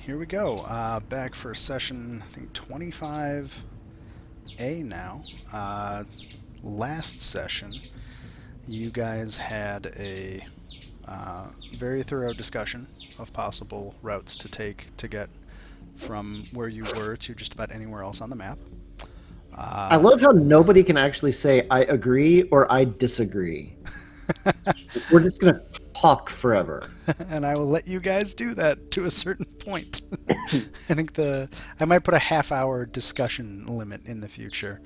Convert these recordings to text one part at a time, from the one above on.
Here we go. Back for session, I think 25A now. Last session, you guys had a very thorough discussion of possible routes to take to get from where you were to just about anywhere else on the map. I love how nobody can actually say I agree or I disagree. We're just going to talk forever. And I will let you guys do that to a certain point. I think I might put a half-hour discussion limit in the future.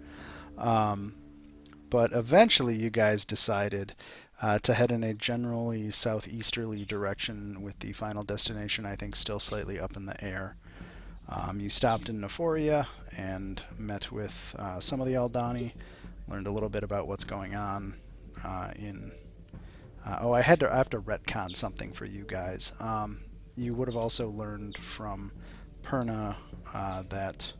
But eventually you guys decided to head in a generally southeasterly direction with the final destination, I think, still slightly up in the air. You stopped in Nephoria and met with some of the Aldani, learned a little bit about what's going on in... I have to retcon something for you guys. You would have also learned from Perna that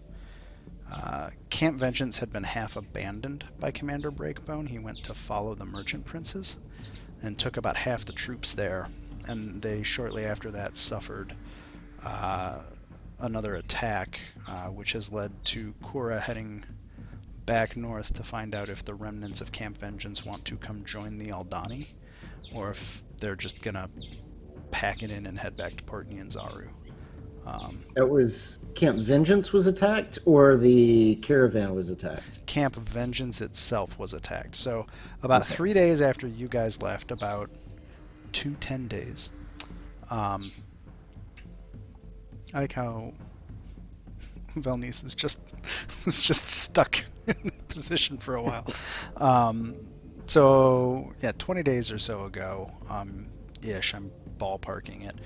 Camp Vengeance had been half abandoned by Commander Breakbone. He went to follow the Merchant Princes and took about half the troops there, and they shortly after that suffered another attack, which has led to Kura heading back north to find out if the remnants of Camp Vengeance want to come join the Aldani, or if they're just gonna pack it in and head back to Port Nyanzaru. It was Camp Vengeance was attacked or the caravan was attacked? Camp Vengeance itself was attacked. So about 3 days after you guys left, about 10 days. I like how Velnice is just stuck in that position for a while. So yeah, 20 days or so ago, ish. I'm ballparking it.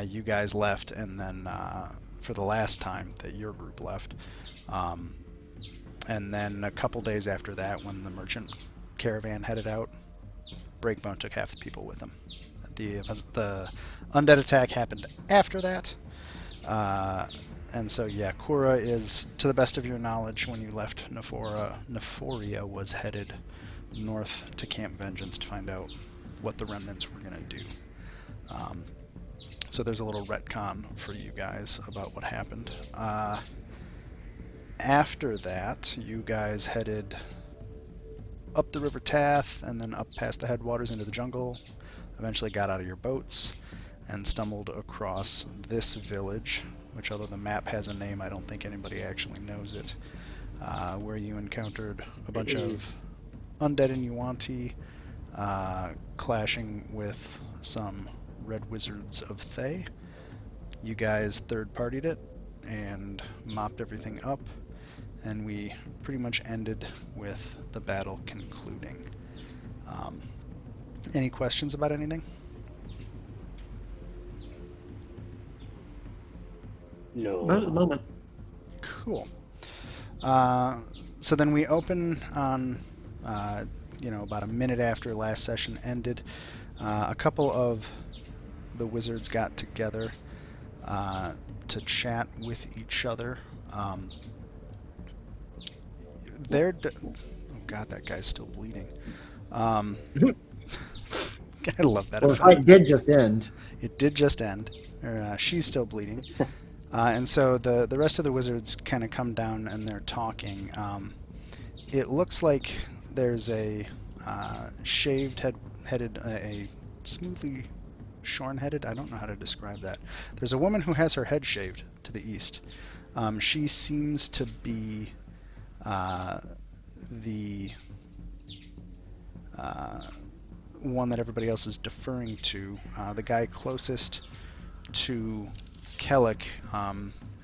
You guys left, and then for the last time that your group left, and then a couple days after that, when the merchant caravan headed out, Breakbone took half the people with him. The undead attack happened after that, and so yeah, Kura is, to the best of your knowledge, when you left Nephoria was headed north to Camp Vengeance to find out what the remnants were going to do. So there's a little retcon for you guys about what happened. After that, you guys headed up the River Tath and then up past the headwaters into the jungle, eventually got out of your boats and stumbled across this village, which, although the map has a name, I don't think anybody actually knows it, where you encountered a bunch of undead and Yuanti clashing with some red wizards of Thay. You guys third-partied it and mopped everything up, and we pretty much ended with the battle concluding. Any questions about anything? No. Not at the moment. Cool. So then we open on, about a minute after last session ended. A couple of the wizards got together to chat with each other. Oh god, that guy's still bleeding. I love that. Well, the fight did just end. It did just end. She's still bleeding. And so the rest of the wizards kind of come down and they're talking. It looks like there's a shaved-headed, a smoothly shorn-headed, I don't know how to describe that. There's a woman who has her head shaved to the east. She seems to be the one that everybody else is deferring to. The guy closest to Kellic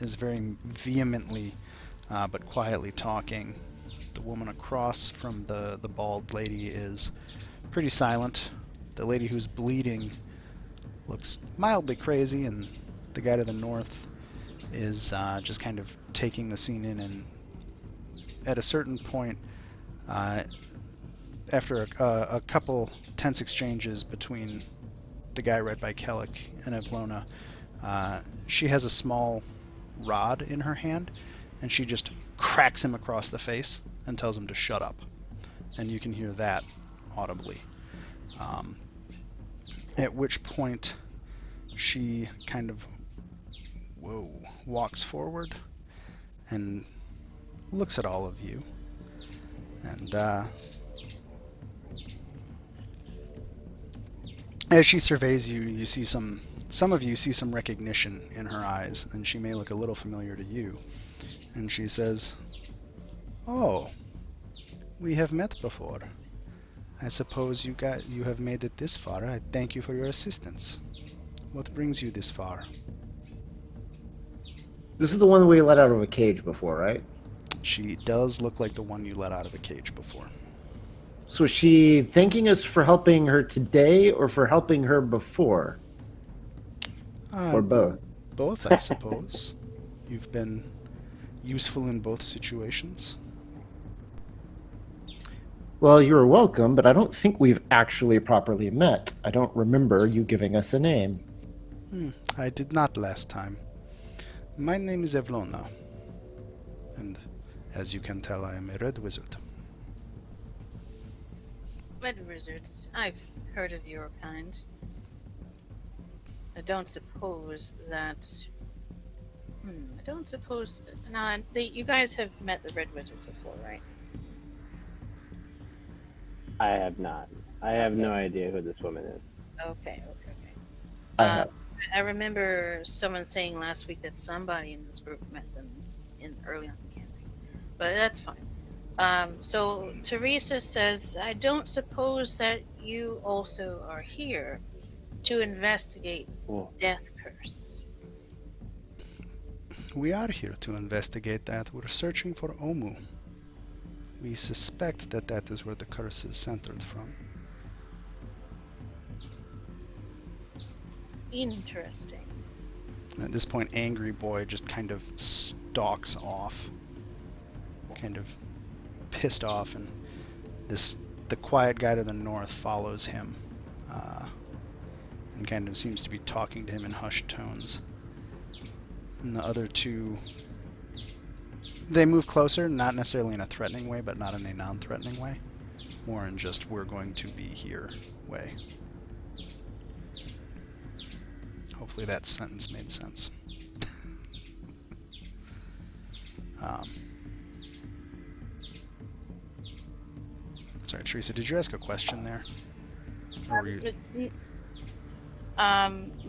is very vehemently but quietly talking. The woman across from the bald lady is pretty silent. The lady who's bleeding looks mildly crazy, and the guy to the north is just kind of taking the scene in, and at a certain point, after a couple tense exchanges between the guy read by Kellic and Evelona, she has a small rod in her hand, and she just cracks him across the face and tells him to shut up. And you can hear that audibly. At which point she kind of whoa, walks forward and looks at all of you. And as she surveys you, you see some of you see some recognition in her eyes, and she may look a little familiar to you. And she says, "Oh, we have met before. I suppose you have made it this far. I thank you for your assistance. What brings you this far?" This is the one we let out of a cage before, right? She does look like the one you let out of a cage before. So is she thanking us for helping her today or for helping her before? Uh, Or both? both, I suppose. You've been useful in both situations. Well, you're welcome, but I don't think we've actually properly met. I don't remember you giving us a name. I did not last time. My name is Evelona, and as you can tell, I am a red wizard. Red wizards. I've heard of your kind. I don't suppose that. I don't suppose. Now, you guys have met the red wizards before, right? I have not. I have Okay. no idea who this woman is. Okay. I Um, have. I remember someone saying last week that somebody in this group met them in early on in camping, but that's fine. So Teresa says, "I don't suppose that you also are here to investigate Oh, Death Curse." We are here to investigate that. We're searching for Omu. We suspect that that is where the curse is centered from. Interesting. At this point, Angry Boy just kind of stalks off, kind of pissed off, and the quiet guy to the north follows him, and kind of seems to be talking to him in hushed tones. And the other two, they move closer, not necessarily in a threatening way, but not in a non-threatening way, more in just "we're going to be here" way. Hopefully that sentence made sense. um, Sorry, Teresa, did you ask a question there? Or were you...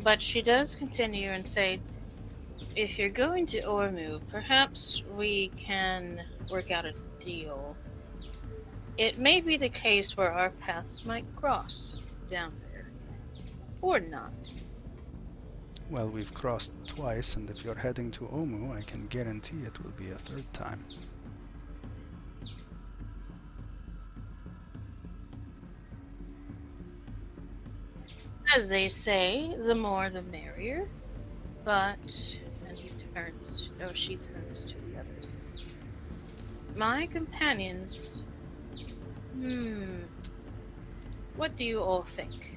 But she does continue and say, "If you're going to Ormu, perhaps we can work out a deal. It may be the case where our paths might cross down there. Or not." Well, we've crossed twice, and if you're heading to Omu, I can guarantee it will be a third time. As they say, the more the merrier. But, and she turns to the others. My companions, what do you all think?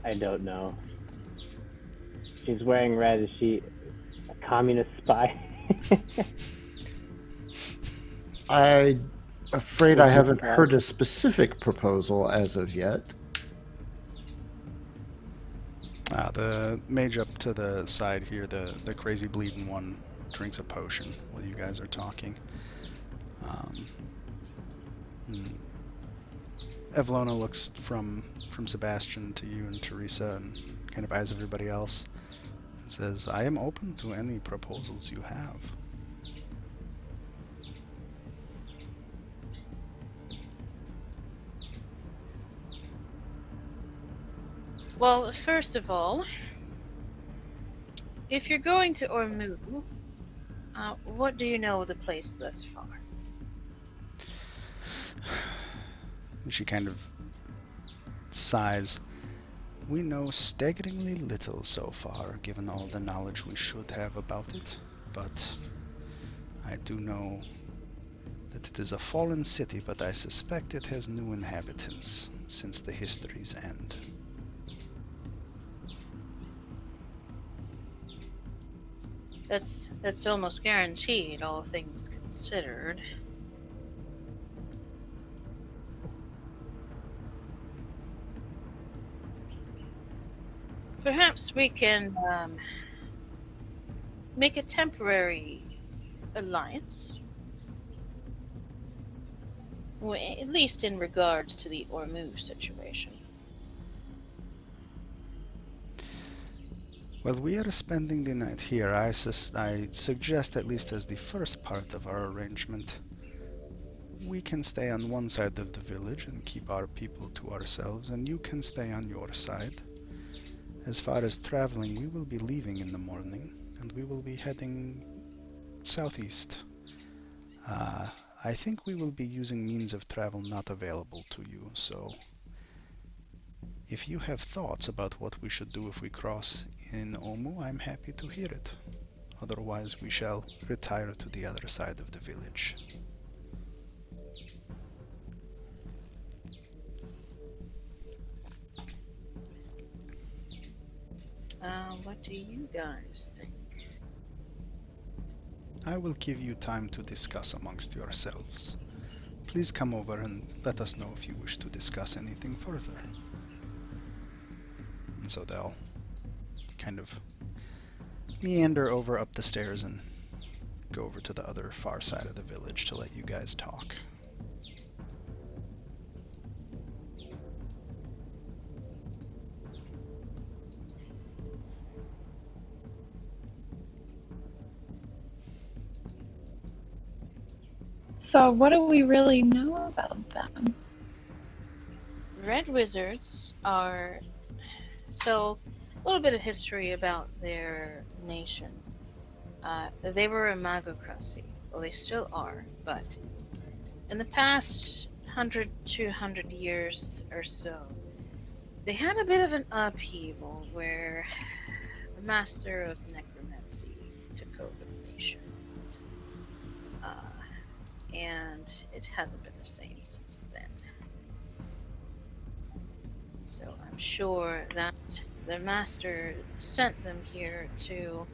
I don't know. She's wearing red. Is she a communist spy? I'm afraid Would I you haven't try? heard a specific proposal as of yet. The mage up to the side here, the crazy bleeding one, drinks a potion while you guys are talking. Evelona looks from Sebastian to you and Teresa and kind of eyes everybody else and says, "I am open to any proposals you have." Well, first of all, if you're going to Ormu, what do you know of the place thus far? She kind of sighs. "We know staggeringly little so far, given all the knowledge we should have about it, but I do know that it is a fallen city, but I suspect it has new inhabitants since the history's end." That's almost guaranteed, all things considered. Perhaps we can make a temporary alliance, at least in regards to the Ormuz situation. Well, we are spending the night here. I suggest, at least as the first part of our arrangement, we can stay on one side of the village and keep our people to ourselves, and you can stay on your side. As far as traveling, we will be leaving in the morning, and we will be heading southeast. I think we will be using means of travel not available to you, so if you have thoughts about what we should do if we cross in Omu, I'm happy to hear it. Otherwise, we shall retire to the other side of the village. What do you guys think? I will give you time to discuss amongst yourselves. Please come over and let us know if you wish to discuss anything further. And so they'll kind of meander over up the stairs and go over to the other far side of the village to let you guys talk. So, what do we really know about them? Red wizards are. So, a little bit of history about their nation. They were a magocracy. Well, they still are, but in the past 200 years or so, they had a bit of an upheaval where the master of necromancy took over the nation. And it hasn't been the same since then. So I'm sure that the master sent them here to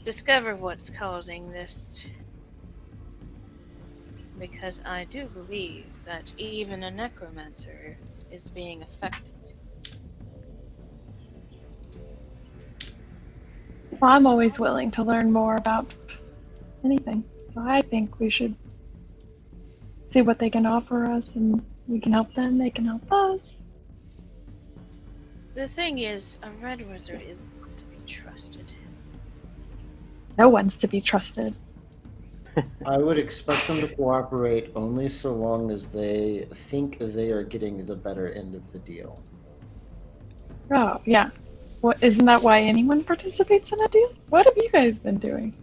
discover what's causing this, because I do believe that even a necromancer is being affected. Well, I'm always willing to learn more about anything. So I think we should see what they can offer us, and we can help them, they can help us. The thing is, a red wizard is not to be trusted. No one's to be trusted. I would expect them to cooperate only so long as they think they are getting the better end of the deal. Oh, yeah. What, isn't that why anyone participates in a deal? What have you guys been doing?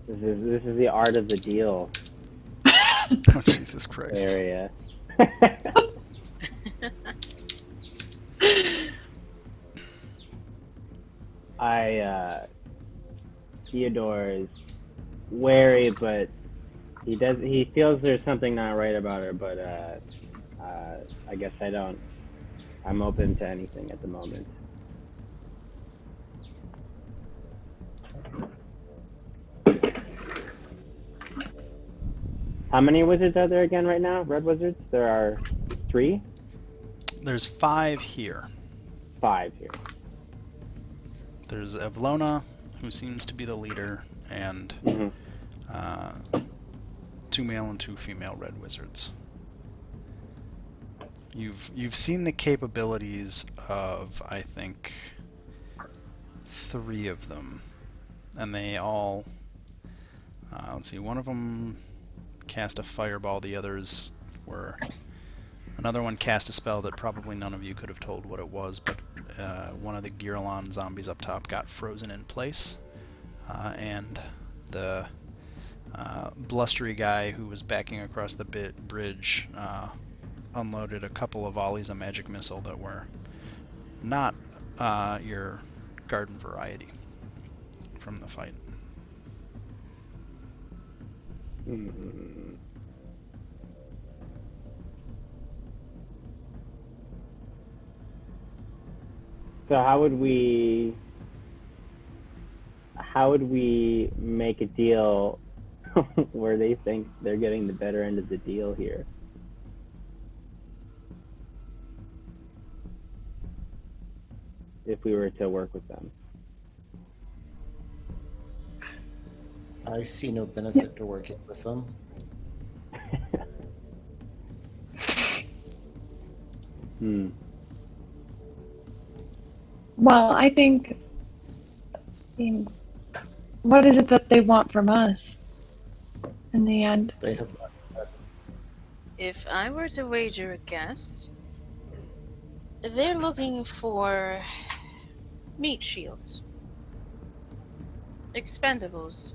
This is the art of the deal Oh, Jesus Christ. area. Theodore is wary, but he feels there's something not right about her, but I guess I don't. I'm open to anything at the moment. How many wizards are there again right now? Red wizards? There are 3? There's 5 here. 5 here. There's Evelona, who seems to be the leader, and 2 male and 2 female red wizards. You've seen the capabilities of, I think, 3 of them, and they all. Let's see. One of them cast a fireball. The others were. Another one cast a spell that probably none of you could have told what it was, but one of the Girlon zombies up top got frozen in place, and the blustery guy who was backing across the bridge unloaded a couple of volleys of magic missile that were not your garden variety from the fight. So how would we make a deal where they think they're getting the better end of the deal here? if we were to work with them. I see no benefit to working with them. Hmm. Well, I mean, what is it that they want from us in the end? They have not said. If I were to wager a guess, they're looking for meat shields, expendables.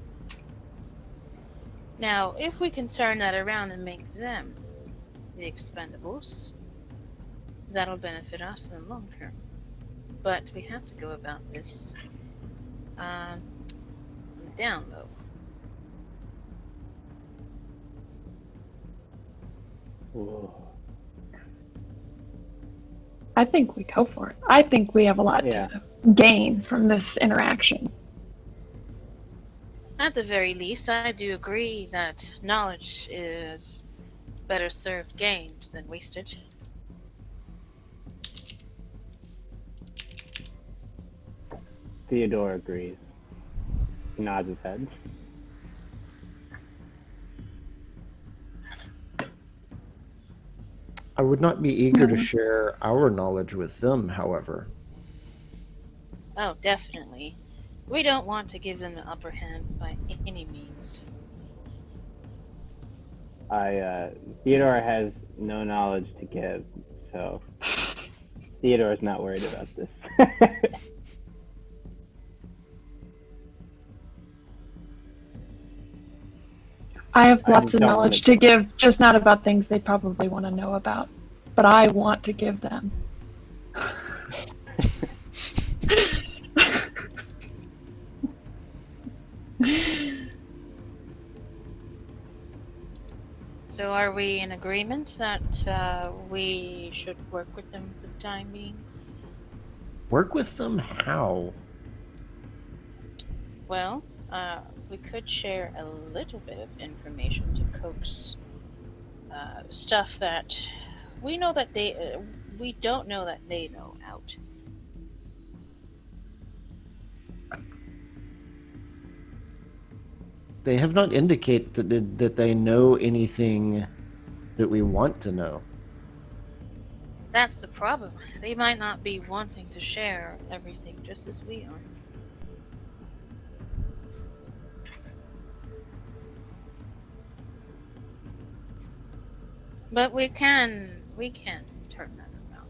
Now, if we can turn that around and make them the expendables, that'll benefit us in the long term. But we have to go about this on the down low. Ooh. I think we go for it. I think we have a lot Yeah. to gain from this interaction. At the very least, I do agree that knowledge is better served gained than wasted. Theodore agrees. He nods his head. I would not be eager to share our knowledge with them, however. Oh, definitely. We don't want to give them the upper hand by any means. Theodore has no knowledge to give, so Theodore's not worried about this. I have I lots just of don't knowledge wanna- to give, just not about things they probably want to know about. But I want to give them. So, are we in agreement that we should work with them for the time being? Work with them? How? Well, we could share a little bit of information to coax stuff that we know that we don't know that they know out. They have not indicated that they know anything that we want to know. That's the problem. They might not be wanting to share everything just as we are. But we can turn that around.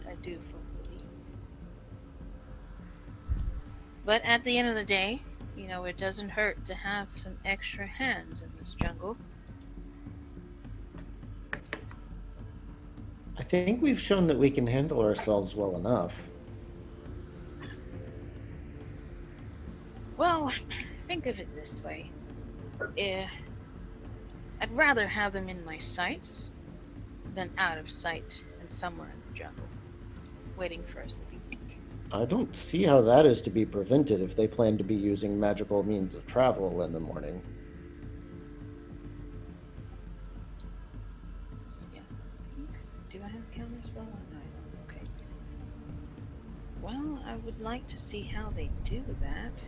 I do fully believe. But at the end of the day, it doesn't hurt to have some extra hands in this jungle. I think we've shown that we can handle ourselves well enough. Well, think of it this way. I'd rather have them in my sights than out of sight and somewhere in the jungle, waiting for us to be pink. I don't see how that is to be prevented if they plan to be using magical means of travel in the morning. Yeah, pink. Do I have a counter spell? No, I don't. Okay. Well, I would like to see how they do that.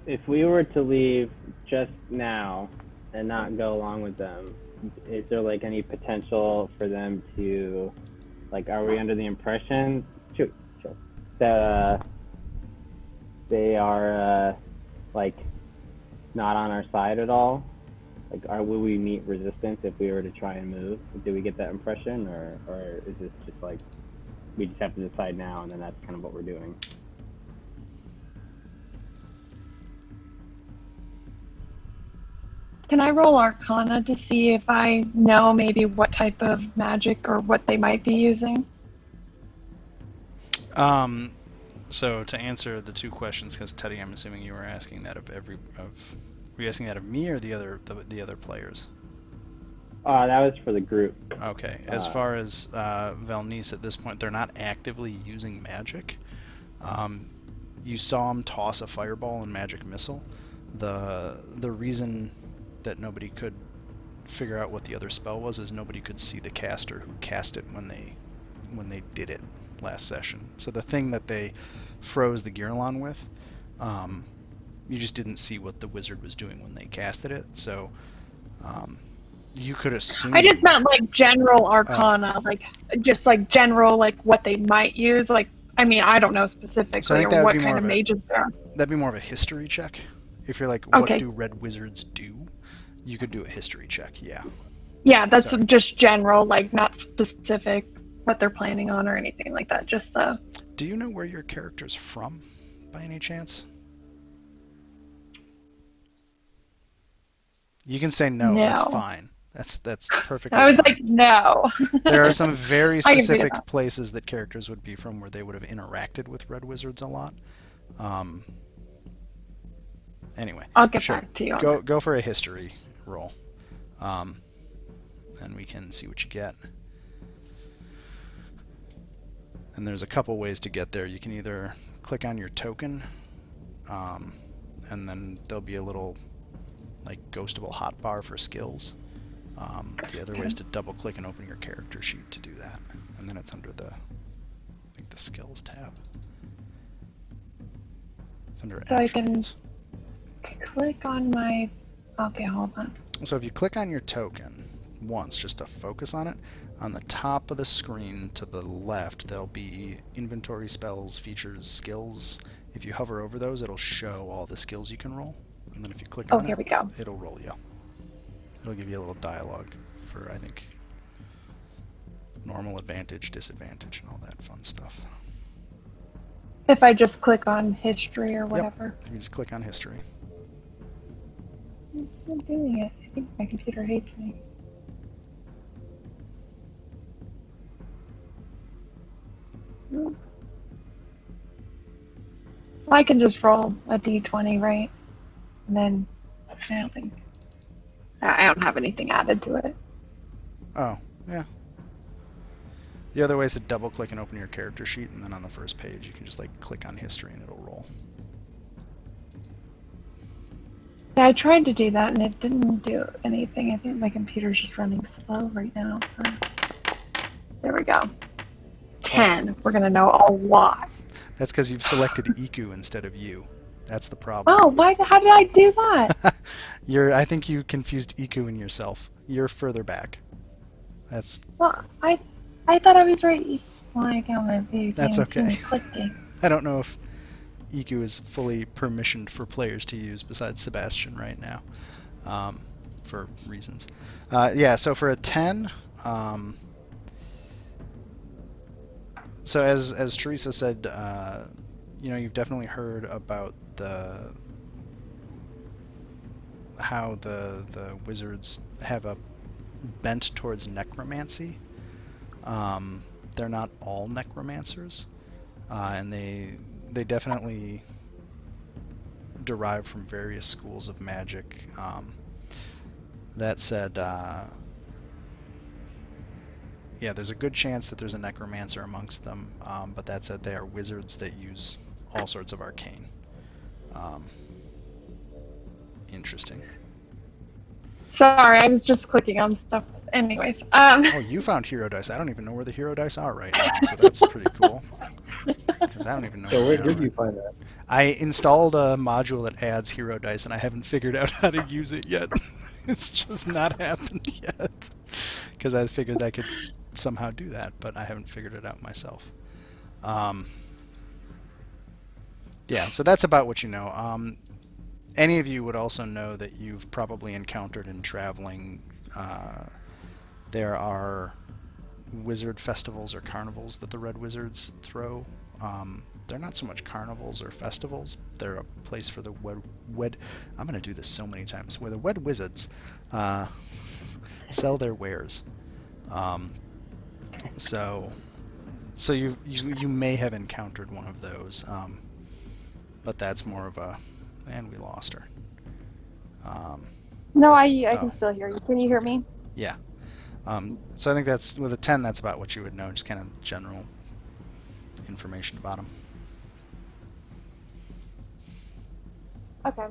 If we were to leave just now and not go along with them, is there like any potential for them to, like, are we under the impression that they are like not on our side at all? Like, will we meet resistance if we were to try and move? Do we get that impression, or is this just like we just have to decide now and then that's kind of what we're doing? Can I roll Arcana to see if I know maybe what type of magic or what they might be using? So to answer the two questions, because Teddy, I'm assuming you were asking that were you asking that of me or the other players? That was for the group. Okay. As far as Valnice, at this point, they're not actively using magic. You saw him toss a fireball and magic missile. The reason that nobody could figure out what the other spell was is nobody could see the caster who cast it when they they did it last session. So the thing that they froze the Girlon with, you just didn't see what the wizard was doing when they casted it. So you could assume. I just meant like general arcana, like just like general like what they might use. Like I mean, I don't know So I specifically think or that would what be kind more of of a mages there are. that'd be more of a history check. If you're like, what Okay. do red wizards do? You could do a history check. Yeah. Yeah, that's Sorry. just general, like not specific what they're planning on or anything like that. Just Do you know where your character's from, by any chance? You can say no. That's no. fine. That's perfectly I was fine. like, no. There are some very I can figure specific that. places that characters would be from where they would have interacted with red wizards a lot. Anyway, I'll get sure. back to you on Go that. go for a history roll, and we can see what you get. And there's a couple ways to get there. You can either click on your token, and then there'll be a little like ghostable hotbar for skills. The other way is to double click and open your character sheet to do that, and then it's under the, I think, the skills tab. It's under So I can attributes. click on my. Okay, hold on. So if you click on your token once, just to focus on it, on the top of the screen to the left, there'll be inventory, spells, features, skills. If you hover over those, it'll show all the skills you can roll. And then if you click Oh, on here it, we go. it'll roll you. It'll give you a little dialogue for, I think, normal, advantage, disadvantage, and all that fun stuff. If I just click on history or whatever. Yep. You just click on history. I'm not doing it. I think my computer hates me. I can just roll a d20, right? And then I don't think I don't have anything added to it. Oh, yeah. The other way is to double click and open your character sheet, and then on the first page you can just like click on history and it'll roll. Yeah, I tried to do that and it didn't do anything. I think my computer's just running slow right now. There we go. 10. We're gonna know a lot. That's because you've selected Iku instead of you. That's the problem. Oh, why? How did I do that? I think you confused Iku and yourself. You're further back. That's. Well, I thought I was right. Well, I got my video That's game okay. clicking. I don't know if Iku is fully permissioned for players to use besides Sebastian right now, for reasons. Yeah, so for a 10, so as Teresa said, you've definitely heard about how the wizards have a bent towards necromancy. They're not all necromancers, and they definitely derive from various schools of magic. That said, yeah, there's a good chance that there's a necromancer amongst them, but that said, they are wizards that use all sorts of arcane. Interesting. Sorry, I was just clicking on stuff. Anyways, Oh, you found hero dice. I don't even know where the hero dice are right now, so that's pretty cool. Because I don't even know So where they did are. you find that? I installed a module that adds hero dice, and I haven't figured out how to use it yet. It's just not happened yet. Because I figured I could somehow do that, but I haven't figured it out myself. Yeah, so that's about what you know. Any of you would also know that you've probably encountered in traveling, there are wizard festivals or carnivals that the Red Wizards throw. They're not so much carnivals or festivals. They're a place for the I'm going to do this so many times. Where the Red Wizards sell their wares. So you may have encountered one of those, but that's more of a, and we lost her. No, I can still hear you. Can you hear me? Yeah. So I think that's, with a 10, that's about what you would know, just kind of general information about them. Okay.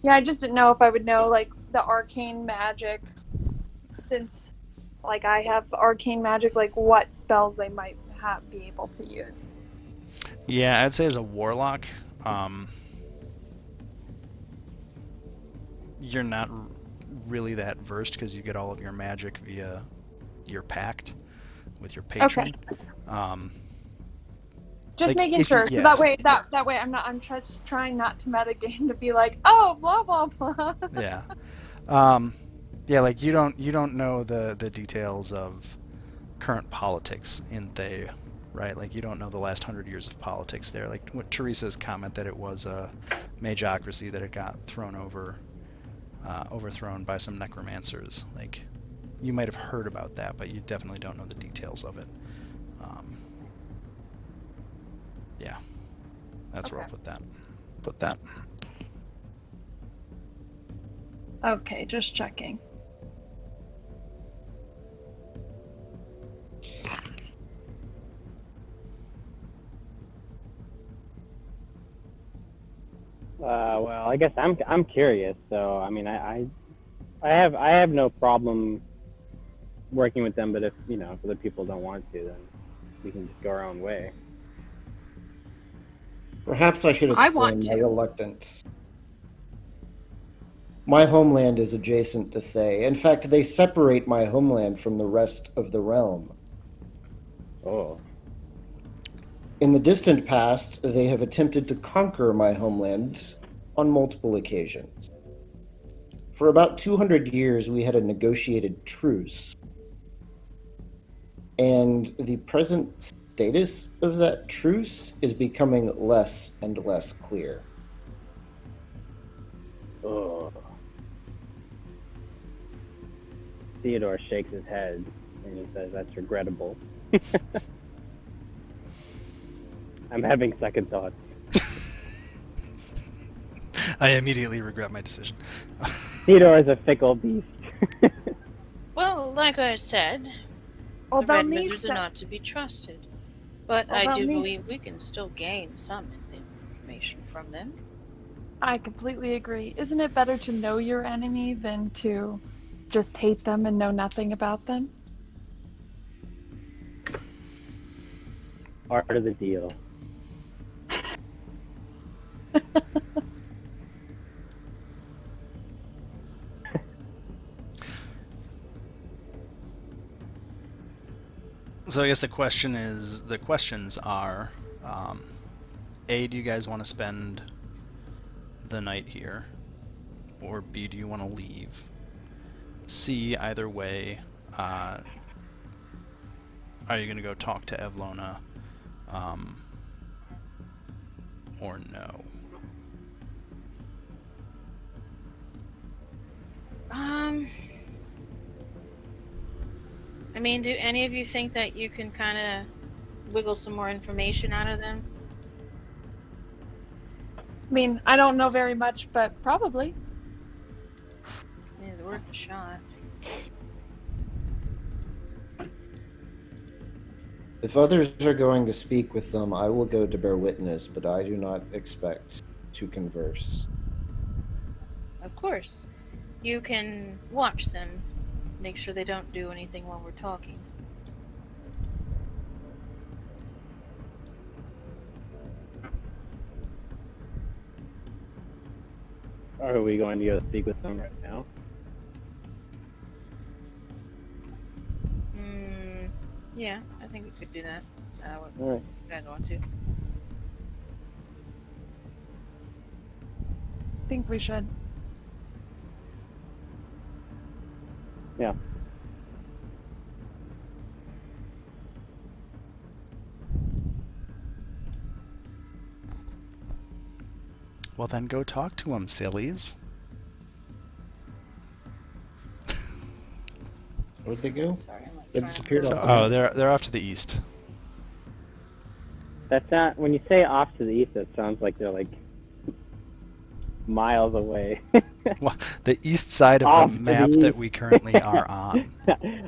Yeah, I just didn't know if I would know like the arcane magic since like I have arcane magic, like what spells they might be able to use. Yeah, I'd say as a warlock, you're not really that versed because you get all of your magic via your pact with your patron. Okay. Just Like making if you, sure, so yeah, that way I'm just trying not to metagame to be like, oh, blah blah blah. yeah, yeah. Like you don't know the details of current politics in Thay, right? Like you don't know the last 100 years of politics there. Like what Teresa's comment that it was a magocracy that it got overthrown by some necromancers. Like you might have heard about that, but you definitely don't know the details of it. Yeah, that's where I'll put that. Put that. Okay, just checking. Well, I guess I'm curious. So I mean, I have no problem working with them, but if if other people don't want to, then we can just go our own way. Perhaps I should I want explain my to. reluctance. My homeland is adjacent to Thay. In fact, they separate my homeland from the rest of the realm. Oh. In the distant past, they have attempted to conquer my homeland on multiple occasions. For about 200 years, we had a negotiated truce. And the present status of that truce is becoming less and less clear. Oh. Theodore shakes his head and he says, "That's regrettable." I'm having second thoughts. I immediately regret my decision. Theodore is a fickle beast. Well, like I said, the Although red me, wizards are not to be trusted. But I Although do me- believe we can still gain some information from them. I completely agree. Isn't it better to know your enemy than to just hate them and know nothing about them? Part of the deal. So I guess the questions are, A, do you guys want to spend the night here? Or B, do you want to leave? C, either way, are you going to go talk to Evelona, or no? I mean, do any of you think that you can kind of wiggle some more information out of them? I mean, I don't know very much, but probably. It's worth a shot. If others are going to speak with them, I will go to bear witness, but I do not expect to converse. Of course. You can watch them. Make sure they don't do anything while we're talking. Or are we going to go speak with them right now? Yeah, I think we could do that. What All right. you guys want to? I think we should. Yeah. Well, then go talk to them, sillies. Where'd they go? Sorry, I'm They disappeared off the Oh, map. they're off to the east. That's not, when you say off to the east, that sounds like they're like miles away. Well, the east side of Off the to map the that east. we currently are on.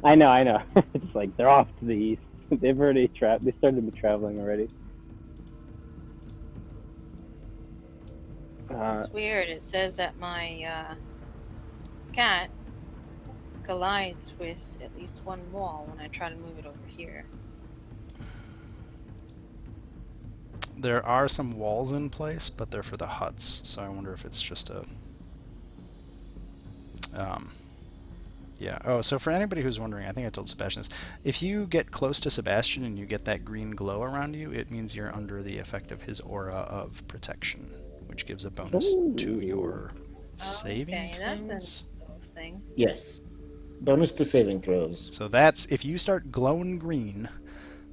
I know. It's like they're off to the east. They've already they started traveling already. It's weird. It says that my cat collides with at least one wall when I try to move it over here. There are some walls in place, but they're for the huts, so I wonder if it's just a... yeah. Oh, so for anybody who's wondering, I think I told Sebastian this. If you get close to Sebastian and you get that green glow around you, it means you're under the effect of his aura of protection, which gives a bonus to your saving Okay, that's throws. a thing. Yes. Bonus to saving throws. So that's if you start glowing green,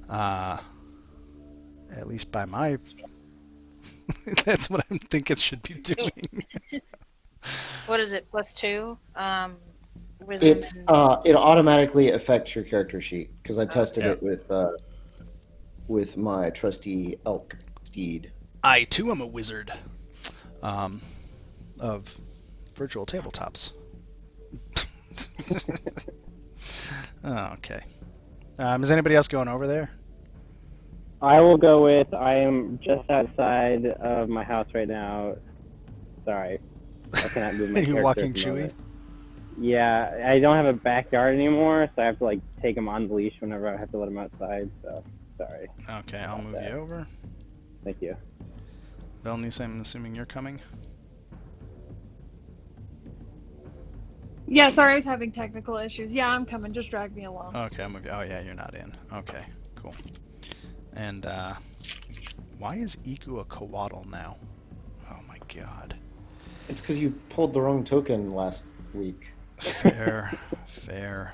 at least by my, that's what I'm thinking it should be doing. What is it? +2? Wisdom It's and... it automatically affects your character sheet because I tested Okay. it with my trusty elk steed. I too am a wizard of virtual tabletops. Oh, okay. Is anybody else going over there? I will go with. I am just outside of my house right now. Sorry, I cannot move my Are you character walking at the Chewy? moment. Yeah, I don't have a backyard anymore, so I have to like take him on the leash whenever I have to let him outside. So sorry. Okay, I'll move you over. Thank you. Velnice, I'm assuming you're coming. Yeah, sorry, I was having technical issues. Yeah, I'm coming. Just drag me along. Okay, I'll move you. Oh yeah, you're not in. Okay, cool. And why is Iku a coatl now? Oh my god. It's because you pulled the wrong token last week. Fair, fair.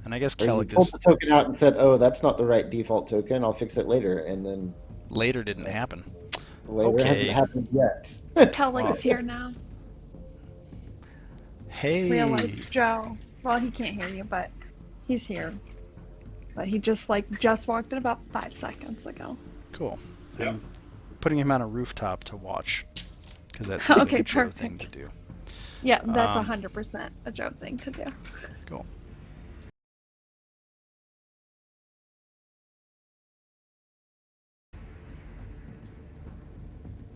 And I guess Or you Kellic pulled is the token out and said, "Oh, that's not the right default token. I'll fix it later." And then later didn't happen. later hasn't Okay. happened yet. Kellick's Wow. here now. Hey. Real life Joe. Well, he can't hear you, but he's here. But he just walked in about 5 seconds ago. Cool. Yep. I'm putting him on a rooftop to watch because that seems Okay, like a Joe thing perfect. to do. Yeah, that's Um, 100% a Joe thing to do. Cool.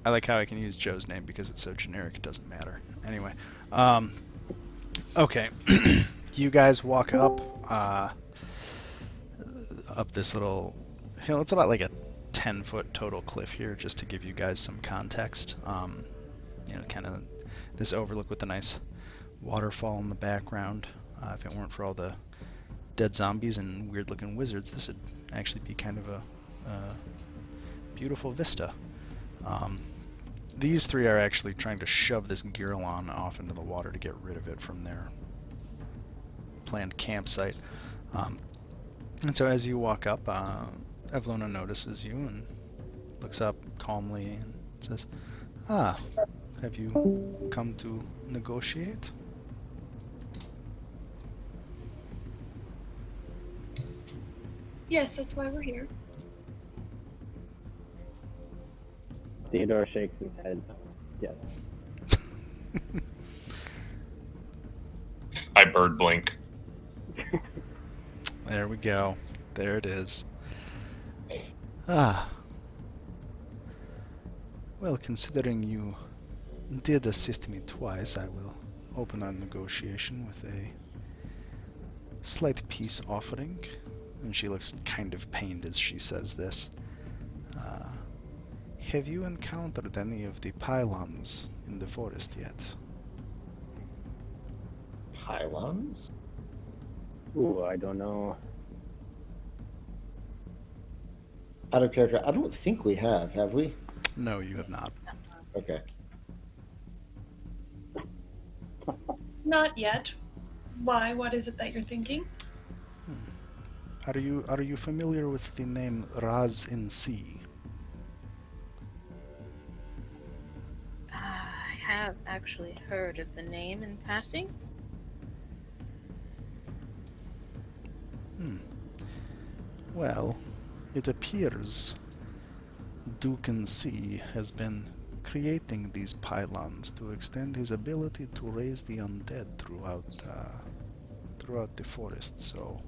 I like how I can use Joe's name because it's so generic it doesn't matter. Anyway, okay. You guys walk up up this little hill. It's about like a 10-foot total cliff here, just to give you guys some context. You know, kind of this overlook with the nice waterfall in the background. If it weren't for all the dead zombies and weird-looking wizards, this would actually be kind of a beautiful vista. These three are actually trying to shove this Girlon off into the water to get rid of it from their planned campsite. And so as you walk up, Evelona notices you and looks up calmly and says, "Ah, have you come to negotiate?" Yes, that's why we're here. Theodore shakes his head. Yes. I bird blink. There we go. There it is. Ah. Well, considering you did assist me twice, I will open our negotiation with a slight peace offering. And she looks kind of pained as she says this. Have you encountered any of the pylons in the forest yet? Pylons? Ooh, I don't know. Out of character. I don't think we have we? No, you have not. Okay. Not yet. Why? What is it that you're thinking? Are you familiar with the name Raz in Sea? I have actually heard of the name in passing. Well, it appears Duke Sea has been creating these pylons to extend his ability to raise the undead throughout the forest. So,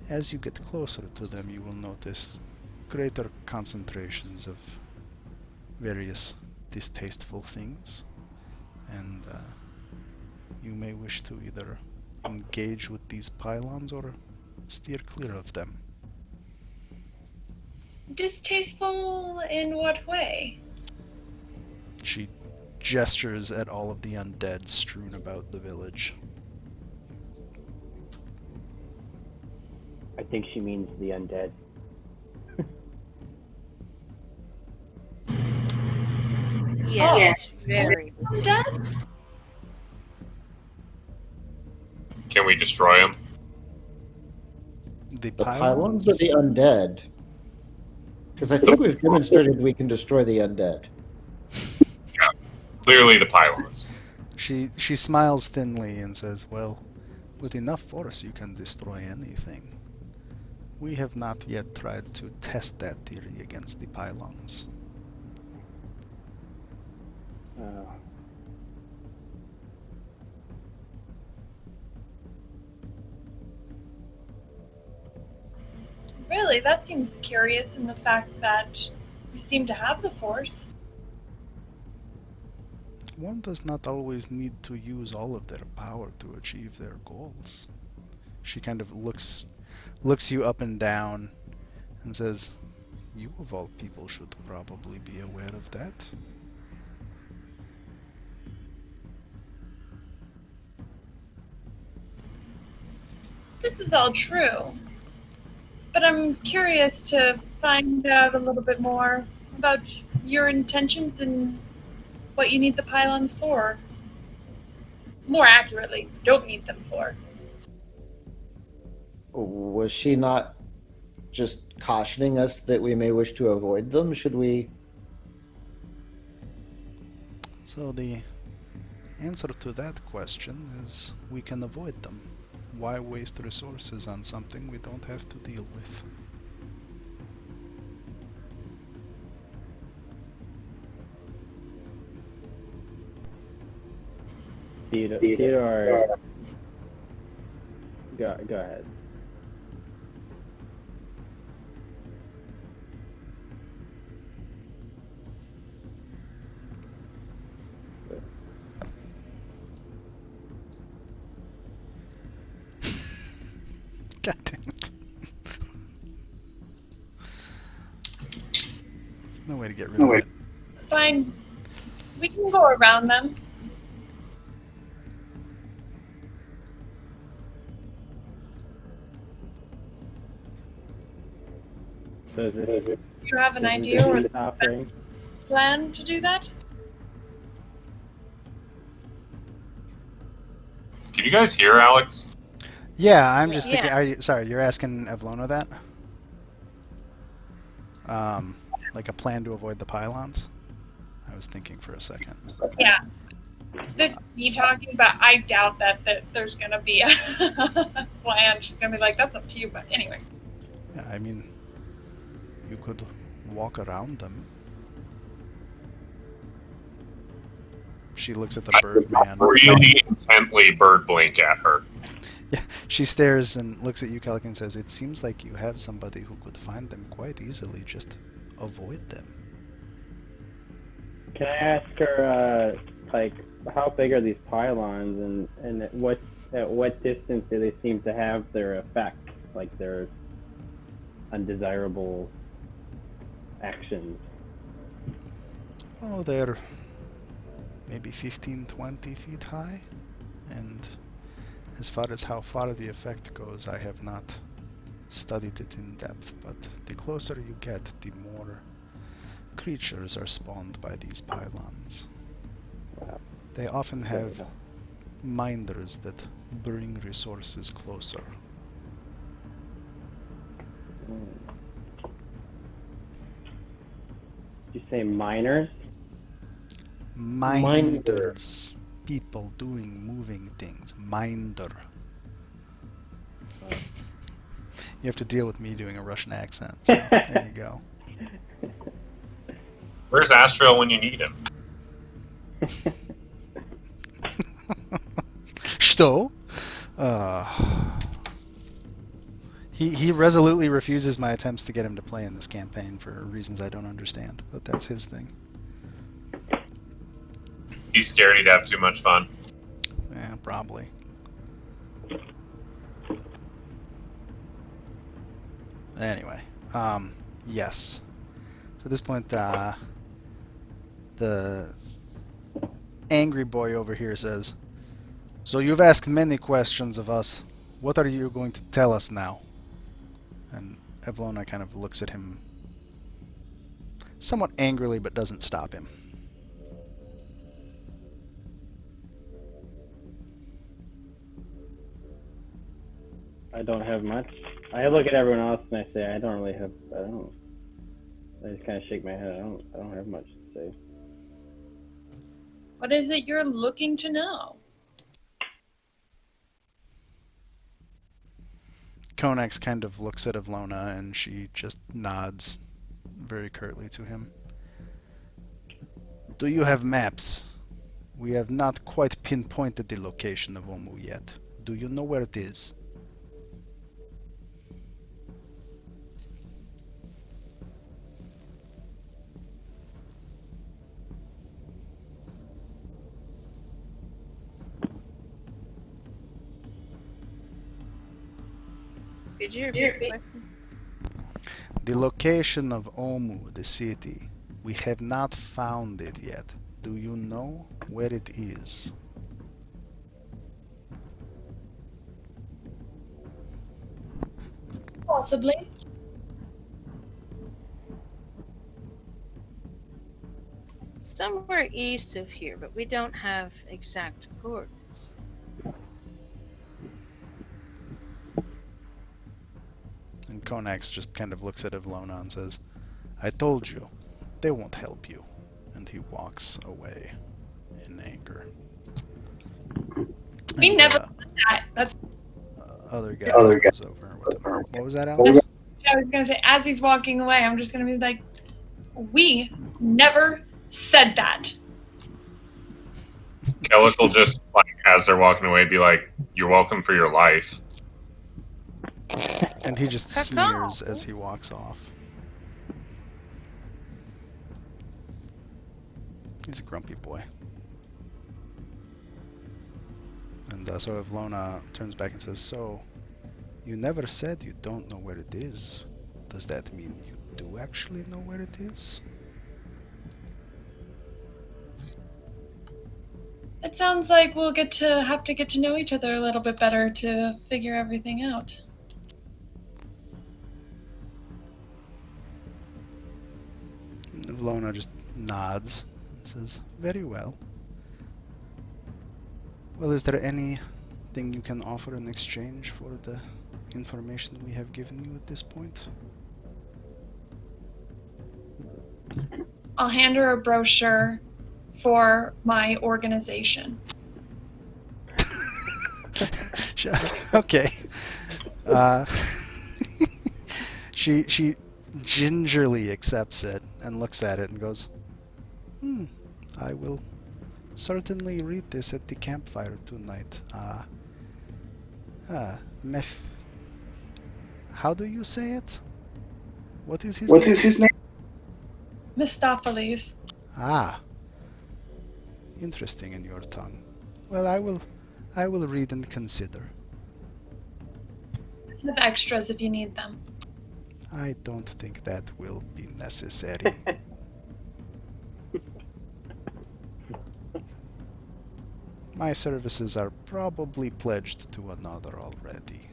as you get closer to them, you will notice greater concentrations of various distasteful things, and You may wish to either engage with these pylons or steer clear of them. Distasteful in what way? She gestures at all of the undead strewn about the village. I think she means the undead. Yes, very. Dead? Can we destroy them? The The pylons or the undead? Because I think we've demonstrated we can destroy the undead. Clearly the pylons. She smiles thinly and says, well, with enough force you can destroy anything. We have not yet tried to test that theory against the pylons. Really, that seems curious in the fact that you seem to have the Force. One does not always need to use all of their power to achieve their goals. She kind of looks you up and down and says, you of all people should probably be aware of that. This is all true. But I'm curious to find out a little bit more about your intentions and what you need the pylons for. More accurately, don't need them for. Was she not just cautioning us that we may wish to avoid them? Should we? So the answer to that question is we can avoid them. Why waste resources on something we don't have to deal with? Theodore. Go ahead. God damn it. There's no way to get rid of it. Fine. We can go around them. So is it, Do you have an idea or the offering? best plan to do that? Can you guys hear Alex? Yeah, I'm just Yeah. thinking. Sorry, you're asking Evelona that? Like a plan to avoid the pylons? I was thinking for a second. Yeah. This me talking about, I doubt that there's gonna be a plan. She's gonna be like, that's up to you, but anyway. Yeah, I mean, you could walk around them. She looks at the bird man. Really intently bird blink at her. Yeah, she stares and looks at you, Calican, and says, it seems like you have somebody who could find them quite easily. Just avoid them. Can I ask her, like, how big are these pylons, and at what distance do they seem to have their effect, like their undesirable actions? Oh, they're maybe 15, 20 feet high. And as far as how far the effect goes, I have not studied it in depth, but the closer you get, the more creatures are spawned by these pylons. Wow. They often have minders that bring resources closer. Did you say miners? Minders. People doing moving things. Minder. You have to deal with me doing a Russian accent, so there you go. Where's Astro when you need him? Что? He resolutely refuses my attempts to get him to play in this campaign for reasons I don't understand, but that's his thing. He's scared he'd have too much fun. Yeah. probably. Anyway, yes. So at this point, the angry boy over here says, "So you've asked many questions of us. What are you going to tell us now?" And Evelona kind of looks at him somewhat angrily, but doesn't stop him. I don't have much. I look at everyone else and I say, I just kind of shake my head. I don't have much to say. What is it you're looking to know? Konex kind of looks at Evelona and she just nods very curtly to him. Do you have maps? We have not quite pinpointed the location of Omu yet. Do you know where it is? Could you repeat the question? The location of Omu, the city. We have not found it yet. Do you know where it is? Possibly. Somewhere east of here, but we don't have exact coordinates. And Konax just kind of looks at Evelona and says, I told you, they won't help you. And he walks away in anger. We And, never did that. That's other guy goes over with him. What was that, Alex? I was gonna say. As he's walking away, I'm just gonna be like, "We never said that." Kellic will just, like, as they're walking away, be like, "You're welcome for your life." And he just Caw-caw. sneers as he walks off. He's a grumpy boy. And so Evelona turns back and says, So, you never said you don't know where it is. Does that mean you do actually know where it is? It sounds like we'll have to get to know each other a little bit better to figure everything out. And Evelona just nods and says, Very well. Well, is there anything you can offer in exchange for the information we have given you at this point? I'll hand her a brochure for my organization. Okay. She gingerly accepts it and looks at it and goes, I will certainly read this at the campfire tonight. How do you say it? What is his name? Mistopheles. Ah, interesting in your tongue. Well, I will read and consider. I have extras if you need them. I don't think that will be necessary. My services are probably pledged to another already.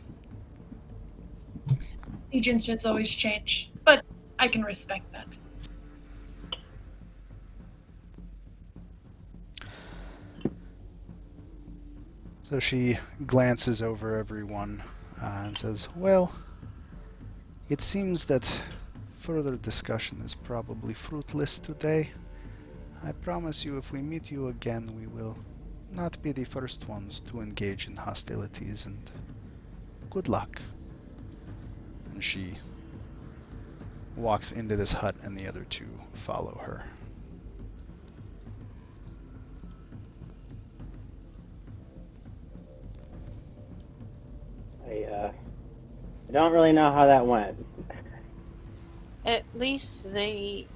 Allegiances always change, but I can respect that. So she glances over everyone and says, Well, it seems that further discussion is probably fruitless today. I promise you if we meet you again, we will not be the first ones to engage in hostilities, and good luck. And she walks into this hut and the other two follow her. I don't really know how that went. At least they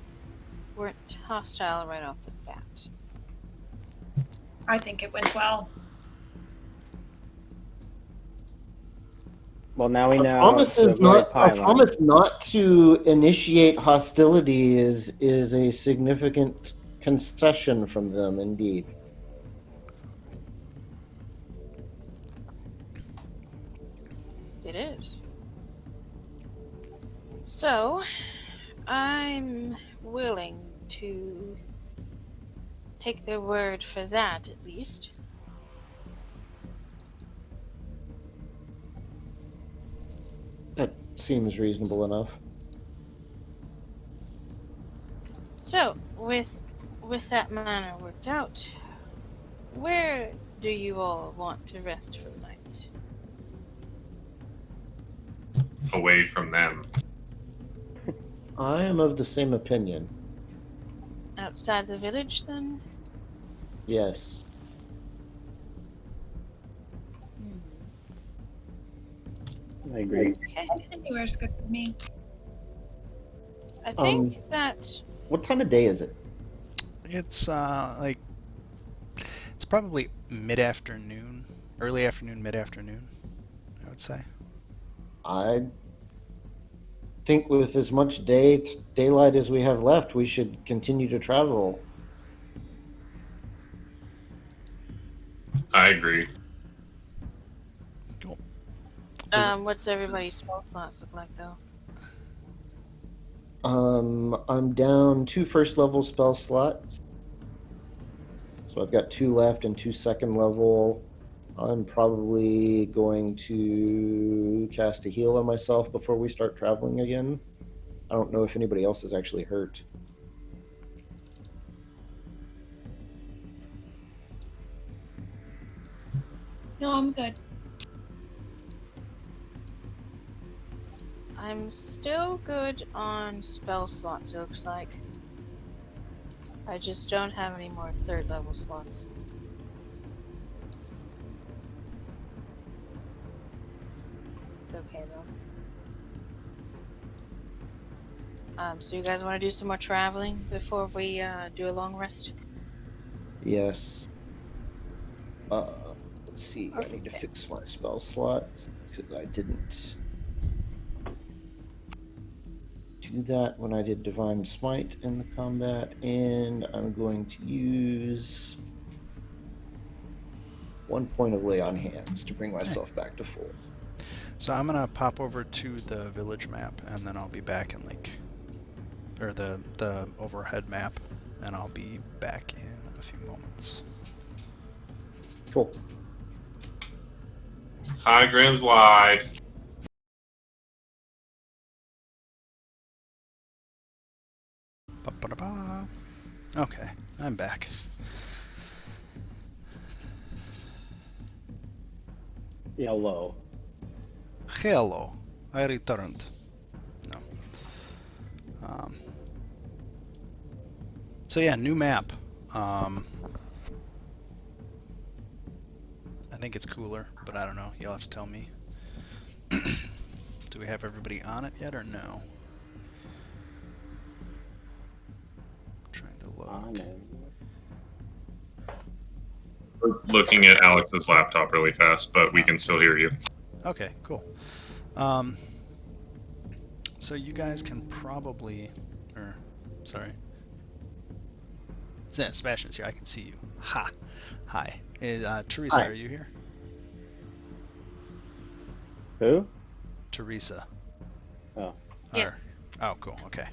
weren't hostile right off the bat. I think it went well. Well, now we A know promise to is avoid not a pylons. promise not to initiate hostility is a significant concession from them, indeed. It is. So, I'm willing to take their word for that, at least. That seems reasonable enough. So, with that manner worked out, where do you all want to rest for the night? Away from them. I am of the same opinion. Outside the village, then? Yes. I agree. Okay. Anywhere's good for me. I think that What time of day is it? It's like it's probably mid-afternoon, early afternoon, mid-afternoon, I would say. I think with as much daylight as we have left, we should continue to travel. I agree. Cool. Is it- what's everybody's spell slots look like, though? I'm down 2 first level spell slots. So I've got 2 left and 2 second level. I'm probably going to cast a heal on myself before we start traveling again. I don't know if anybody else is actually hurt. No, I'm good. I'm still good on spell slots, it looks like. I just don't have any more third level slots. It's okay, though. So you guys want to do some more traveling before we do a long rest? Yes. Let's see. I need to fix my spell slots because I didn't do that when I did Divine Smite in the combat, and I'm going to use 1 point of lay on hands to bring myself back to full. So I'm gonna pop over to the village map, and then I'll be back in or the overhead map, and I'll be back in a few moments. Cool. Hi, Graham's wife. Ba-ba-da-ba. Okay, I'm back. Yellow. Hello, I returned. No. So yeah, new map. I think it's cooler, but I don't know. You'll have to tell me. Do we have everybody on it yet, or no? Trying to look. On it. We're looking at Alex's laptop really fast, but we can still hear you. Okay, cool. So you guys can probably, or sorry, yeah, Sebastian's here. I can see you. Ha, hi. Teresa, Hi. are you here? Who? Teresa. Oh. Yes. Oh, cool. Okay.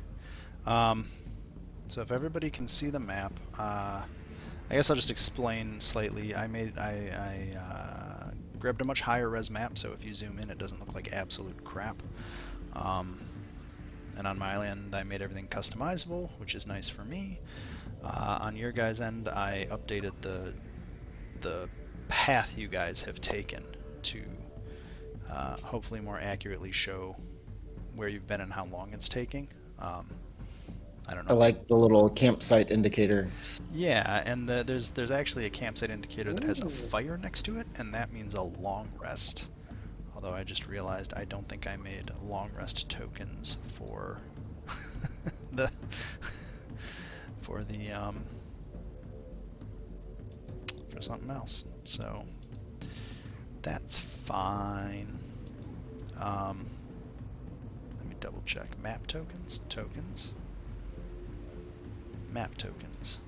So if everybody can see the map, I guess I'll just explain slightly. I grabbed a much higher res map, so if you zoom in, it doesn't look like absolute crap. And on my end, I made everything customizable, which is nice for me. On your guys' end, I updated the path you guys have taken to hopefully more accurately show where you've been and how long it's taking. I don't know. I like the little campsite indicator. Yeah, and there's actually a campsite indicator that has a fire next to it, and that means a long rest. Although I just realized I don't think I made long rest tokens for the for something else. So that's fine. Let me double check. Map tokens? Tokens? Map tokens.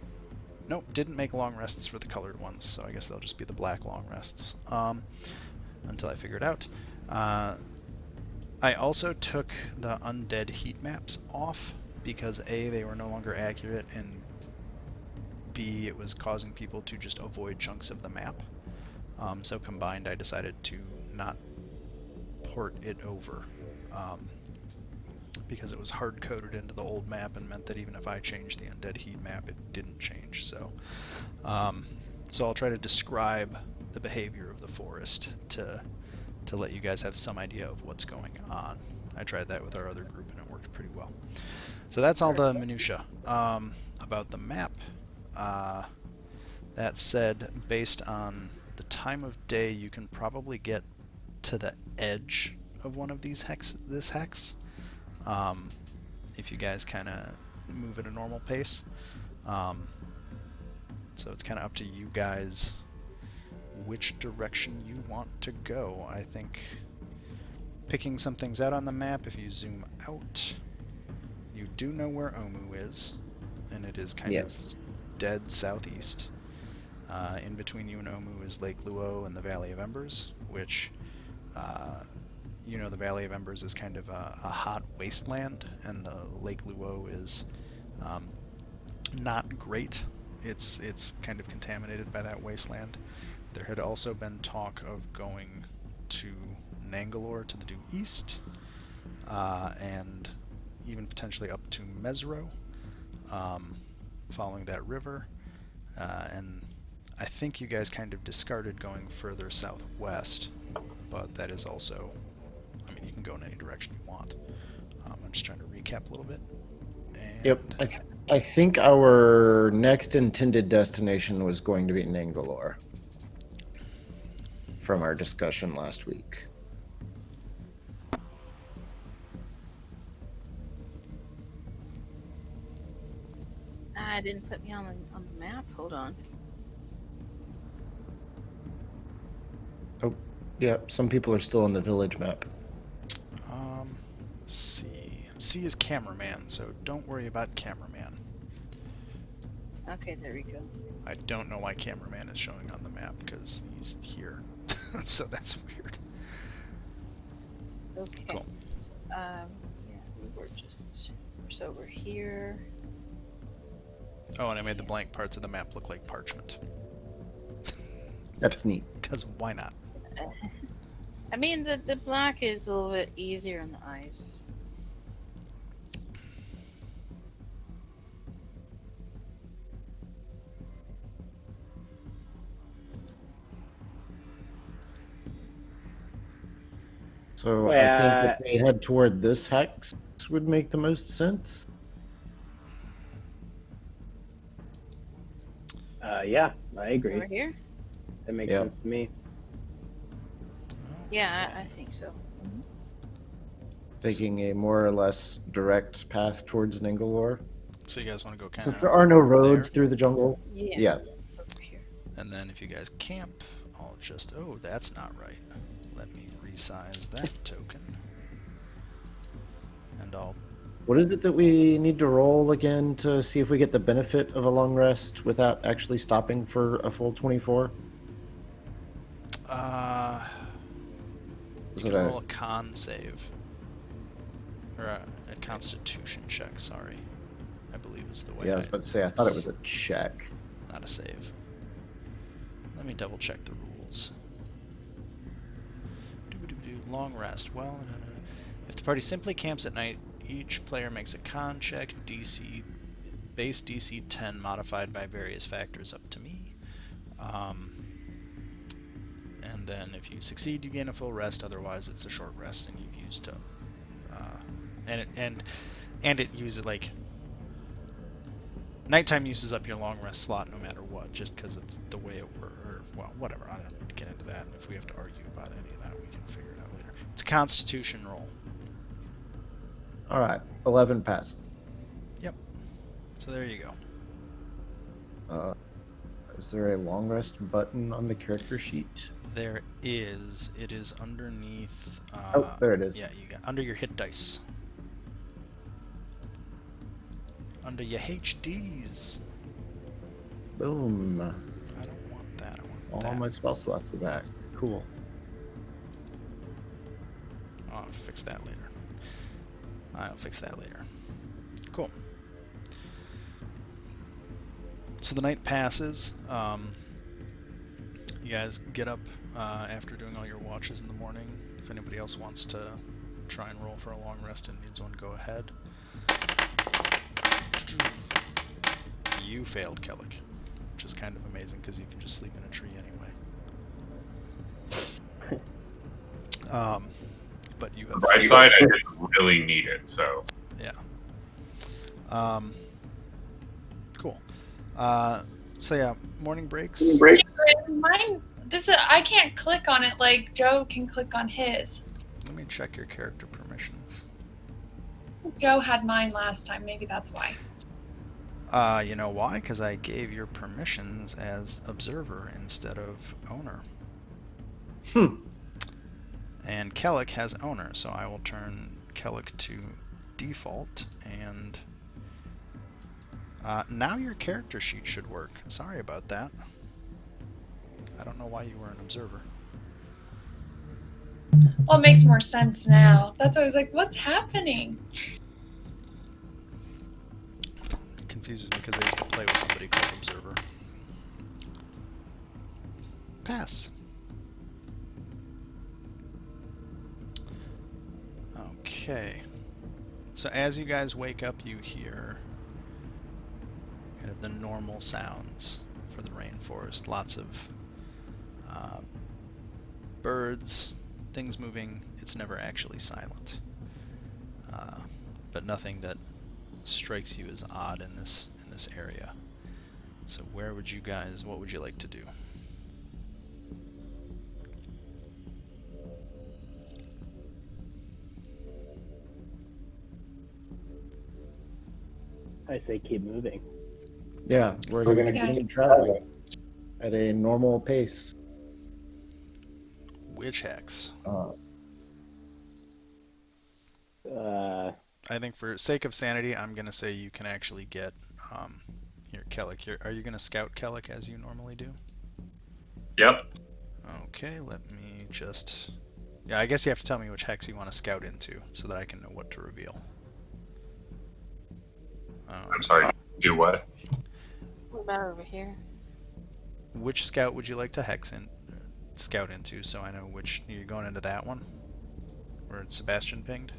Nope, didn't make long rests for the colored ones, so I guess they'll just be the black long rests until I figure it out. I also took the undead heat maps off because A, they were no longer accurate, and B, it was causing people to just avoid chunks of the map. So combined, I decided to not port it over because it was hard-coded into the old map and meant that even if I changed the undead heat map, it didn't change. So I'll try to describe the behavior of the forest to let you guys have some idea of what's going on. I tried that with our other group and it worked pretty well. So that's all the minutia about the map. That said, based on the time of day, you can probably get to the edge of one of these this hex, if you guys kind of move at a normal pace. So it's kind of up to you guys which direction you want to go. I think picking some things out on the map, if you zoom out, you do know where Omu is, and it is kind of dead southeast. In between you and Omu is Lake Luo and the Valley of Embers, which, you know, the Valley of Embers is kind of a hot wasteland, and the Lake Luo is not great. It's kind of contaminated by that wasteland. There had also been talk of going to Nangalore to the due east, and even potentially up to Mesro, following that river. And I think you guys kind of discarded going further southwest, but that is also, I mean, you can go in any direction you want. I'm just trying to recap a little bit. And Yep. I think our next intended destination was going to be Nangalore from our discussion last week. It didn't put me on the map. Hold on. Oh, yeah. Some people are still on the village map. C is cameraman, so don't worry about cameraman. Okay, there we go. I don't know why cameraman is showing on the map, because he's here. So that's weird. Okay. Cool. Yeah, we're over here. Oh, and I made the blank parts of the map look like parchment. That's neat. Because why not? I mean, the black is a little bit easier on the eyes. So I think if we head toward this hex would make the most sense. Yeah, I agree. Over here? That makes sense to me. Yeah, I think so. Taking a more or less direct path towards Nangalore. So you guys want to go kind of... Since there are no roads through the jungle. Yeah. Over here. And then if you guys camp, I'll just... Oh, that's not right. Let me resize that token. And I'll... What is it that we need to roll again to see if we get the benefit of a long rest without actually stopping for a full 24? You can roll a con save. Or a constitution check, sorry. I believe is the way. Yeah, I was about to say, I thought it was a check. Not a save. Let me double check the rules. Long rest. Well, if the party simply camps at night, each player makes a con check, base DC 10 modified by various factors up to me. And then if you succeed, you gain a full rest. Otherwise, it's a short rest, and you've used up. And it uses like nighttime uses up your long rest slot no matter what, just because of the way it works. Or well, whatever. I don't need to get into that. If we have to argue about any of that, we can figure it out later. It's a Constitution roll. All right, 11 passes. Yep. So there you go. Is there a long rest button on the character sheet? There is. It is underneath. Oh, there it is. Yeah, you got under your hit dice. Under your HDs. Boom. I don't want that. I want All that. my spell slots are back. Cool. I'll fix that later. I'll fix that later. Cool. So the night passes. You guys get up after doing all your watches in the morning. If anybody else wants to try and roll for a long rest and needs one, go ahead. You failed, Kellic, which is kind of amazing because you can just sleep in a tree anyway. But you have Bright side, I didn't really need it, so. Yeah. Cool. So yeah, morning breaks. Mine. I can't click on it like Joe can click on his. Let me check your character permissions. Joe had mine last time. Maybe that's why. You know why? Because I gave your permissions as observer instead of owner. And Kellic has owner, so I will turn Kellic to default, and now your character sheet should work. Sorry about that. I don't know why you were an observer. Well, it makes more sense now. That's why I was like, what's happening? It confuses me because I used to play with somebody called observer. Pass. Okay. So as you guys wake up, you hear kind of the normal sounds for the rainforest. Lots of birds, things moving. It's never actually silent. But nothing that strikes you as odd in this area. So what would you like to do? I say keep moving. Yeah, we're going to continue traveling at a normal pace. Which hex? I think for sake of sanity, I'm going to say you can actually get... here, Kellic. Are you going to scout Kellic as you normally do? Yep. Okay, let me just... Yeah, I guess you have to tell me which hex you want to scout into so that I can know what to reveal. I'm sorry, do what? What about over here? Which scout would you like to scout into so I know which... You're going into that one? Where Sebastian pinged?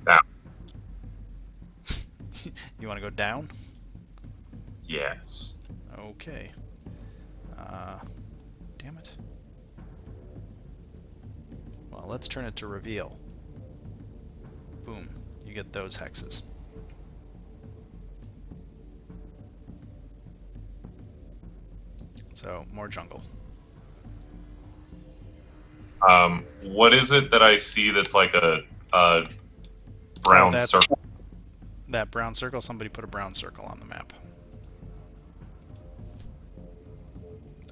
Down. You want to go down? Yes. Okay. Damn it. Well, let's turn it to reveal. Boom. You get those hexes. So, more jungle. What is it that I see that's like a brown circle? That brown circle, somebody put a brown circle on the map.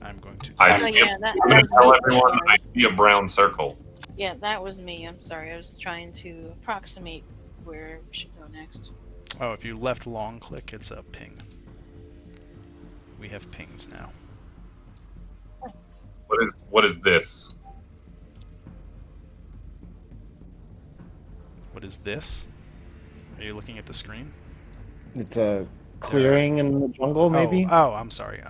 I'm going to... I Oh, yeah, that I'm going to was tell me. everyone I see a brown circle. Yeah, that was me. I'm sorry. I was trying to approximate where we should go next. Oh, if you left long click, it's a ping. We have pings now. What is this? What is this? Are you looking at the screen? It's a clearing in the jungle, maybe? Oh, I'm sorry.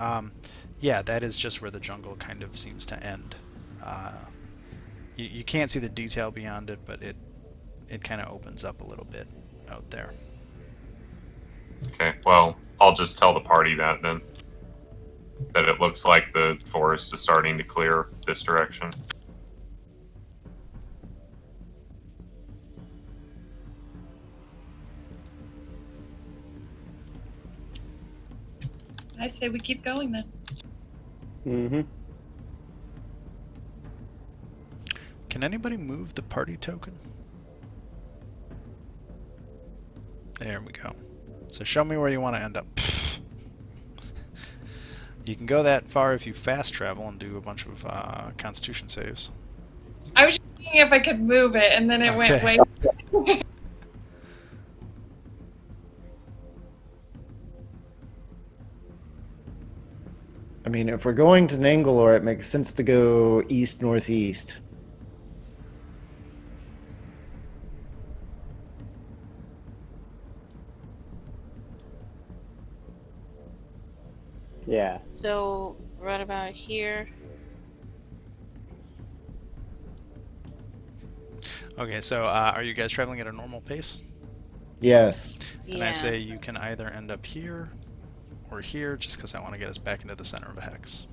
Yeah, that is just where the jungle kind of seems to end. You can't see the detail beyond it, but it kind of opens up a little bit out there. Okay, well, I'll just tell the party that then. That it looks like the forest is starting to clear this direction. I say we keep going then. Mm-hmm. Can anybody move the party token? There we go. So show me where you want to end up. You can go that far if you fast travel and do a bunch of Constitution saves. I was just thinking if I could move it, and then it went Okay. way. I mean, if we're going to Nangalore, it makes sense to go east-northeast. Yeah. So right about here. Okay, so are you guys traveling at a normal pace? Yes. Then Yeah. I say you can either end up here or here, just because I want to get us back into the center of a hex.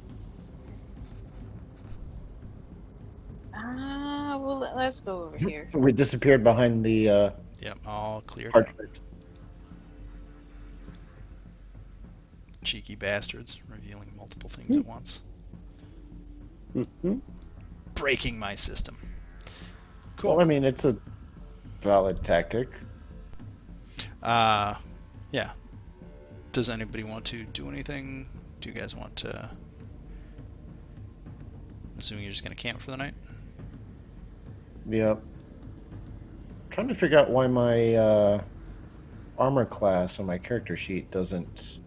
Well, let's go over here. We disappeared behind the Yep, all cleared. parchment. Cheeky bastards, revealing multiple things at once. Mm-hmm. Breaking my system. Cool. Well, I mean, it's a valid tactic. Yeah. Does anybody want to do anything? Do you guys want to... Assuming you're just going to camp for the night? Yep. Trying to figure out why my armor class on my character sheet doesn't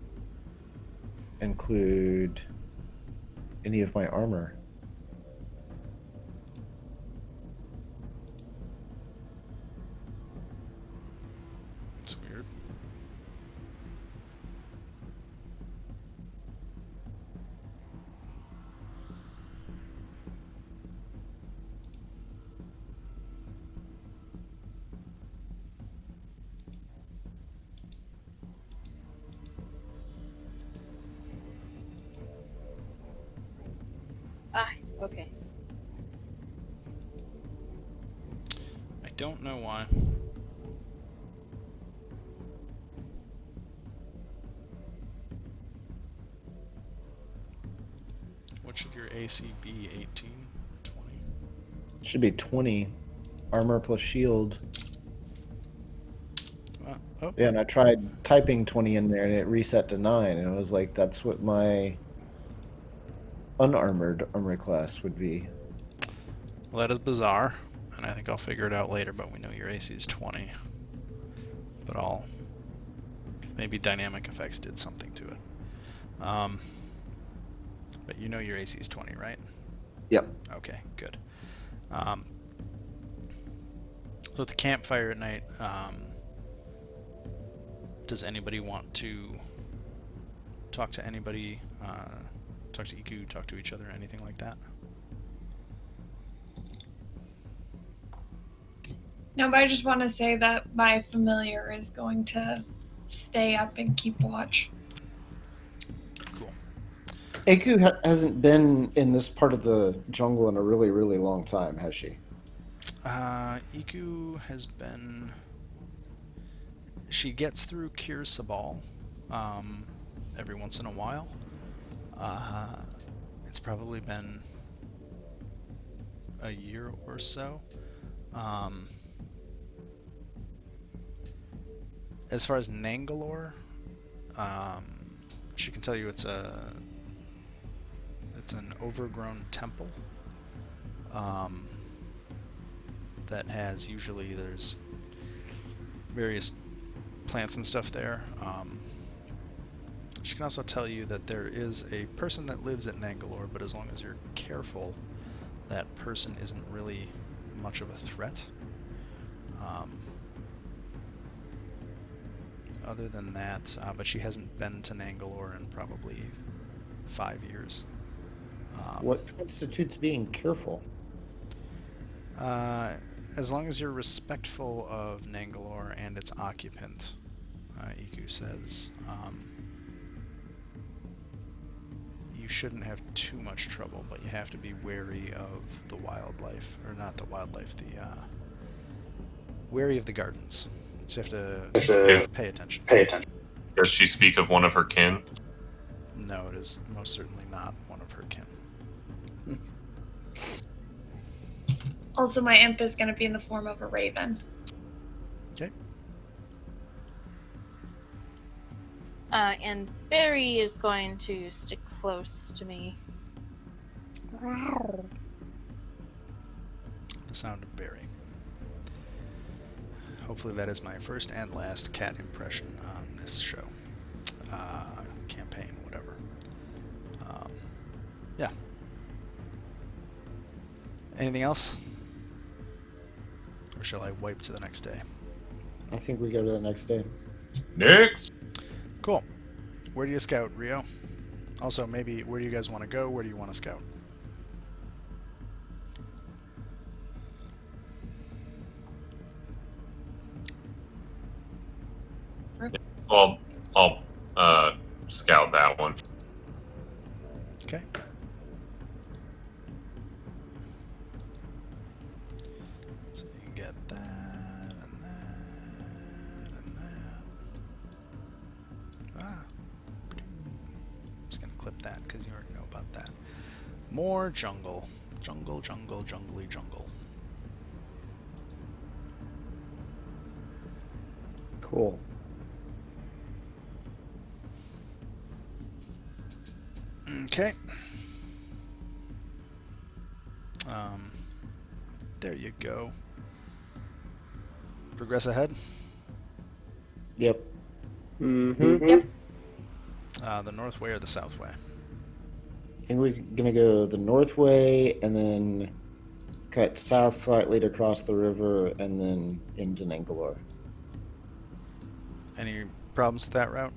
include any of my armor. It's weird. Okay. I don't know why. What should your AC be? 18? 20? It should be 20 armor plus shield. Oh. Yeah, and I tried typing 20 in there and it reset to 9, and it was like, that's what my unarmored armor class would be. Well, that is bizarre, and I think I'll figure it out later, but we know your AC is 20. But maybe dynamic effects did something to it. But you know your AC is 20, right? Yep. Okay, good. So at the campfire at night, does anybody want to talk to anybody, talk to Iku, talk to each other, anything like that? No, but I just want to say that my familiar is going to stay up and keep watch. Cool. Aku hasn't been in this part of the jungle in a really, really long time, has she? Iku has been... She gets through Kir Sabal every once in a while. It's probably been a year or so. As far as Nangalore, she can tell you it's an overgrown temple that has there's various plants and stuff there. She can also tell you that there is a person that lives at Nangalore, but as long as you're careful, that person isn't really much of a threat. Other than that, but she hasn't been to Nangalore in probably 5 years. What constitutes being careful? As long as you're respectful of Nangalore and its occupant, Iku says, you shouldn't have too much trouble, but you have to be wary of the wildlife, or not the wildlife, wary of the gardens. You just have to pay attention. Does she speak of one of her kin? No, it is most certainly not one of her kin. Also, my imp is going to be in the form of a raven. Okay. And Barry is going to stick close to me. The sound of Barry. Hopefully that is my first and last cat impression on this show. Campaign, whatever. Yeah. Anything else? Or shall I wipe to the next day? I think we go to the next day. Next. Cool. Where do you scout, Rio? Also, maybe where do you guys want to go? Where do you want to scout? Well, I'll scout that one. Okay. So you get that and that and that. Ah. I'm just gonna clip that because you already know about that. More jungle. Jungle, jungle, jungly jungle. Cool. Okay. There you go. Progress ahead. Yep. Mm-hmm. Yep. The north way or the south way? I think we're gonna go the north way and then cut south slightly to cross the river and then into Nangalore. Any problems with that route?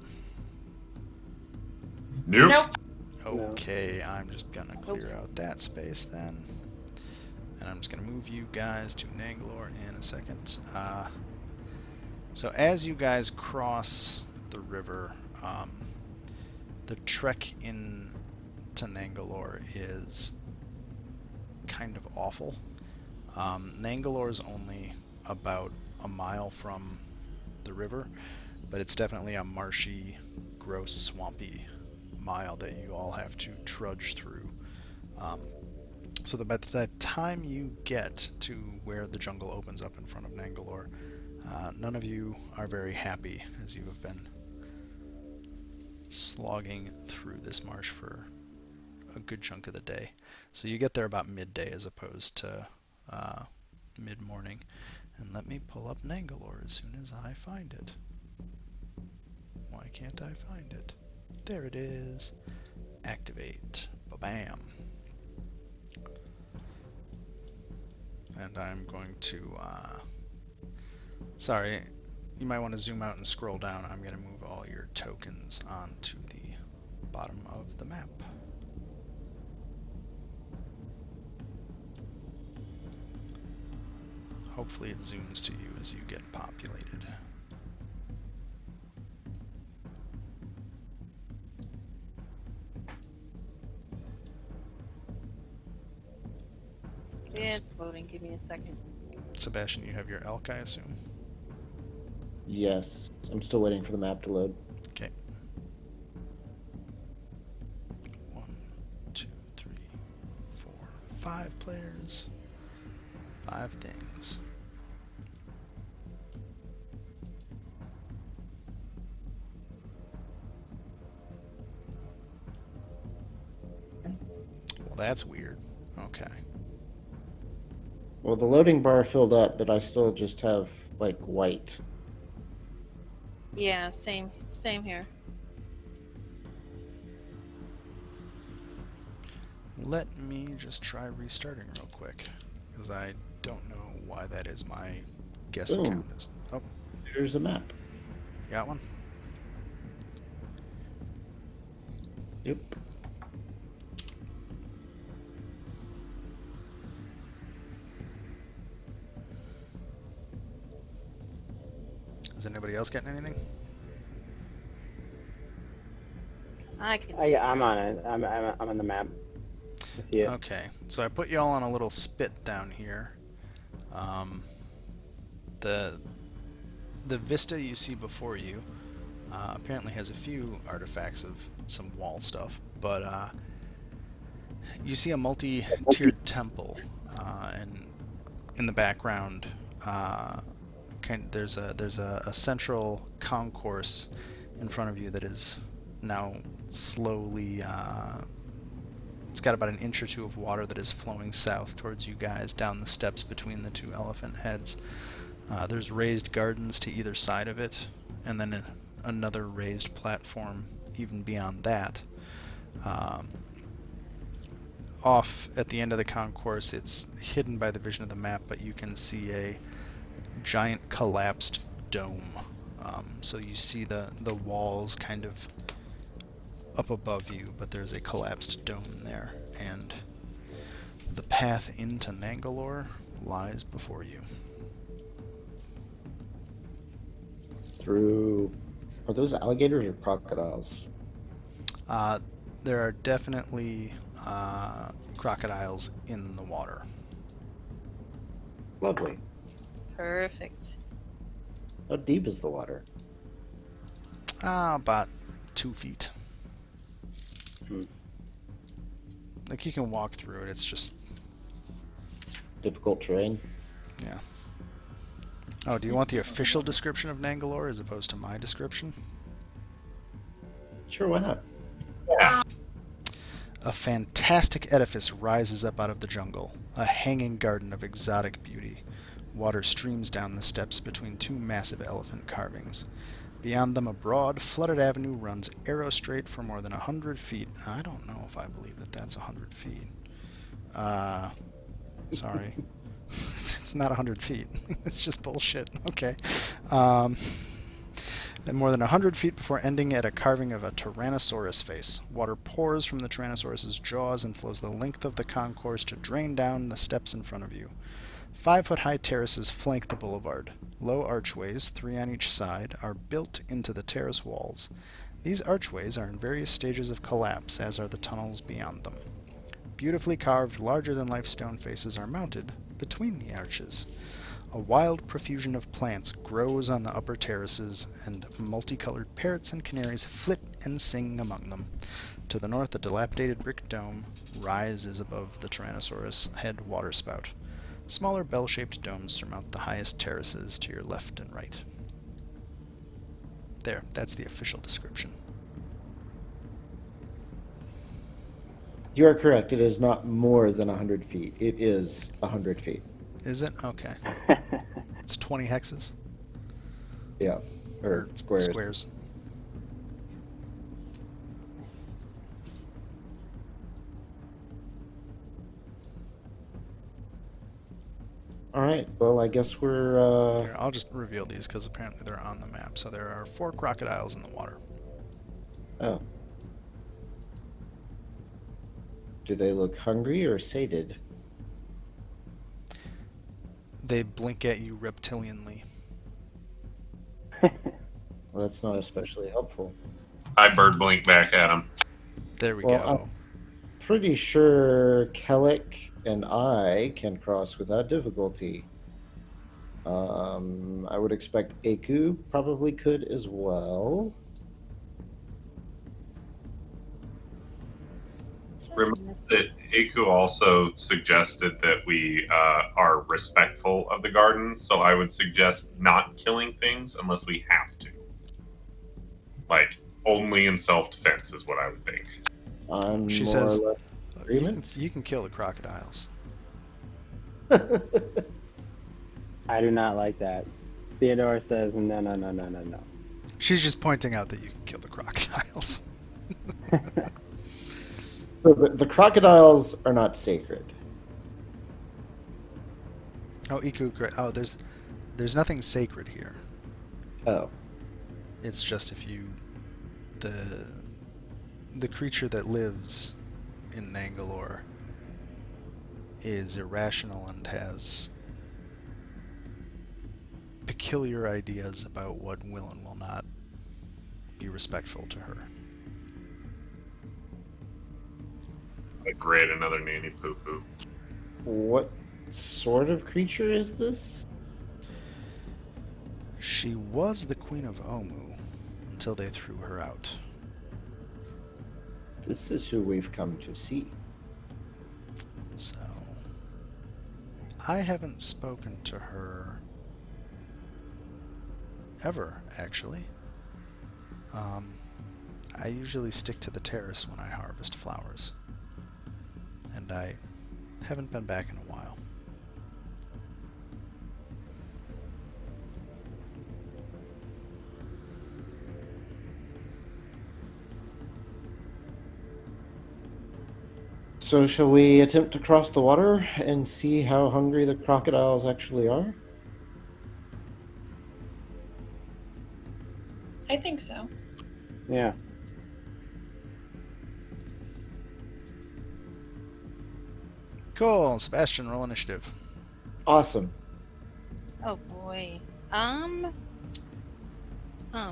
Nope. Nope. Okay, I'm just gonna clear out that space then. And I'm just gonna move you guys to Nangalore in a second. So as you guys cross the river, the trek in to Nangalore is kind of awful. Nangalore is only about a mile from the river, but it's definitely a marshy, gross, swampy mile that you all have to trudge through. So by the time you get to where the jungle opens up in front of Nangalore, none of you are very happy as you have been slogging through this marsh for a good chunk of the day. So you get there about midday as opposed to mid-morning. And let me pull up Nangalore as soon as I find it. Why can't I find it? There it is. Activate. Ba-bam. And I'm going to, sorry, you might want to zoom out and scroll down. I'm going to move all your tokens onto the bottom of the map. Hopefully it zooms to you as you get populated. Yeah, it's loading. Give me a second. Sebastian, you have your elk, I assume? Yes. I'm still waiting for the map to load. Okay. 1, 2, 3, 4, 5 players. 5 things. Well, that's weird. Okay. Well, the loading bar filled up, but I still just have, like, white. Yeah, same here. Let me just try restarting real quick, because I don't know why that is. My guest Boom. account is... Oh, Here's a map. you got one? Yep. Is anybody else getting anything? I can see. I'm on it. I'm on the map. I see it. Okay, so I put you all on a little spit down here. The vista you see before you apparently has a few artifacts of some wall stuff, but you see a multi-tiered temple, and in the background, there's a central concourse in front of you that is now slowly. It's got about an inch or two of water that is flowing south towards you guys down the steps between the two elephant heads. There's raised gardens to either side of it, and then another raised platform even beyond that. Off at the end of the concourse, it's hidden by the vision of the map, but you can see a giant collapsed dome. So you see the walls kind of up above you, but there's a collapsed dome there, and the path into Nangalore lies before you. Through... Are those alligators or crocodiles? There are definitely crocodiles in the water. Lovely. Perfect. How deep is the water? About 2 feet. Hmm. Like, you can walk through it, it's just, Difficult terrain? yeah. Oh, do you want the official description of Nangalore as opposed to my description? Sure, why not? Yeah. A fantastic edifice rises up out of the jungle, a hanging garden of exotic beauty. Water streams down the steps between two massive elephant carvings. Beyond them, a broad, flooded avenue runs arrow straight for more than 100 feet. I don't know if I believe that that's 100 feet. Sorry. It's not 100 feet. It's just bullshit. Okay. And more than 100 feet before ending at a carving of a Tyrannosaurus face. Water pours from the Tyrannosaurus's jaws and flows the length of the concourse to drain down the steps in front of you. 5-foot-high terraces flank the boulevard. Low archways, 3 on each side, are built into the terrace walls. These archways are in various stages of collapse, as are the tunnels beyond them. Beautifully carved, larger-than-life stone faces are mounted between the arches. A wild profusion of plants grows on the upper terraces, and multicolored parrots and canaries flit and sing among them. To the north, a dilapidated brick dome rises above the Tyrannosaurus head waterspout. Smaller bell-shaped domes surmount the highest terraces to your left and right. There, that's the official description. You are correct. It is not more than 100 feet. It is 100 feet. Is it? Okay. It's 20 hexes? Yeah. Or squares. Squares. All right. Well, I guess we're... Here, I'll just reveal these because apparently they're on the map. So there are 4 crocodiles in the water. Oh. Do they look hungry or sated? They blink at you reptilianly. Well, that's not especially helpful. I bird blink back at him. There we Well, go. Pretty sure Kellic and I can cross without difficulty. I would expect Aku probably could as well. Remember that Aku also suggested that we are respectful of the garden, so I would suggest not killing things unless we have to. Like, only in self-defense is what I would think. I'm She more says, or less agreement. you can kill the crocodiles. I do not like that. Theodore says, no. She's just pointing out that you can kill the crocodiles. So the crocodiles are not sacred. Oh, Iku, oh, there's nothing sacred here. Oh. It's just if you, the creature that lives in Nangalore is irrational and has peculiar ideas about what will and will not be respectful to her. Great, another nanny poo-poo. What sort of creature is this? She was the Queen of Omu until they threw her out. This is who we've come to see. So, I haven't spoken to her ever, actually. I usually stick to the terrace when I harvest flowers. And I haven't been back in a while. So, shall we attempt to cross the water and see how hungry the crocodiles actually are? I think so. Yeah. Cool. Sebastian, roll initiative. Awesome. Oh boy. Um. Hmm.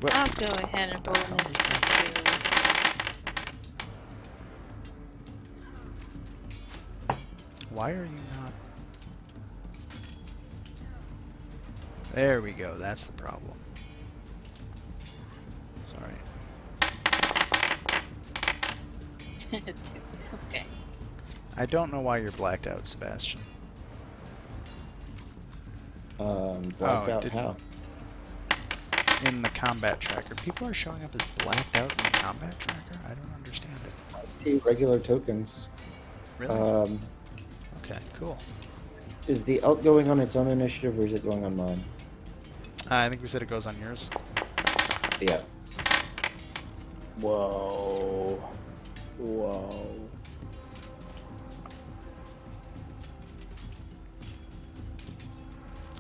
Whoop. I'll go ahead and roll initiative. Why are you not? There we go. That's the problem. Sorry. Okay. I don't know why you're blacked out, Sebastian. Blacked out did- how? In the combat tracker. People are showing up as blacked out in the combat tracker? I don't understand it. I see regular tokens. Really? Okay, cool. Is the elk going on its own initiative, or is it going on mine? I think we said it goes on yours. Yeah. Whoa. Whoa.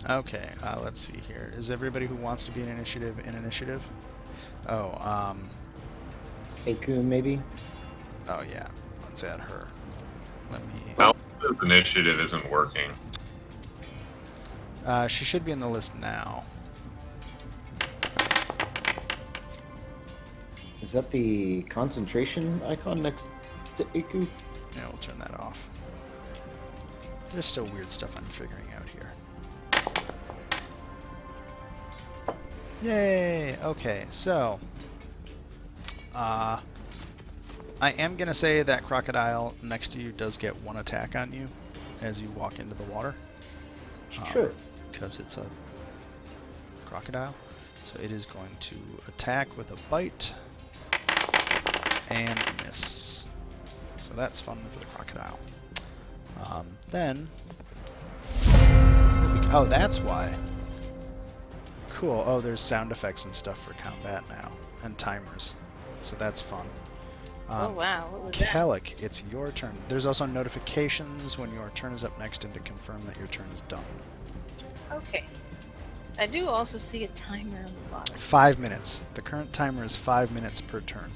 Okay, let's see here. Is everybody who wants to be in initiative in initiative? Oh, Aku, maybe? oh yeah. Let's add her. Let me... Alpha's initiative isn't working. She should be in the list now. Is that the concentration icon next to Aku? Yeah, we'll turn that off. There's still weird stuff I'm figuring out here. Yay! Okay, so... I am going to say that crocodile next to you does get one attack on you as you walk into the water. Sure. Because it's a crocodile. So it is going to attack with a bite and miss. So that's fun for the crocodile. Then... Oh, that's why. Cool. Oh, there's sound effects and stuff for combat now. And timers. So that's fun. Oh wow, what was that? Kellic, it's your turn. There's also notifications when your turn is up next and to confirm that your turn is done. Okay. I do also see a timer on the bottom. 5 minutes. The current timer is 5 minutes per turn.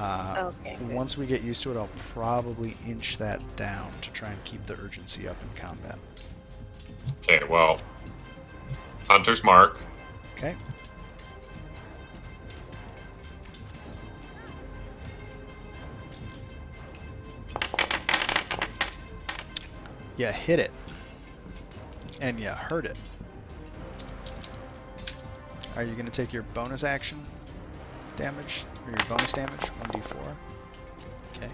Okay. Good. Once we get used to it, I'll probably inch that down to try and keep the urgency up in combat. Okay, well, Hunter's Mark. Okay? You hit it. And you hurt it. Are you going to take your bonus action damage? Or your bonus damage? 1d4. Okay.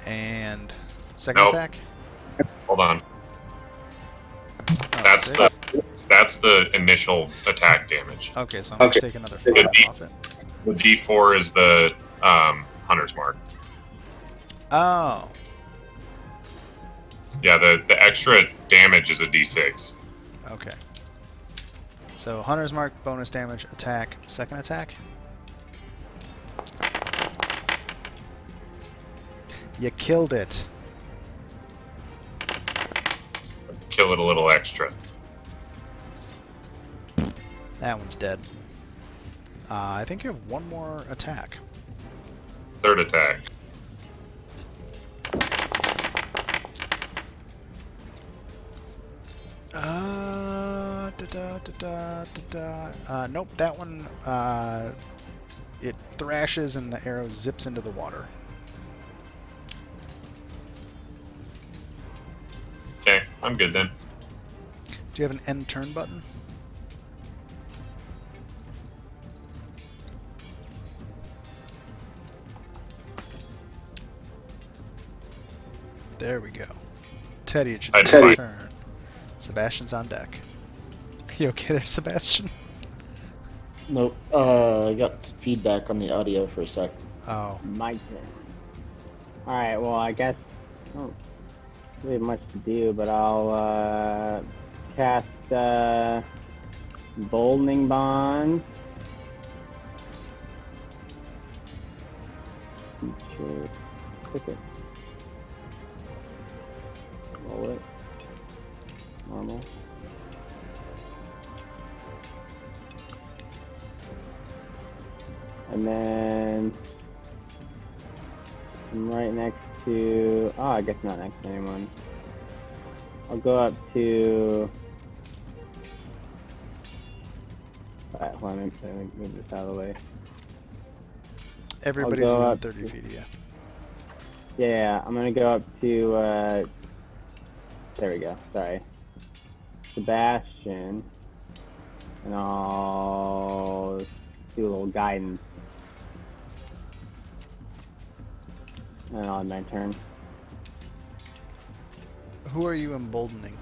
And second Nope. attack? Hold on. Oh, 6? That's the initial attack damage. Okay, so I'm going to take another 5 off it. The D4 is the Hunter's Mark. Oh. Yeah, the extra damage is a D6. Okay. So Hunter's Mark, bonus damage, attack, second attack. You killed it. Kill it a little extra. That one's dead. I think you have one more attack. Third attack. Nope, that one, it thrashes and the arrow zips into the water. Okay, I'm good then. Do you have an end turn button? There we go. Teddy, it should I be Teddy. your turn. Sebastian's on deck. You okay there, Sebastian? Nope. I got feedback on the audio for a sec. Oh. My turn. Alright, well, I guess I don't really have much to do, but I'll cast Boldening Bond. Feature. Click it. Roll it. Normal. And then I'm right next to, oh, I guess not next to anyone. I'll go up to, alright, hold on, let me move this out of the way. Everybody's go within up 30 feet of you. Yeah, I'm gonna go up to, there we go, sorry. Sebastian. And I'll do a little guidance. And I'll end my turn. Who are you emboldening?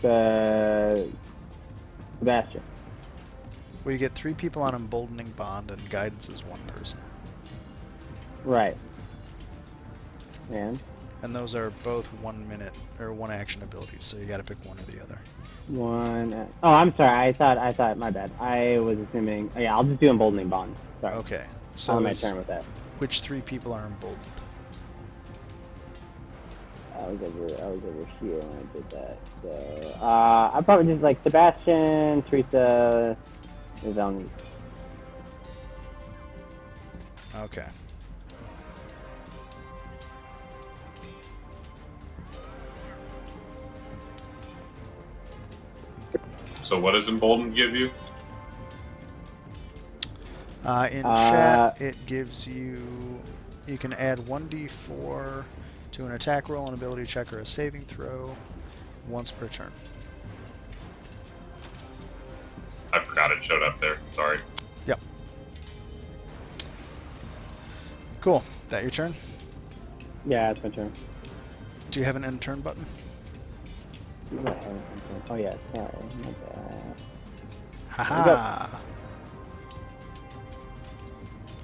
Sebastian. Well, you get 3 people on emboldening bond, and guidance is 1 person. Right. And those are both 1 minute or 1 action abilities, so you got to pick one or the other. one. Oh, I'm sorry. I thought. My bad. I was assuming. Oh, yeah, I'll just do emboldening bond. Sorry. Okay. I'll So end my turn with that. which 3 people are emboldened? I was over here when I did that. So I probably just like Sebastian, Teresa, Evelona. Okay. So what does embolden give you? In chat, it gives you can add 1d4 to an attack roll, an ability check, or a saving throw once per turn. I forgot it showed up there. Sorry. Yep. Cool. That your turn? Yeah, it's my turn. Do you have an end turn button? Oh yeah, sorry. My bad. Haha.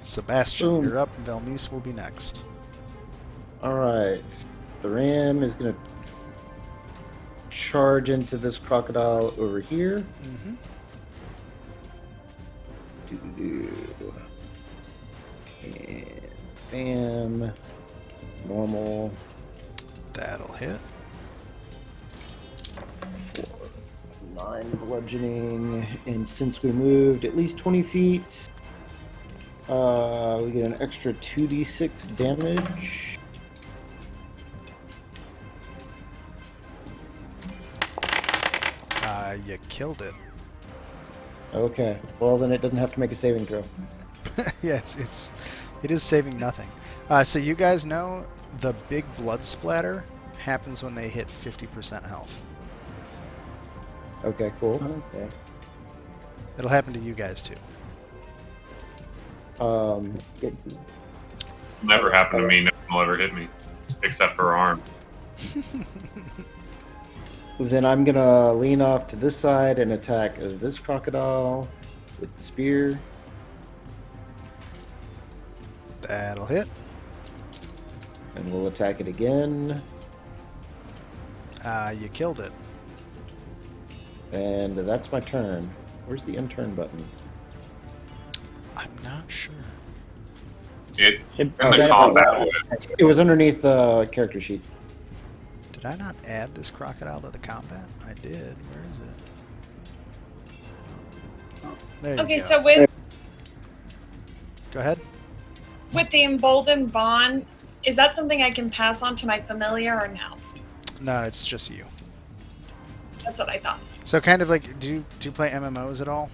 Sebastian, Boom. you're up. Velmise will be next. Alright. The ram is going to charge into this crocodile over here. Mm-hmm. Doo-doo-doo. And bam. Normal. That'll hit. 9 bludgeoning. And since we moved at least 20 feet, we get an extra 2d6 damage. You killed it. Okay. Well, then it doesn't have to make a saving throw. Yes, it is saving nothing. So you guys know the big blood splatter happens when they hit 50% health. Okay, cool. Okay. It'll happen to you guys too. Good. Never happened to me. No one will ever hit me, except for arm. Then I'm gonna lean off to this side and attack this crocodile with the spear. That'll hit. And we'll attack it again. You killed it. And that's my turn. Where's the end turn button? I'm not sure. It in Oh, the that- combat would. It was underneath the character sheet. Did I not add this crocodile to the combat? I did. Where is it? There you Okay, go. so with Go ahead. the emboldened bond, is that something I can pass on to my familiar or no? No, it's just you. That's what I thought. So kind of like, do you play MMOs at all?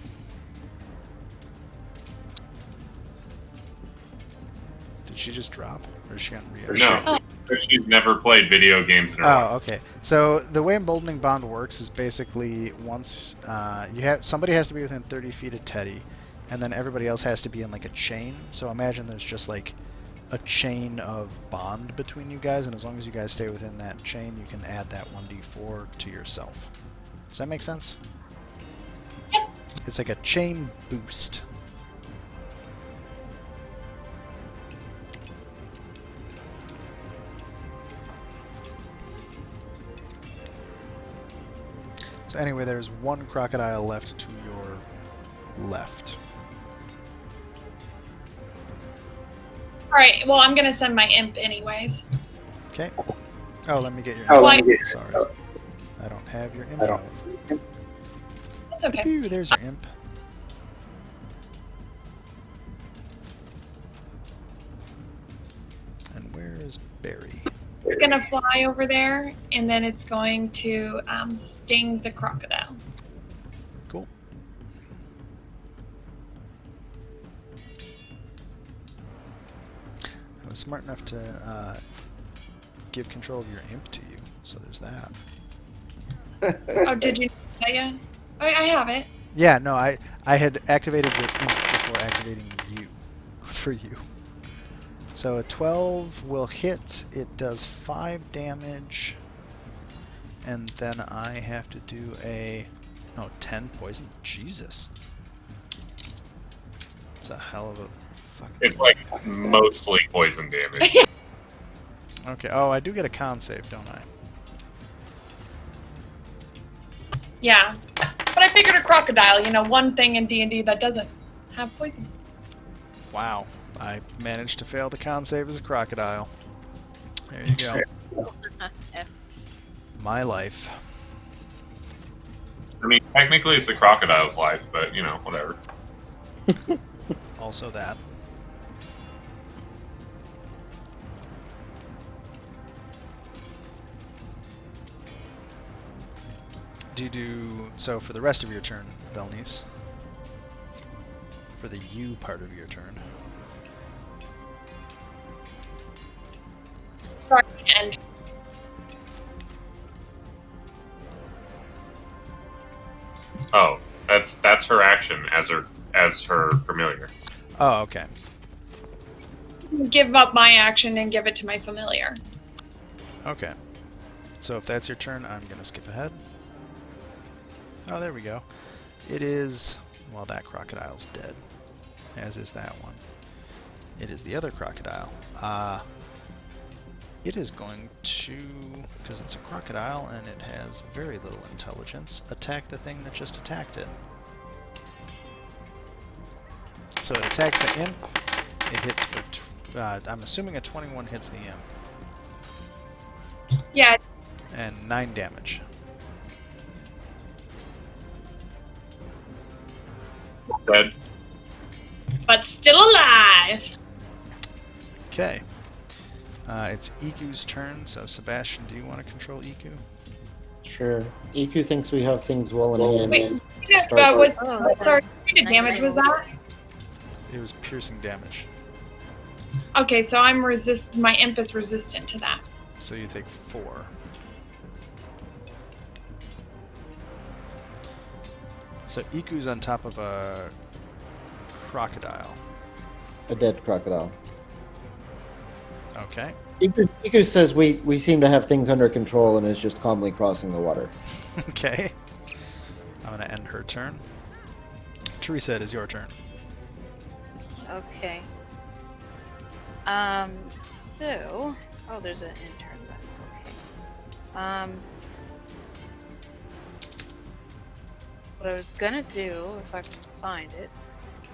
Did she just drop? Or is she on Rio? No, she's never played video games in her life. Oh, okay. So the way emboldening bond works is basically once somebody has to be within 30 feet of Teddy, and then everybody else has to be in like a chain. So imagine there's just like a chain of bond between you guys, and as long as you guys stay within that chain, you can add that 1d4 to yourself. Does that make sense? Yep. It's like a chain boost. So anyway, there's one crocodile left to your left. Alright, well, I'm gonna send my imp anyways. Okay. Oh, let me get your Oh, imp. let me Sorry. I don't have your imp. That's okay. Ooh, there's your imp. And where is Barry? It's gonna fly over there, and then it's going to sting the crocodile. Cool. I was smart enough to give control of your imp to you, so there's that. Oh, did you know that yet? I have it. Yeah, no, I had activated your imp before activating you for you. So a 12 will hit. It does 5 damage, and then I have to do a 10 poison. Jesus, it's a hell of a fucking. It's like mostly poison damage. Okay. Oh, I do get a con save, don't I? Yeah, but I figured a crocodile. You know, one thing in D&D that doesn't have poison. Wow. I managed to fail the con save as a crocodile. There you go. My life. I mean, technically it's the crocodile's life, but, you know, whatever. Also that. So for the rest of your turn, Belnice? For the you part of your turn. Sorry, and Oh, that's her action as her familiar. Oh, okay. give up my action and give it to my familiar. Okay. So if that's your turn, I'm going to skip ahead. Oh, there we go. It is... Well, that crocodile's dead. As is that one. It is the other crocodile. It is going to, because it's a crocodile and it has very little intelligence, attack the thing that just attacked it. So it attacks the imp. It hits for... I'm assuming a 21 hits the imp. Yeah. And 9 damage. Dead. But still alive. Okay. It's Iku's turn, so Sebastian, do you want to control Iku? Sure. Iku thinks we have things well in hand. Wait, Start was, Oh, sorry, what nice. damage was that? It was piercing damage. Okay, so I'm my imp is resistant to that. So you take 4. So Iku's on top of a crocodile. A dead crocodile. Okay. Iku says we seem to have things under control and is just calmly crossing the water. Okay. I'm going to end her turn. Teresa, it is your turn. Okay. So... Oh, there's an intern button. Okay. What I was gonna do, if I can find it,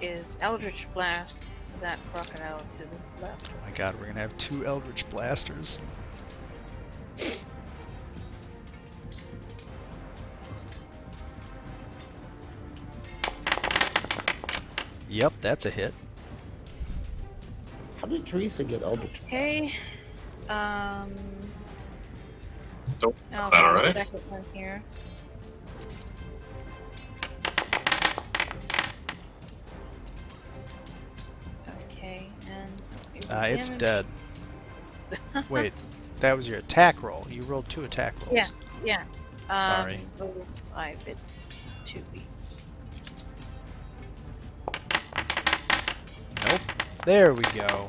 is Eldritch Blast that crocodile to the left. Oh my god, we're going to have 2 Eldritch Blasters. Yep, that's a hit. How did Teresa get Eldritch? Okay. Don't I'll that do a alright? second one here. Okay, and here's the It's damage. dead. Wait, that was your attack roll. You rolled 2 attack rolls. Yeah, yeah. Sorry. Level 5, it's 2 beats. Nope. There we go.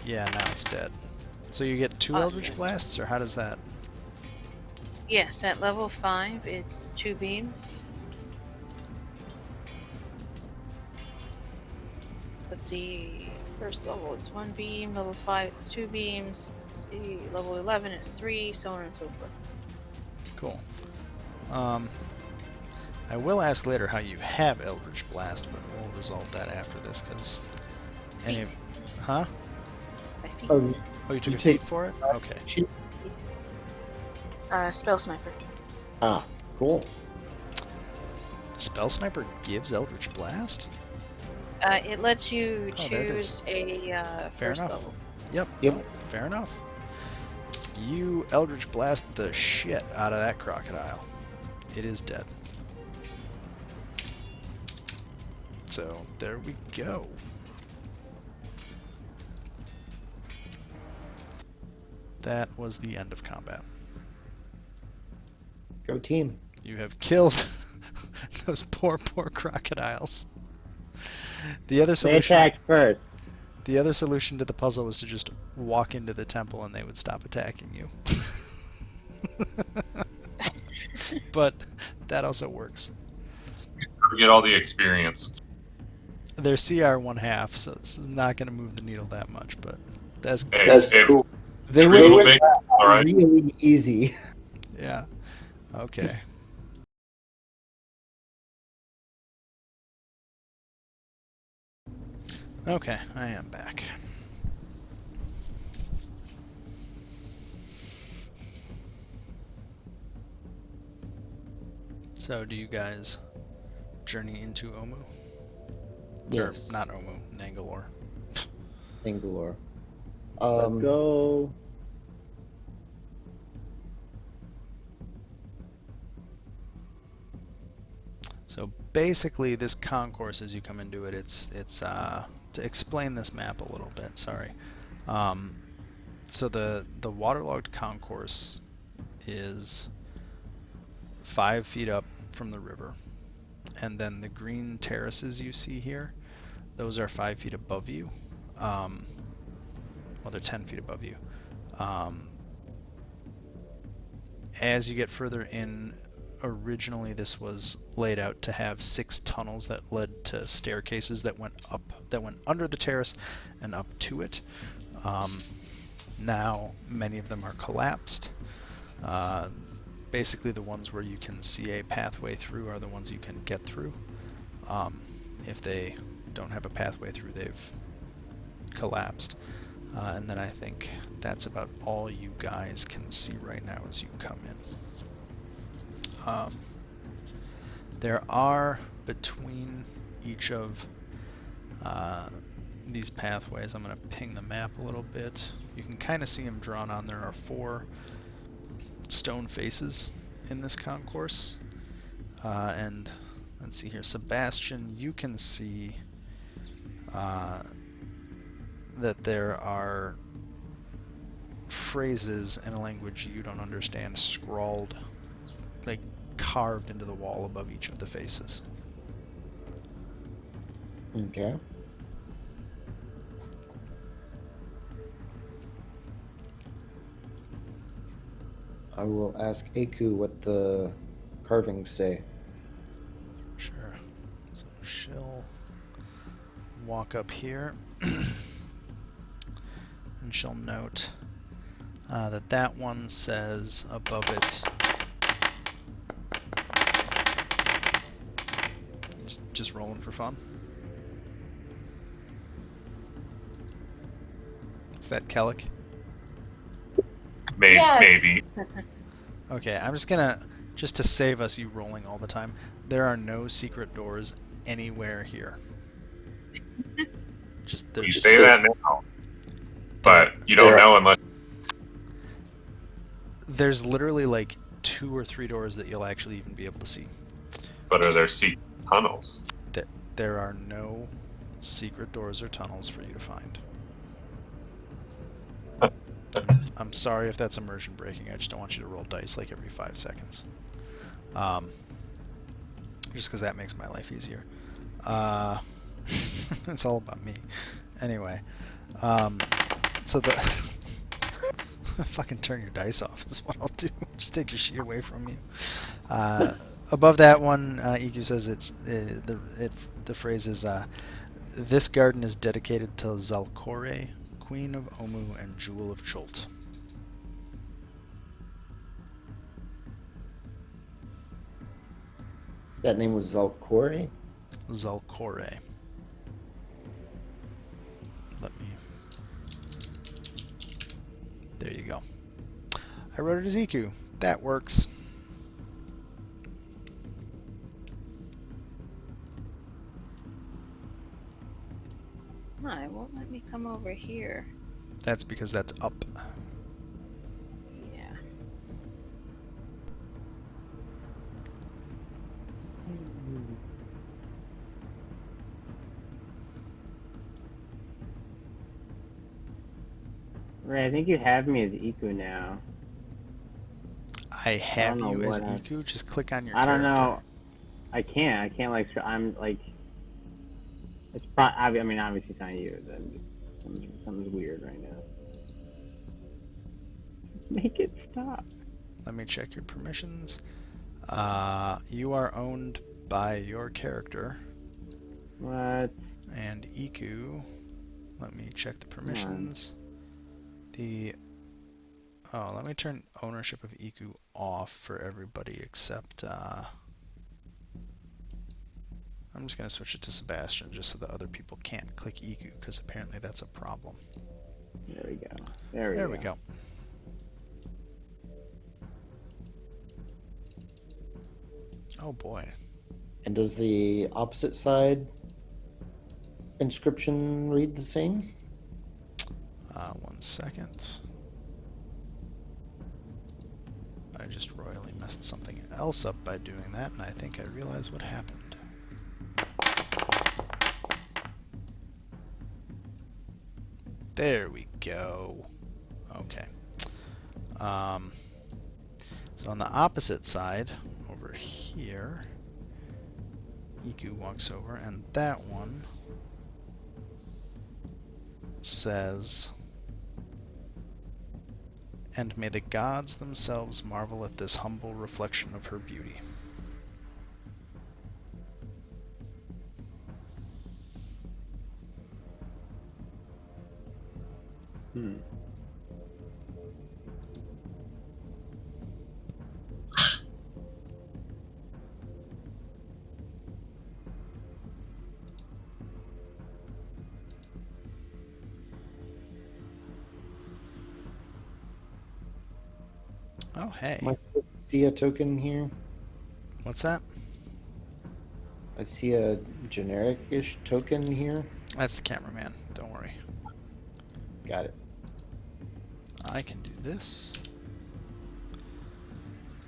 Yeah, now it's dead. So you get 2 Awesome. Eldritch Blasts, or how does that? Yes, at level 5, it's 2 beams. Let's see. First level, it's 1 beam. Level 5, it's 2 beams. Level 11, it's 3, so on and so forth. Cool. I will ask later how you have Eldritch Blast, but we'll resolve that after this, because any of... Huh? My feet. Oh, Oh, you took You a take- feat for it? Okay. Spell Sniper. Ah, cool. Spell Sniper gives Eldritch Blast? It lets you Oh, there it choose a Fair first enough. level. Yep. Yep. No, fair enough. You Eldritch Blast the shit out of that crocodile. It is dead. So, there we go. That was the end of combat. Go team. You have killed those poor crocodiles. The other They solution, attacked first. the other solution to the puzzle was to just walk into the temple and they would stop attacking you. But that also works. We get all the experience. They're CR 1/2, so this is not going to move the needle that much, but that's Hey, That's it's cool. They every little were bit. All right. really easy. yeah. Okay. Okay, I am back. So, do you guys journey into Omu? Yes. Or not Omu, Nangalore. Nangalore. Let's go. So basically, this concourse, as you come into it, it's to explain this map a little bit. Sorry. So the waterlogged concourse is 5 feet up from the river, and then the green terraces you see here, those are 5 feet above you. Well, they're 10 feet above you. As you get further in, originally this was laid out to have 6 tunnels that led to staircases that went under the terrace and up to it. Now many of them are collapsed. Basically the ones where you can see a pathway through are the ones you can get through. If they don't have a pathway through, they've collapsed. And then I think that's about all you guys can see right now as you come in. There are, between each of these pathways, I'm going to ping the map a little bit. You can kind of see them drawn on. There are 4 stone faces in this concourse. And let's see here, Sebastian, you can see that there are phrases in a language you don't understand scrawled, like carved into the wall above each of the faces. Okay. I will ask Aku what the carvings say. Sure. So she'll walk up here and she'll note that one says above it, just rolling for fun. Is that Kellic? Yes. Maybe. Okay, I'm just gonna, just to save us you rolling all the time, there are no secret doors anywhere here. Just You say that now, but you don't know unless. There's literally like 2 or 3 doors that you'll actually even be able to see. But are there secret tunnels? There are no secret doors or tunnels for you to find. I'm sorry if that's immersion breaking. I just don't want you to roll dice like every 5 seconds. Just because that makes my life easier. It's all about me. Anyway, So the fucking turn your dice off is what I'll do. Just take your sheet away from you. Above that one, EQ says the phrase is this garden is dedicated to Zalcore, Queen of Omu and Jewel of Cholt. That name was Zalcore? Zalcore. Let me. There you go. I wrote it as Iku. That works. It won't let me come over here. That's because that's up. Yeah. Right, I think you have me as Iku now. I have know you as what happened. Iku. Just click on your I don't character. know. I can't like. I'm like. It's I mean, obviously it's not you. Something's weird right now. Make it stop. Let me check your permissions. You are owned by your character. What? And Iku. Let me check the Come on. permissions. Let me turn ownership of Iku off for everybody except I'm just going to switch it to Sebastian just so that other people can't click Iku because apparently that's a problem. There we go. There we go. Oh boy. And does the opposite side inscription read the same? 1 second. I just royally messed something else up by doing that, and I think I realize what happened. There we go. Okay. So on the opposite side, over here, Iku walks over, and that one says, "And may the gods themselves marvel at this humble reflection of her beauty." Oh, hey. Am I supposed to see a token here? What's that? I see a generic-ish token here. That's the cameraman. Don't worry. Got it. I can do this.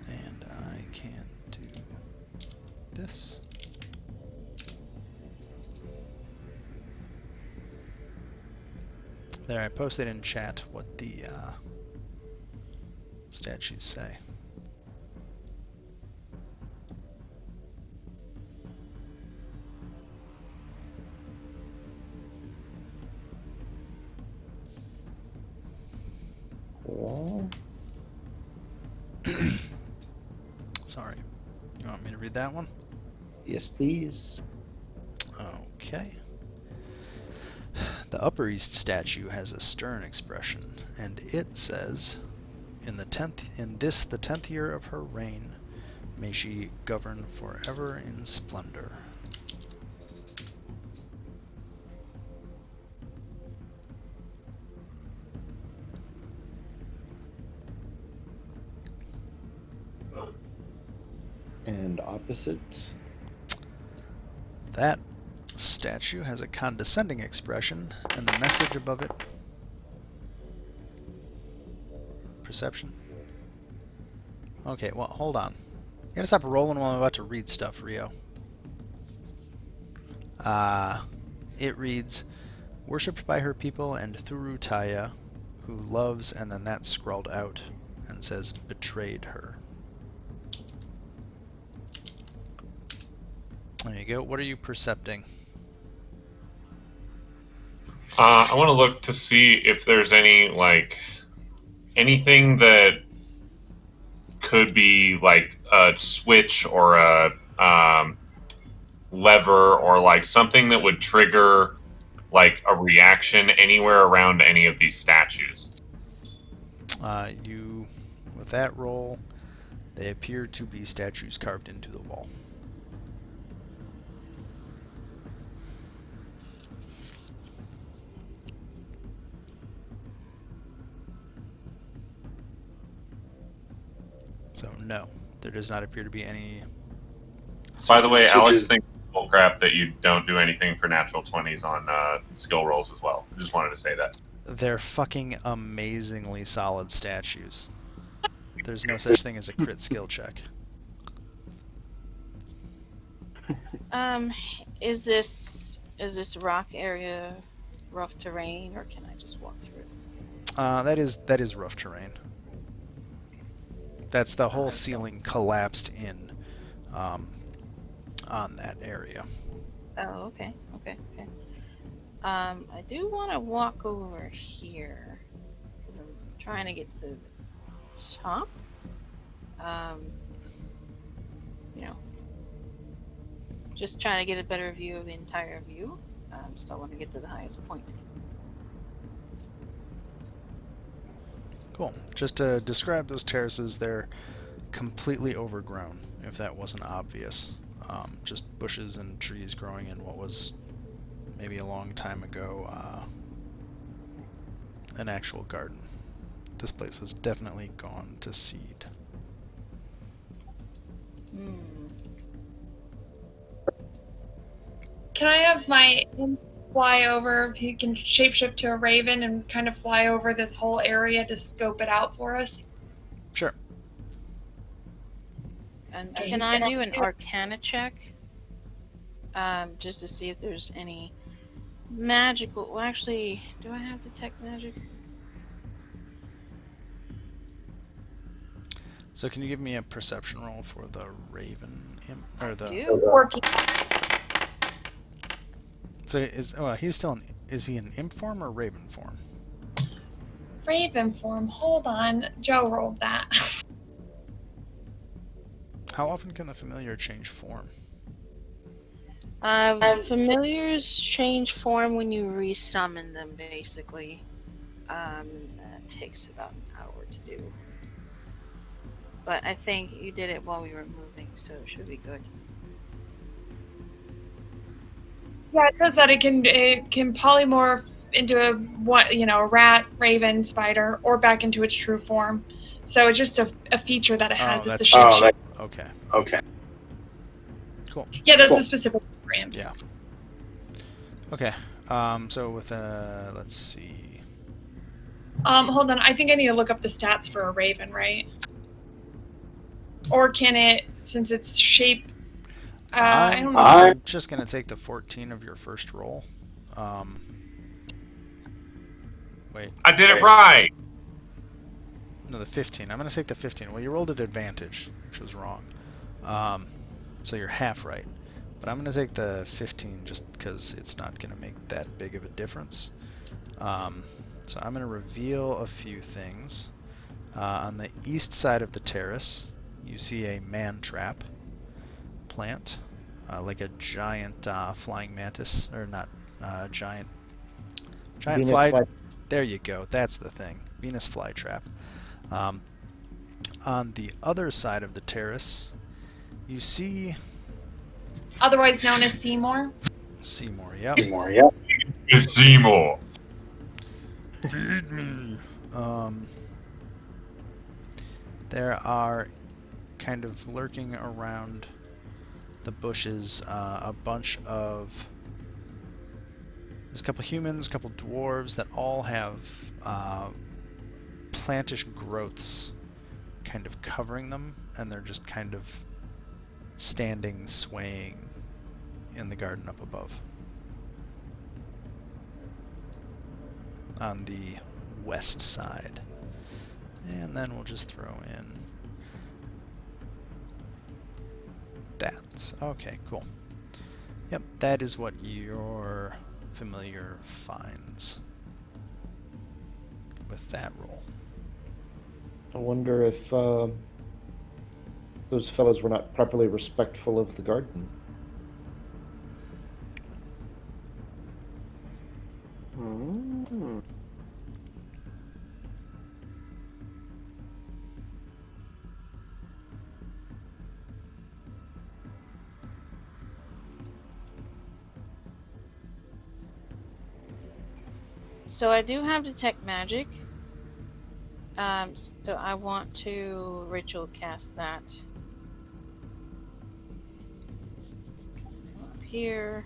And I can do this. There, I posted in chat what the statues say. Cool. Sorry. You want me to read that one? Yes, please. Okay. The Upper East statue has a stern expression, and it says, the 10th year of her reign, may she govern forever in splendor." And opposite? That statue has a condescending expression, and the message above it. Perception? Okay, well, hold on. You gotta stop rolling while I'm about to read stuff, Rio. It reads, "Worshipped by her people and Thurutaya, who loves," and then that's scrawled out and says, "betrayed her." There you go. What are you percepting? I want to look to see if there's any anything that could be like a switch or a lever or like something that would trigger like a reaction anywhere around any of these statues. With that roll, they appear to be statues carved into the wall. So no, there does not appear to be any. By the way, Alex thinks bull crap that you don't do anything for natural 20s on skill rolls as well. I just wanted to say that. They're fucking amazingly solid statues. There's no such thing as a crit skill check. Is this rock area rough terrain, or can I just walk through it? That is rough terrain. That's the whole ceiling collapsed in on that area. Oh, okay. I do want to walk over here. I'm trying to get to the top. You know, just trying to get a better view of the entire view. Still want to get to the highest point. Cool. Just to describe those terraces, they're completely overgrown, if that wasn't obvious. Just bushes and trees growing in what was maybe a long time ago an actual garden. This place has definitely gone to seed. Can I have my imp fly over? If he can shapeshift to a raven and kind of fly over this whole area to scope it out for us. Sure. And can I do an Arcana check? Just to see if there's any magical. Well, actually, do I have detect magic? So can you give me a perception roll for the raven imp or the? Do 14. So he's still is he in imp form or raven form? Raven form. Hold on. Joe rolled that. How often can the familiar change form? Familiars change form when you resummon them, basically. That takes about an hour to do. But I think you did it while we were moving, so it should be good. Yeah, it says that it can polymorph into a rat, raven, spider, or back into its true form. So it's just a feature that it has. Oh, it's that's a shape. Okay. Cool. Yeah, that's a specific for imps. Yeah. Okay. So with let's see. Hold on. I think I need to look up the stats for a raven, right? Or can it, since it's shape? I don't know. I'm just gonna take the 14 of your first roll. Wait. I did it right. No, the 15. I'm gonna take the 15. Well, you rolled at advantage, which was wrong. So you're half right. But I'm gonna take the 15 just because it's not gonna make that big of a difference. So I'm gonna reveal a few things. On the east side of the terrace, you see a man trap plant, like a giant flying mantis, or not giant Venus fly. There you go. That's the thing. Venus flytrap. On the other side of the terrace, you see. Otherwise known as Seymour. Seymour. Yep. It's Seymour. Feed me. There are kind of lurking around the bushes a bunch of. There's a couple humans, a couple dwarves that all have plantish growths kind of covering them, and they're just kind of standing, swaying in the garden up above. On the west side. And then we'll just throw in that. Okay, cool. Yep, that is what your familiar finds. happens with that roll. I wonder if those fellows were not properly respectful of the garden. Hmm. So I do have detect magic. So I want to ritual cast that. Come up here.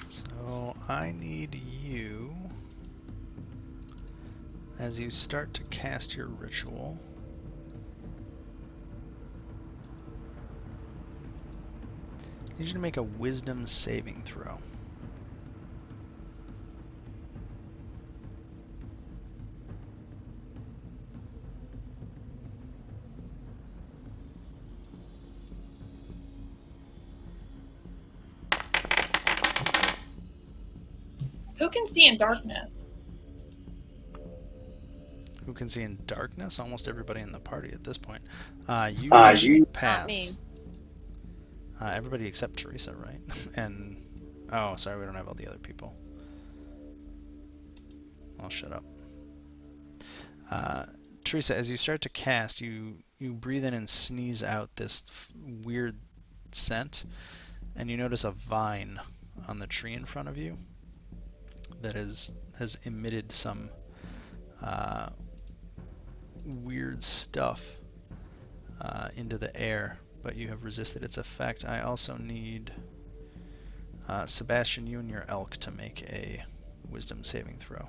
So I need you, as you start to cast your ritual, I need you to make a wisdom saving throw. Who can see in darkness? Who can see in darkness? Almost everybody in the party at this point. You pass. Not me. Everybody except Teresa, right? And oh, sorry, we don't have all the other people. I'll shut up. Teresa, as you start to cast, you breathe in and sneeze out this weird scent, and you notice a vine on the tree in front of you that has emitted some weird stuff into the air, but you have resisted its effect. I also need Sebastian, you and your elk to make a wisdom saving throw.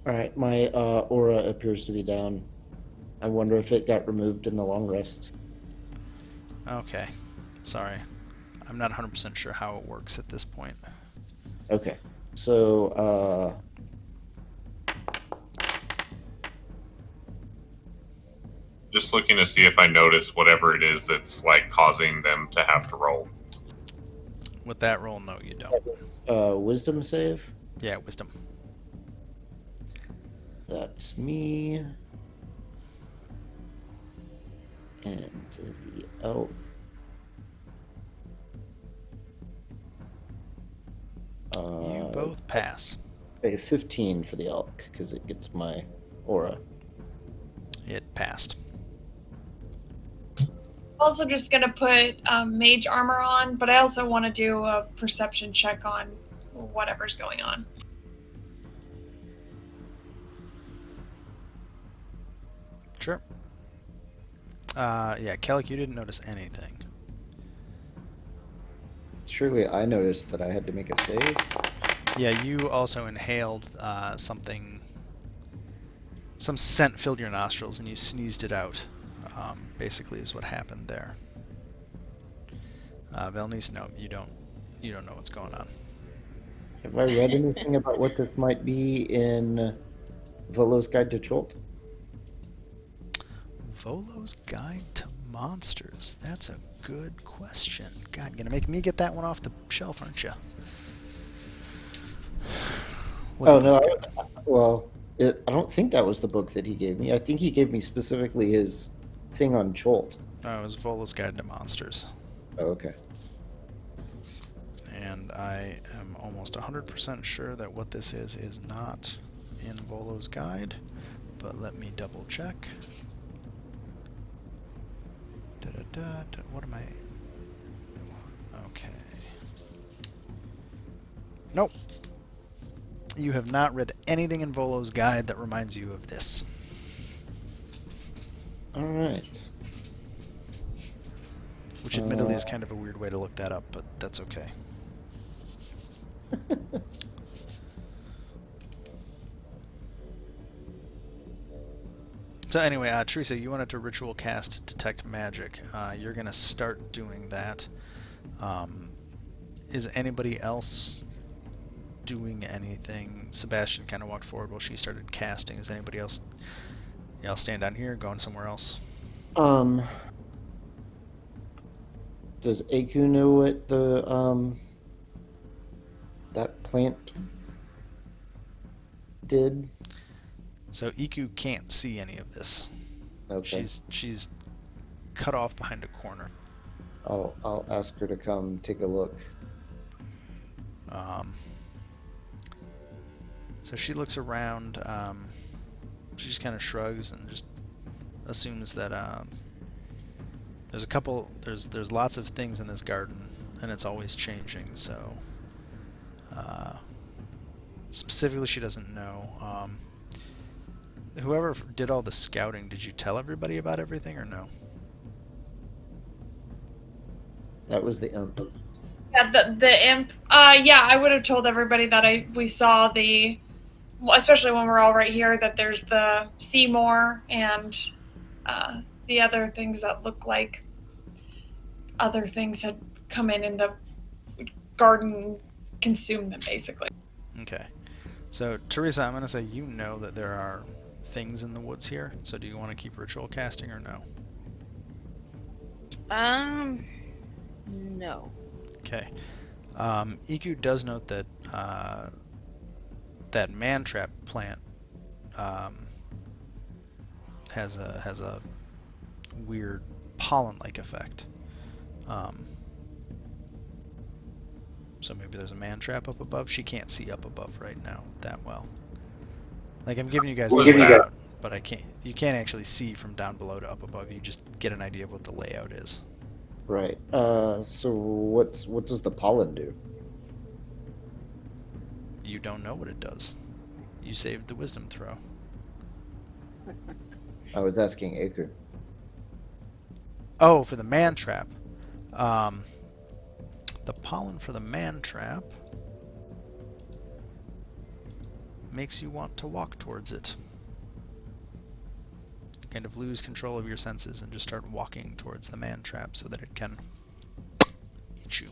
All right, my aura appears to be down. I wonder if it got removed in the long rest. Okay, sorry. I'm not 100% sure how it works at this point. Okay, so Just looking to see if I notice whatever it is that's like causing them to have to roll. With that roll, no, you don't. wisdom save. Yeah, wisdom. That's me. And the elk. You both pass. Okay, 15 for the elk because it gets my aura. It passed. Also, just gonna put mage armor on, but I also want to do a perception check on whatever's going on. Sure. Yeah, Kellic, you didn't notice anything. Surely I noticed that I had to make a save. Yeah, you also inhaled something. Some scent filled your nostrils, and you sneezed it out. Basically, is what happened there. Velnice, no, you don't know what's going on. Have I read anything about what this might be in Volo's Guide to Cholt? Volo's Guide to Monsters. That's a good question. God, gonna make me get that one off the shelf, aren't you? Oh no, I don't think that was the book that he gave me. I think he gave me specifically his thing on Cholt. No, it was Volo's Guide to Monsters. Oh, okay. And I am almost 100% sure that what this is not in Volo's Guide, but let me double check. What am I? Okay. Nope. You have not read anything in Volo's Guide that reminds you of this. All right. Which admittedly is kind of a weird way to look that up, but that's okay. So anyway, Teresa, you wanted to ritual cast Detect Magic. You're going to start doing that. Is anybody else doing anything? Sebastian kind of walked forward while she started casting. Is anybody else? Yeah, I'll stand down here, going somewhere else. Does Aku know what the that plant did. So Iku can't see any of this. Okay. She's cut off behind a corner. I'll ask her to come take a look. So she looks around. She just kind of shrugs and just assumes that there's lots of things in this garden, and it's always changing. So specifically, she doesn't know. Whoever did all the scouting, did you tell everybody about everything or no? That was the imp. Yeah, the imp. Yeah, I would have told everybody that we saw the, especially when we're all right here, that there's the Seymour and the other things that look like other things had come in the garden, consumed them basically. Okay. So Teresa, I'm gonna say you know that there are things in the woods here. So do you want to keep ritual casting or no? No. Okay. Iku does note that that man trap plant has a weird pollen-like effect. So maybe there's a man trap up above. She can't see up above right now that well. Like I'm giving you guys the layout, but I can't. You can't actually see from down below to up above. You just get an idea of what the layout is. Right. So what does the pollen do? You don't know what it does. You saved the wisdom throw. I was asking Aku. Oh, for the man trap. The pollen for the man trap makes you want to walk towards it. You kind of lose control of your senses and just start walking towards the man trap so that it can eat you.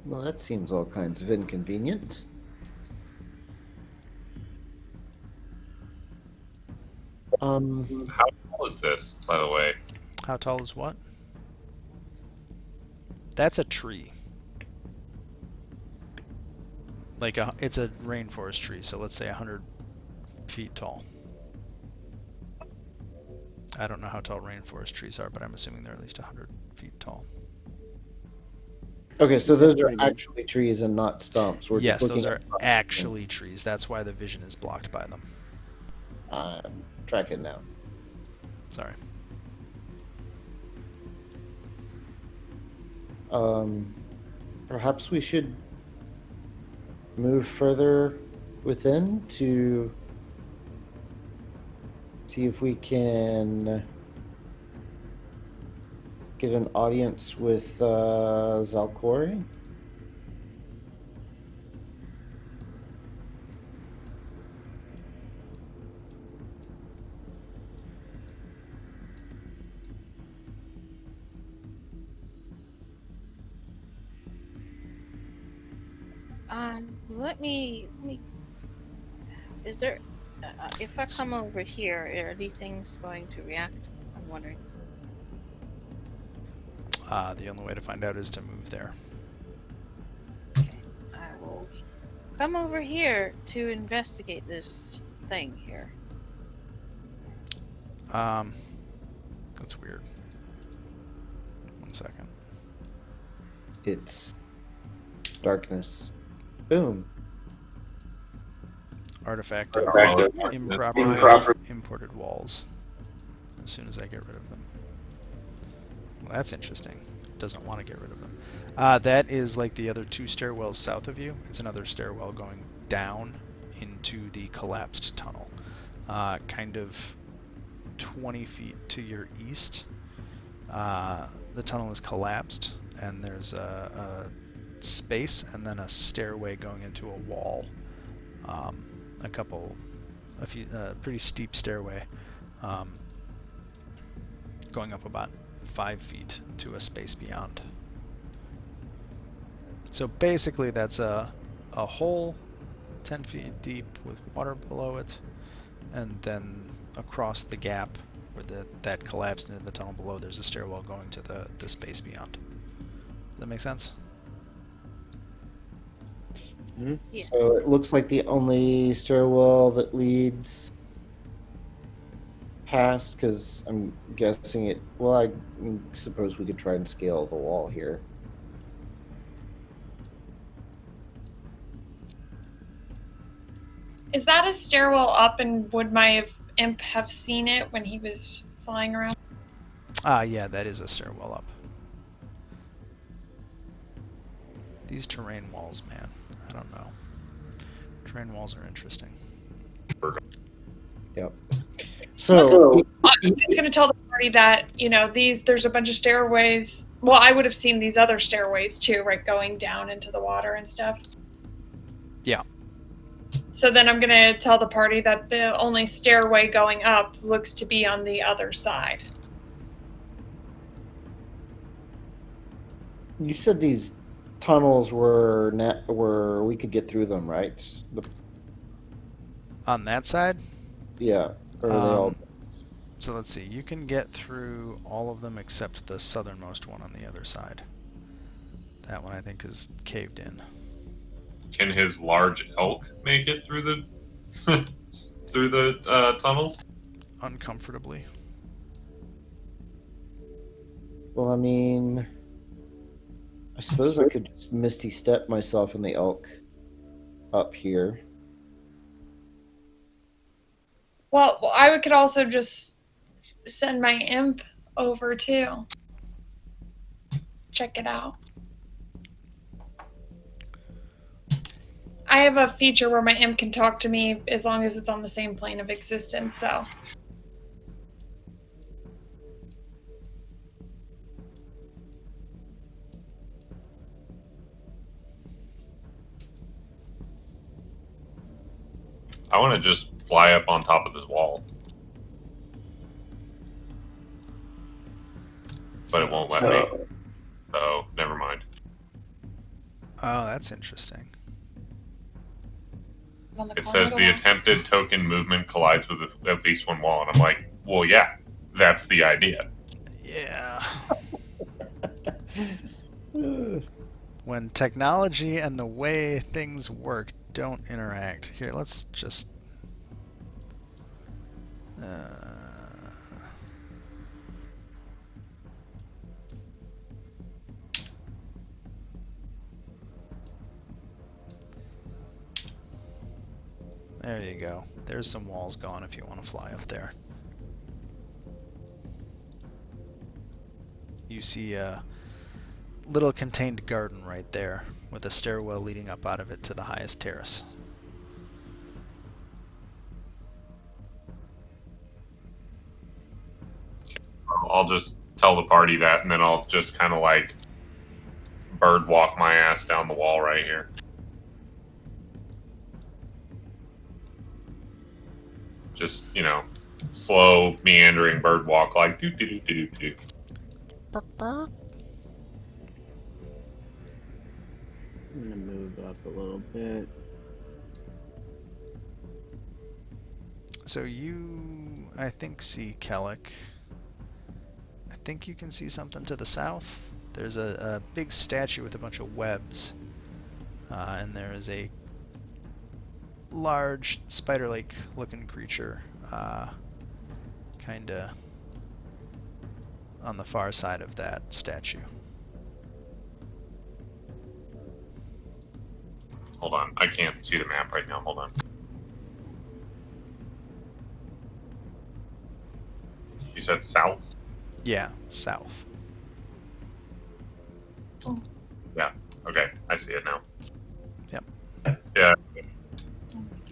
Well, that seems all kinds of inconvenient. How tall is this, by the way? How tall is what? That's a tree. Like it's a rainforest tree, so let's say 100 feet tall. I don't know how tall rainforest trees are, but I'm assuming they're at least 100 feet tall. Okay, so those are actually trees and not stumps. Yes, those are actually trees. That's why the vision is blocked by them. I'm tracking now. Sorry. Perhaps we should move further within to see if we can get an audience with Zalkori. Let me. Is there? If I come over here, are these things going to react? I'm wondering. The only way to find out is to move there. Okay, I will come over here to investigate this thing here. That's weird. 1 second. It's darkness. Boom. Artifact improper imported walls. As soon as I get rid of them. Well, that's interesting. Doesn't want to get rid of them. That is like the other 2 stairwells south of you. It's another stairwell going down into the collapsed tunnel. Kind of 20 feet to your east. The tunnel is collapsed, and there's a space and then a stairway going into a wall. Pretty steep stairway, going up about 5 feet to a space beyond. So basically that's a hole 10 feet deep with water below it, and then across the gap where that collapsed into the tunnel below, there's a stairwell going to the space beyond. Does that make sense? Yes. So it looks like the only stairwell that leads past, because I'm guessing it. Well, I suppose we could try and scale the wall here. Is that a stairwell up, and would my imp have seen it when he was flying around? Yeah, that is a stairwell up. These terrain walls, man. I don't know. Terrain walls are interesting. Yep. So I'm just going to tell the party that, there's a bunch of stairways. Well, I would have seen these other stairways too, right, going down into the water and stuff. Yeah. So then I'm going to tell the party that the only stairway going up looks to be on the other side. you said these tunnels were we could get through them, right? On that side? Yeah. Or are they all? So let's see. You can get through all of them except the southernmost one on the other side. That one I think is caved in. Can his large elk make it through the through the tunnels? Uncomfortably. Well, I mean, I suppose I could just misty step myself in the elk up here. Well, I could also just send my imp over too. Check it out. I have a feature where my imp can talk to me as long as it's on the same plane of existence, so. I want to just fly up on top of this wall, but it won't let me. So never mind. Oh, that's interesting. It says the attempted token movement collides with at least one wall, and I'm like, well, yeah, that's the idea. Yeah. When technology and the way things work don't interact. Here, let's just... There you go. There's some walls gone if you want to fly up there. You see a little contained garden right there with a stairwell leading up out of it to the highest terrace. I'll just tell the party that, and then I'll just kind of like bird walk my ass down the wall right here. Just, slow, meandering bird walk, like do do do do do do. I'm gonna move up a little bit. So you, I think, see Kellic. I think you can see something to the south. There's a big statue with a bunch of webs. And there is a large spider-like looking creature kinda on the far side of that statue. Hold on, I can't see the map right now. Hold on. You said south? Yeah, south. Oh. Yeah, okay, I see it now. Yep. Yeah.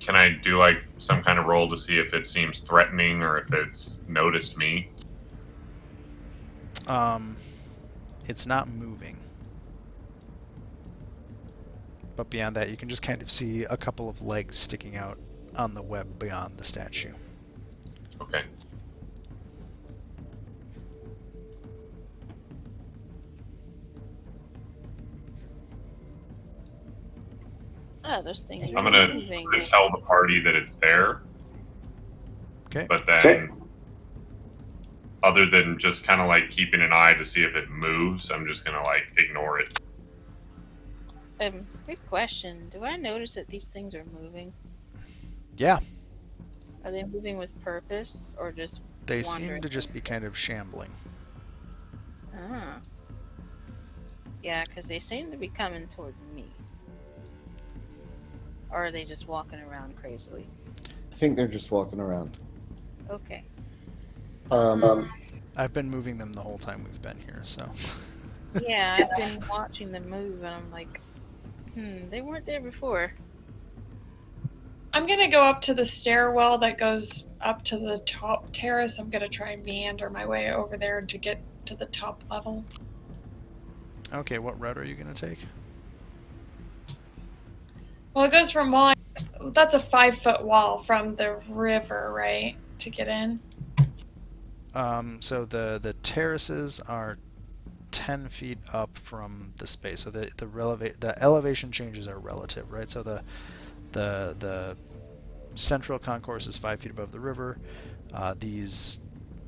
Can I do like some kind of roll to see if it seems threatening or if it's noticed me? It's not moving. But beyond that, you can just kind of see a couple of legs sticking out on the web beyond the statue. Okay. Oh, those things I'm are gonna moving. tell the party that it's there, Okay. but then other than just kind of like keeping an eye to see if it moves, I'm just gonna like ignore it. Quick question. Do I notice that these things are moving? Yeah, Are they moving with purpose or just they seem wandering? to just be kind of shambling. Ah. Yeah, because they seem to be coming toward me. Or are they just walking around crazily? I think they're just walking around. Okay. I've been moving them the whole time we've been here, so. Yeah, I've been watching them move, and I'm like, they weren't there before. I'm gonna go up to the stairwell that goes up to the top terrace. I'm gonna try and meander my way over there to get to the top level. Okay, what route are you going to take? Well, it goes from wall. That's a 5-foot wall from the river, right? To get in. So the terraces are 10 feet up from the space. So the elevation changes are relative, right? So the central concourse is 5 feet above the river. These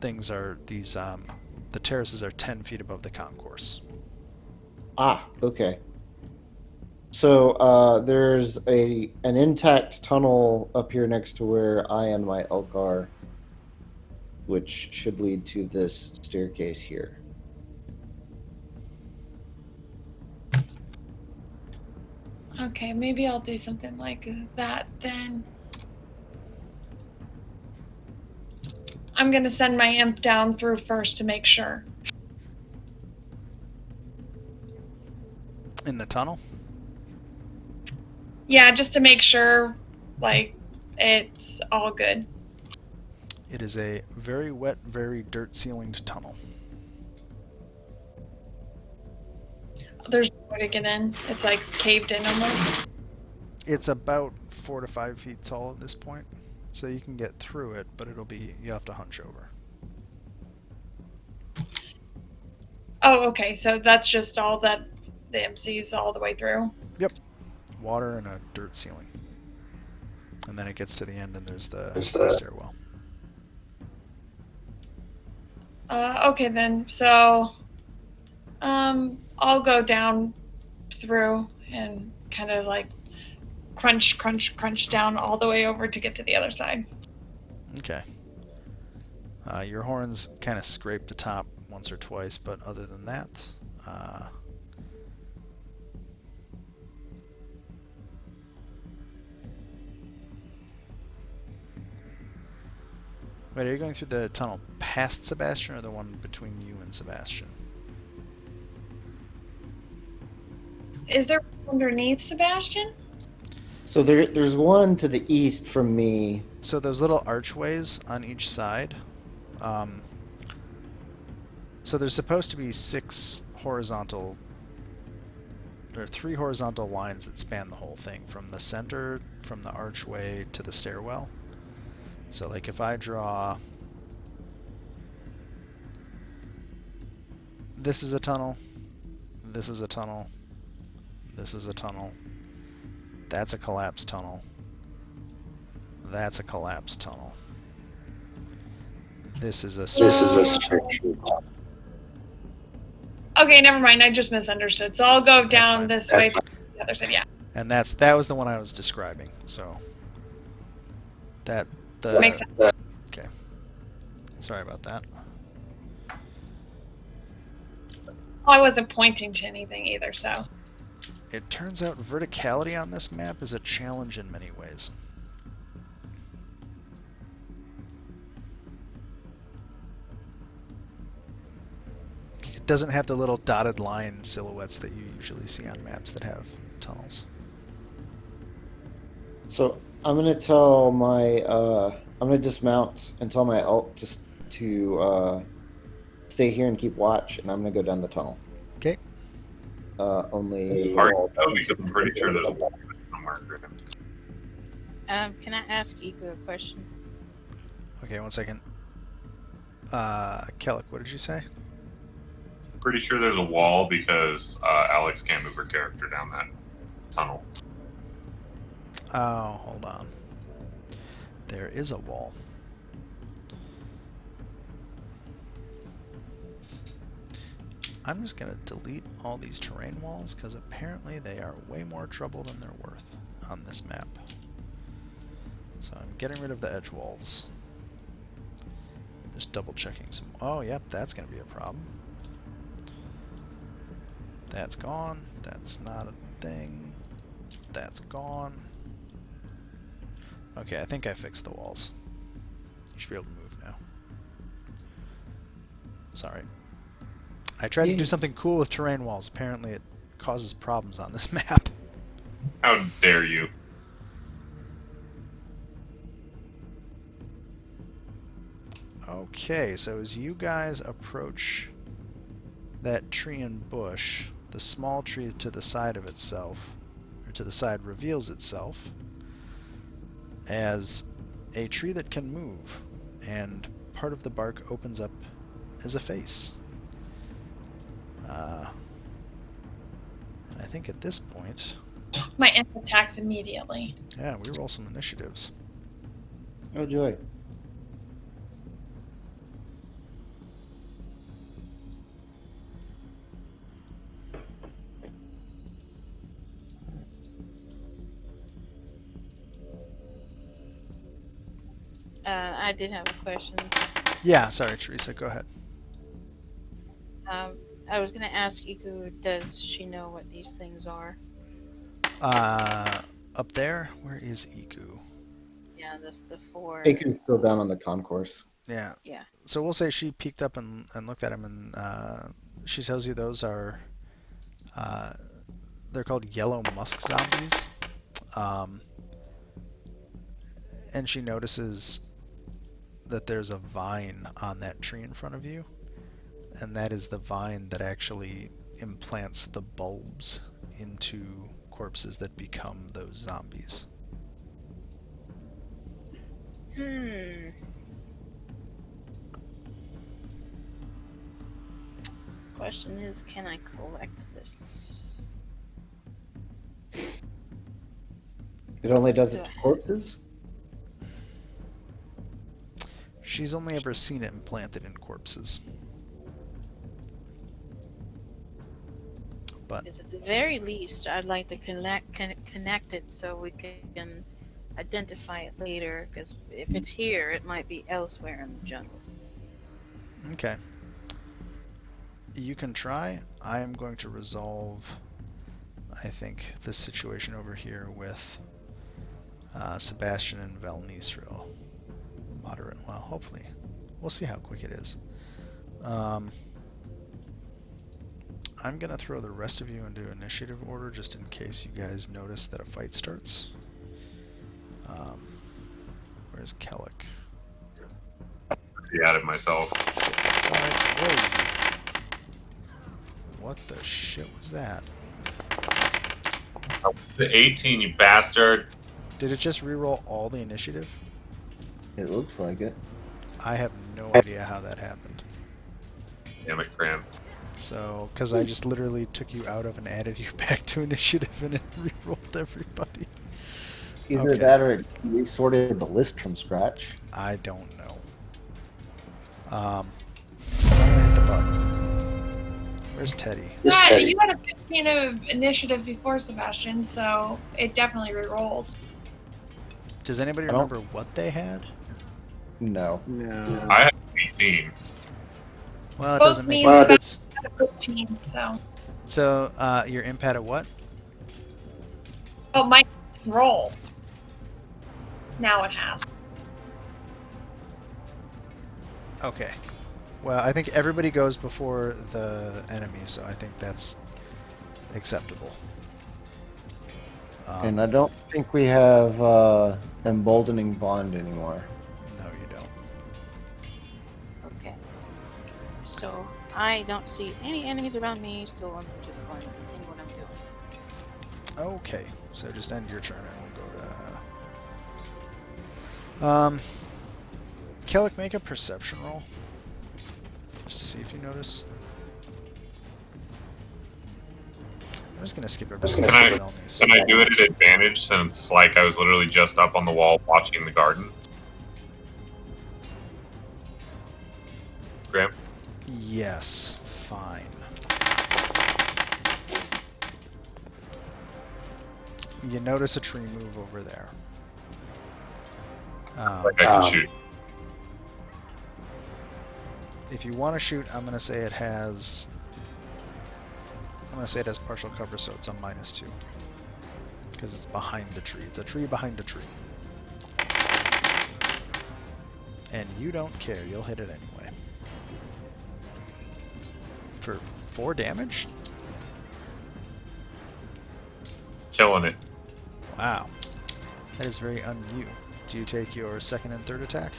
things are the terraces are 10 feet above the concourse. Ah, okay. So there's an intact tunnel up here next to where I and my elk are, which should lead to this staircase here. Okay, maybe I'll do something like that then. I'm gonna send my imp down through first to make sure. In the tunnel? Yeah, just to make sure, like, it's all good. It is a very wet, very dirt-ceilinged tunnel. There's no way to get in. It's like caved in almost. It's about 4 to 5 feet tall at this point, so you can get through it, but you'll have to hunch over. Oh, okay. So that's just all that the imp sees all the way through. Yep, water and a dirt ceiling, and then it gets to the end, and there's the stairwell. Okay then. So, I'll go down through and kind of like crunch, crunch, crunch down all the way over to get to the other side. Okay. Your horns kind of scrape the top once or twice, but other than that, wait, are you going through the tunnel past Sebastian or the one between you and Sebastian? Is there underneath Sebastian? So there's one to the east from me. So those little archways on each side. So there's supposed to be 3 horizontal lines that span the whole thing from the center, from the archway to the stairwell. So like if I draw, this is a tunnel, this is a tunnel, this is a tunnel, that's a collapsed tunnel, that's a collapsed tunnel, this is a tunnel. Okay, never mind. I just misunderstood. So I'll go down this way to the other side. Yeah. And that was the one I was describing. So Makes sense. Okay. Sorry about that. I wasn't pointing to anything either, so. It turns out verticality on this map is a challenge in many ways. It doesn't have the little dotted line silhouettes that you usually see on maps that have tunnels. So I'm gonna tell my I'm gonna dismount and tell my elk just to stay here and keep watch, and I'm gonna go down the tunnel. Okay. Only. Because I'm pretty sure there's a wall somewhere. Can I ask Iko a question? Okay, 1 second. Kellic, what did you say? Pretty sure there's a wall because Alex can't move her character down that tunnel. Oh, hold on. There is a wall. I'm just going to delete all these terrain walls because apparently they are way more trouble than they're worth on this map. So I'm getting rid of the edge walls. Just double checking some. Oh, yep, that's going to be a problem. That's gone. That's not a thing. That's gone. Okay, I think I fixed the walls. You should be able to move now. Sorry. I tried to do something cool with terrain walls. Apparently it causes problems on this map. How dare you? Okay, so as you guys approach that tree and bush, the small tree to the side of itself, or to the side, reveals itself as a tree that can move, and part of the bark opens up as a face. And I think at this point, My imp attacks immediately. yeah, we roll some initiatives. Oh joy. I did have a question. Yeah, sorry, Teresa, go ahead. I was going to ask Iku, does she know what these things are? Up there, where is Iku? Yeah, the four. Iku's still down on the concourse. Yeah. Yeah. So we'll say she peeked up and looked at him, and she tells you those are, they're called yellow musk zombies. And she notices that there's a vine on that tree in front of you, and that is the vine that actually implants the bulbs into corpses that become those zombies. Question is, can I collect this? It only does it to corpses? She's only ever seen it implanted in corpses. But At the very least, I'd like to connect it so we can identify it later, because if it's here, it might be elsewhere in the jungle. okay. You can try. I am going to resolve, I think, this situation over here with Sebastian and Valnice real moderate. Well, hopefully. We'll see how quick it is. I'm going to throw the rest of you into initiative order just in case you guys notice that a fight starts. Where's Kellic? Be out of myself. Shit, that's alright. Whoa. What the shit was that? The 18, you bastard. Did it just reroll all the initiative? It looks like it. I have no idea how that happened. Damn it, Cram. So, because I just literally took you out of and added you back to initiative and it rerolled everybody. Either Okay. that or it resorted the list from scratch. I don't know. I'm gonna hit the button. Where's Teddy? Yeah, you had a 15 of initiative before, Sebastian, so it definitely re-rolled. Does anybody I don't- remember what they had? No. No. I have 18. Well, it Both doesn't make me and any sense. I had a 15, so. So, your imp had a what? Oh, my roll. Now it has. Okay. Well, I think everybody goes before the enemy, so I think that's acceptable. And I don't think we have emboldening bond anymore. No, you don't. Okay. So I don't see any enemies around me, so I'm just going to continue what I'm doing. Okay, so just end your turn and we'll go to... Kellic, make a perception roll. Just to see if you notice. I'm just gonna skip everything. Can I do it at advantage since, like, I was literally just up on the wall watching the garden? Graham? Yes, fine. You notice a tree move over there. Like I can shoot. If you want to shoot, I'm going to say it has... I'm going to say it has partial cover, so it's a -2. Because it's behind a tree. It's a tree behind a tree. And you don't care. You'll hit it anyway. For 4 damage? Killing it. Wow. That is very un-you. Do you take your second and third attack?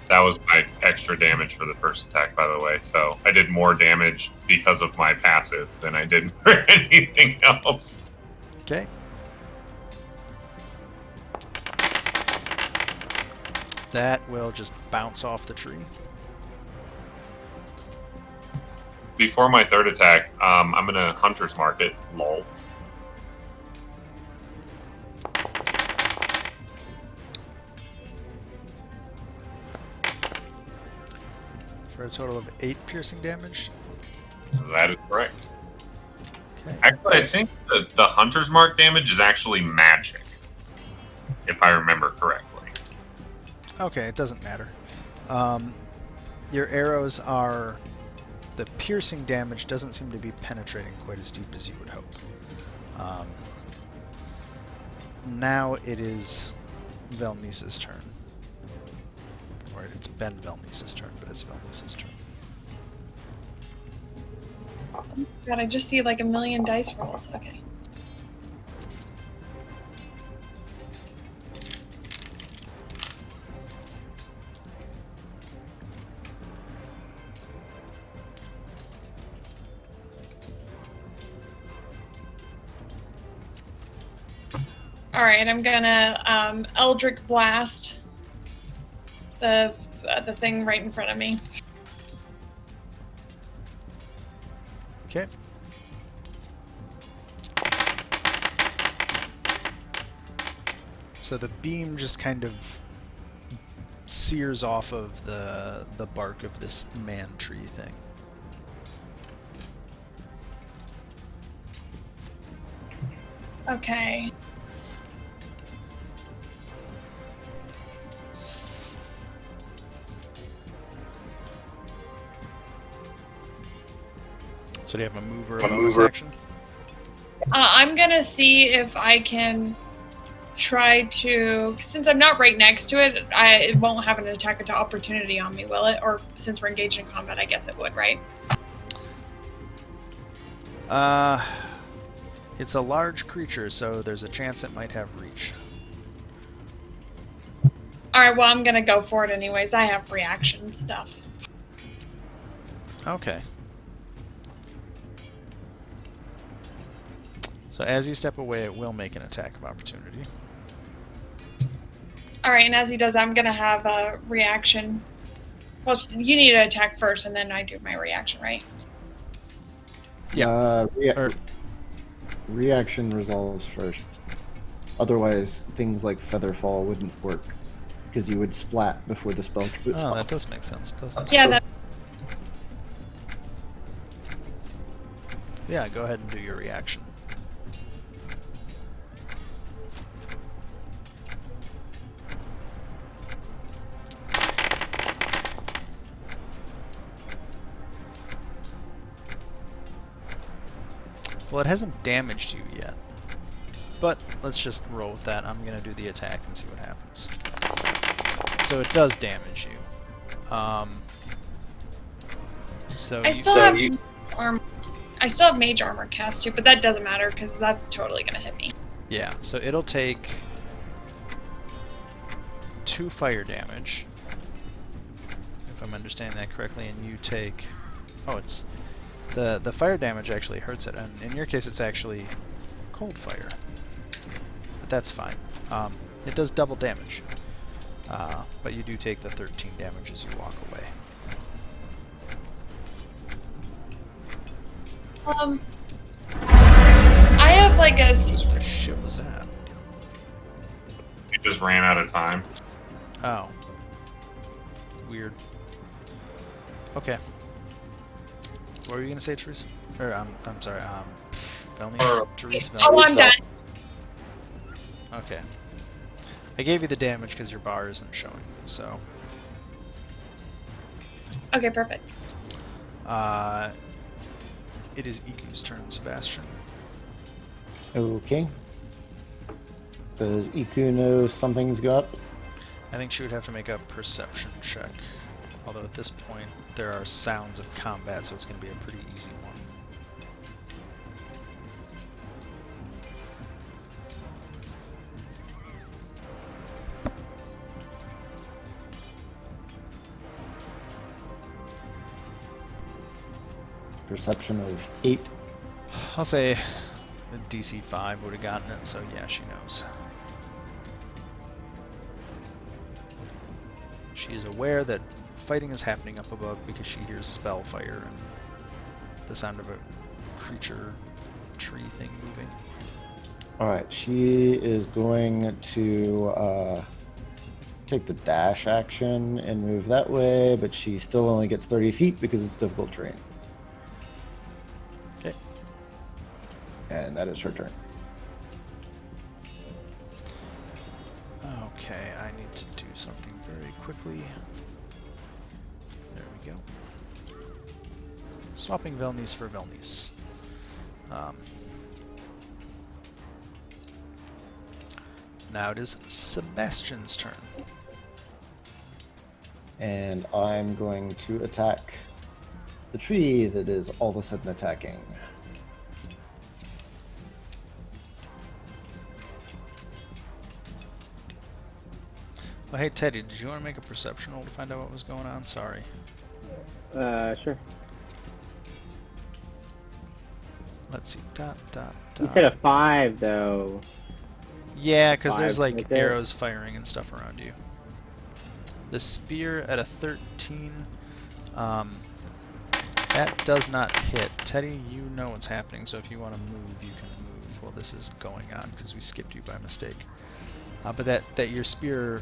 That was my extra damage for the first attack, by the way. So I did more damage because of my passive than I did for anything else. Okay. That will just bounce off the tree. Before my third attack, I'm going to Hunter's Mark it. Lol. For a total of 8 piercing damage. That is correct. Okay. Actually, I think the Hunter's Mark damage is actually magic, if I remember correctly. Okay, it doesn't matter. Your arrows are... The piercing damage doesn't seem to be penetrating quite as deep as you would hope. Now it is Velnice's turn. Or it's been Velnice's turn, but it's Velnice's turn. God, I just see like a million dice rolls. Okay. All right, I'm gonna Eldritch Blast the thing right in front of me. Okay. So the beam just kind of sears off of the bark of this man tree thing. Okay. So do you have a move or a bonus action? I'm gonna see if I can try to, since I'm not right next to it, it won't have an attack of opportunity on me, will it? Or since we're engaged in combat, I guess it would, right? It's a large creature, so there's a chance it might have reach. Alright, well, I'm gonna go for it anyways. I have reaction stuff. Okay. So as you step away, it will make an attack of opportunity. Alright, and as he does that, I'm gonna have a reaction. Well, you need to attack first, and then I do my reaction, right? Yeah. Reaction resolves first. Otherwise, things like Featherfall wouldn't work, because you would splat before the spell goes Oh, off. that does make sense, doesn't it? Yeah, that. Yeah, go ahead and do your reaction. Well, it hasn't damaged you yet. But let's just roll with that. I'm going to do the attack and see what happens. So it does damage you. I still have mage armor cast too, but that doesn't matter because that's totally gonna hit me. Yeah, so it'll take 2 fire damage, if I'm understanding that correctly, and you take... Oh, it's... The fire damage actually hurts it, and in your case it's actually cold fire. But that's fine. It does double damage. But you do take the 13 damage as you walk away. I have like a... What the shit was that? You just ran out of time. Oh. Weird. Okay. What were you gonna say, Teresa? Or I'm sorry. Therese, Oh, I'm done. Okay. I gave you the damage because your bar isn't showing, so. Okay, perfect. It is Iku's turn, Sebastian. Okay. Does Iku know something's go up? I think she would have to make a perception check. Although at this point, there are sounds of combat, so it's going to be a pretty easy one. Perception of 8. I'll say a DC 5 would have gotten it, so yeah, she knows. She is aware that fighting is happening up above because she hears spellfire and the sound of a creature tree thing moving. Alright, she is going to take the dash action and move that way, but she still only gets 30 feet because it's difficult terrain. Okay. And that is her turn. Okay, I need to do something very quickly. There we go. Swapping Velnice for Velnice. Now it is Sebastian's turn. And I'm going to attack the tree that is all of a sudden attacking. Well, hey Teddy, did you want to make a perception roll to find out what was going on? Sorry. Sure. Let's see. Dot, dot, You dot. said a 5, though. Yeah, because there's 5 like right there. arrows firing and stuff around you. The spear at a 13, that does not hit. Teddy, you know what's happening, so if you want to move, you can move while this is going on, because we skipped you by mistake. But that your spear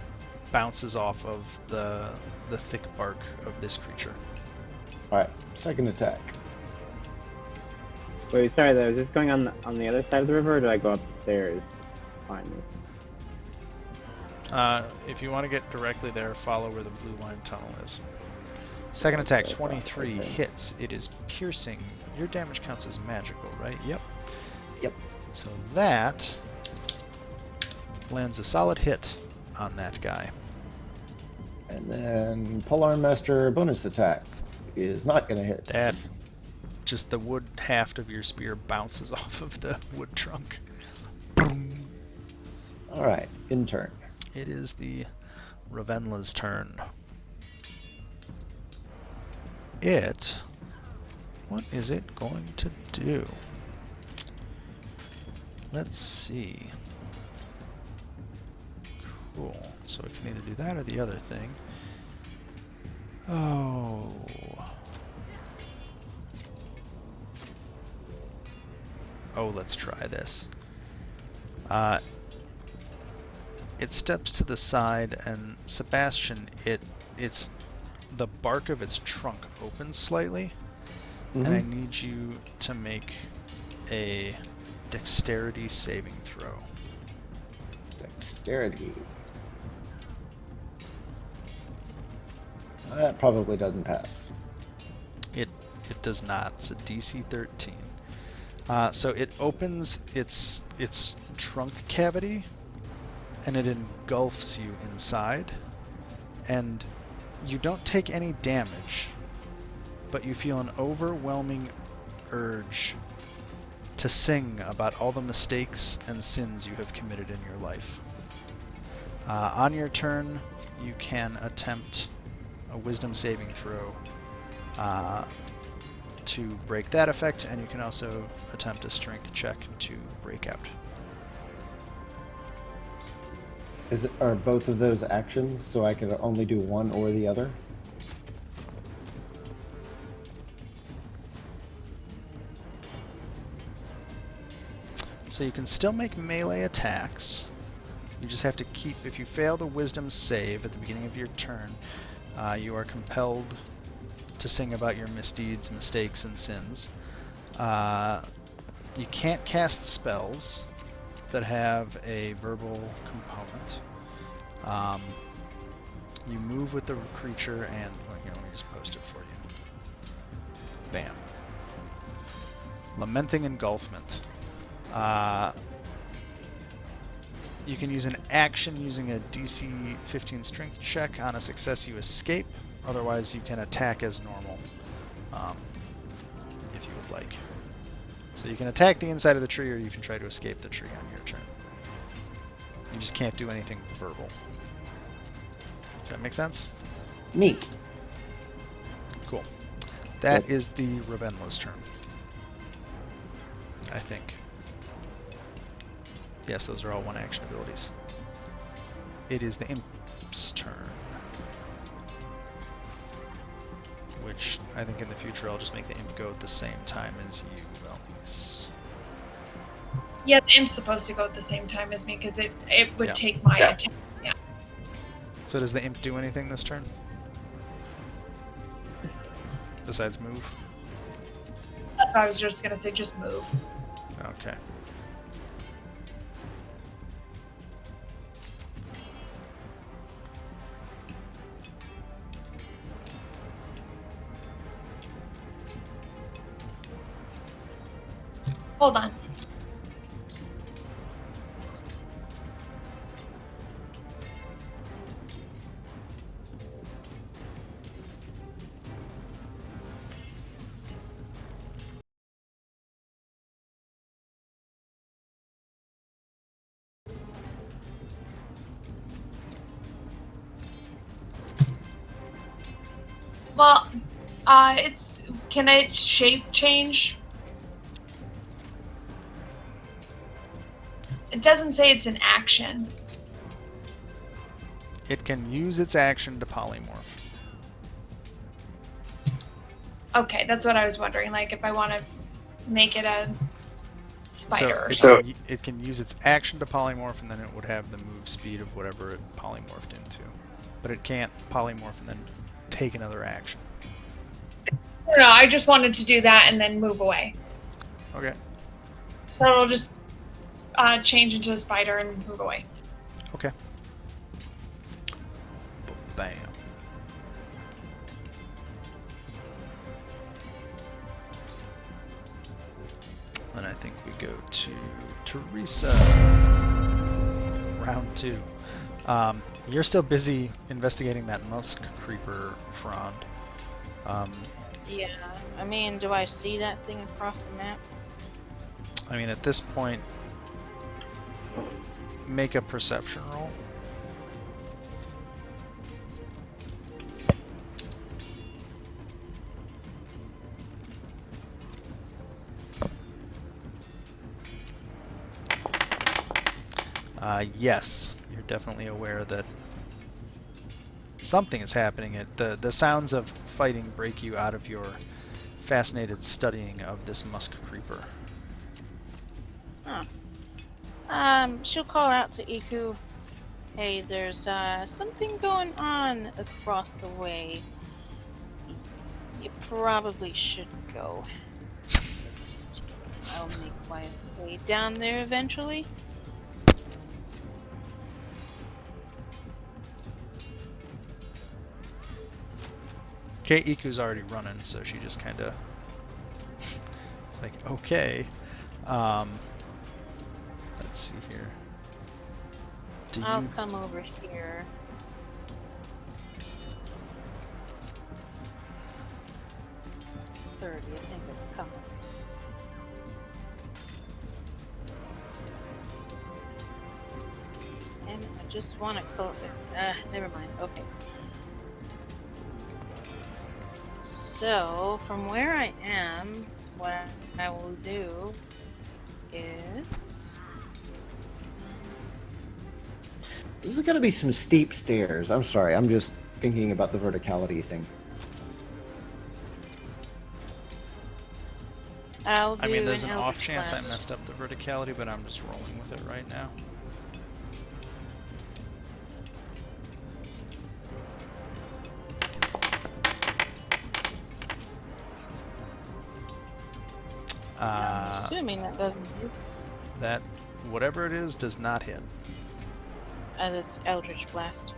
bounces off of the thick bark of this creature. Alright, second attack. Wait, sorry, though. Is this going on the other side of the river, or do I go upstairs? Finally. If you want to get directly there, follow where the blue line tunnel is. Second attack, 23, hits. It is piercing. Your damage counts as magical, right? Yep. Yep. So that lands a solid hit on that guy. And then Polearm Master bonus attack is not going to hit. That just the wood haft of your spear bounces off of the wood trunk. Boom. Alright, in turn. It is the Ravenla's turn. What is it going to do? Let's see. Cool. So it can either do that or the other thing. Oh. Oh, let's try this. It steps to the side, and Sebastian, it's the bark of its trunk opens slightly, and I need you to make a dexterity saving throw. Dexterity. That probably doesn't pass. It does not. It's a DC 13. So it opens its trunk cavity, and it engulfs you inside, and you don't take any damage, but you feel an overwhelming urge to sing about all the mistakes and sins you have committed in your life. On your turn, you can attempt a wisdom saving throw to break that effect, and you can also attempt a strength check to break out. Are both of those actions, so I can only do one or the other? So you can still make melee attacks. You just have to keep, if you fail the wisdom save at the beginning of your turn, you are compelled to sing about your misdeeds, mistakes, and sins. You can't cast spells that have a verbal component. You move with the creature and... Well, here, let me just post it for you. Bam. Lamenting Engulfment. You can use an action using a DC 15 strength check. On a success, you escape. Otherwise, you can attack as normal, if you would like. So you can attack the inside of the tree, or you can try to escape the tree on your turn. You just can't do anything verbal. Does that make sense? Neat. Cool. That is the Ravenla's turn. I think. Yes, those are all one action abilities. It is the Imp's turn. Which, I think in the future I'll just make the Imp go at the same time as you, Elise. Yeah, the imp's supposed to go at the same time as me because it would Yeah. take my attack. Yeah. So does the Imp do anything this turn? Besides move? That's why I was just gonna say just move. Okay. Hold on. Well, can it shape change? It doesn't say it's an action. It can use its action to polymorph. Okay, that's what I was wondering. Like, if I want to make it a spider or it something. it can use its action to polymorph, and then it would have the move speed of whatever it polymorphed into. But it can't polymorph and then take another action. No, I just wanted to do that and then move away. Okay. So it'll just change into a spider and move away. Okay. Bam. Then I think we go to Teresa. Round 2. You're still busy investigating that musk creeper frond. Yeah, I mean, do I see that thing across the map? I mean, at this point, make a perception roll. Yes, you're definitely aware that something is happening. The sounds of fighting break you out of your fascinated studying of this musk creeper. Huh. She'll call out to Iku. Hey, there's something going on across the way. You probably should go. So I'll make my way down there eventually. Okay, Iku's already running, so she just kind of... It's like, okay. Let's see here. I'll come over here. I think it'll come. And I just want to close it. Never mind. Okay. So, from where I am, what I will do is... This is going to be some steep stairs. I'm sorry. I'm just thinking about the verticality thing. I mean, there's an off chance I messed up the verticality, but I'm just rolling with it right now. assuming that doesn't hit. That, whatever it is, does not hit. And it's Eldritch Blast.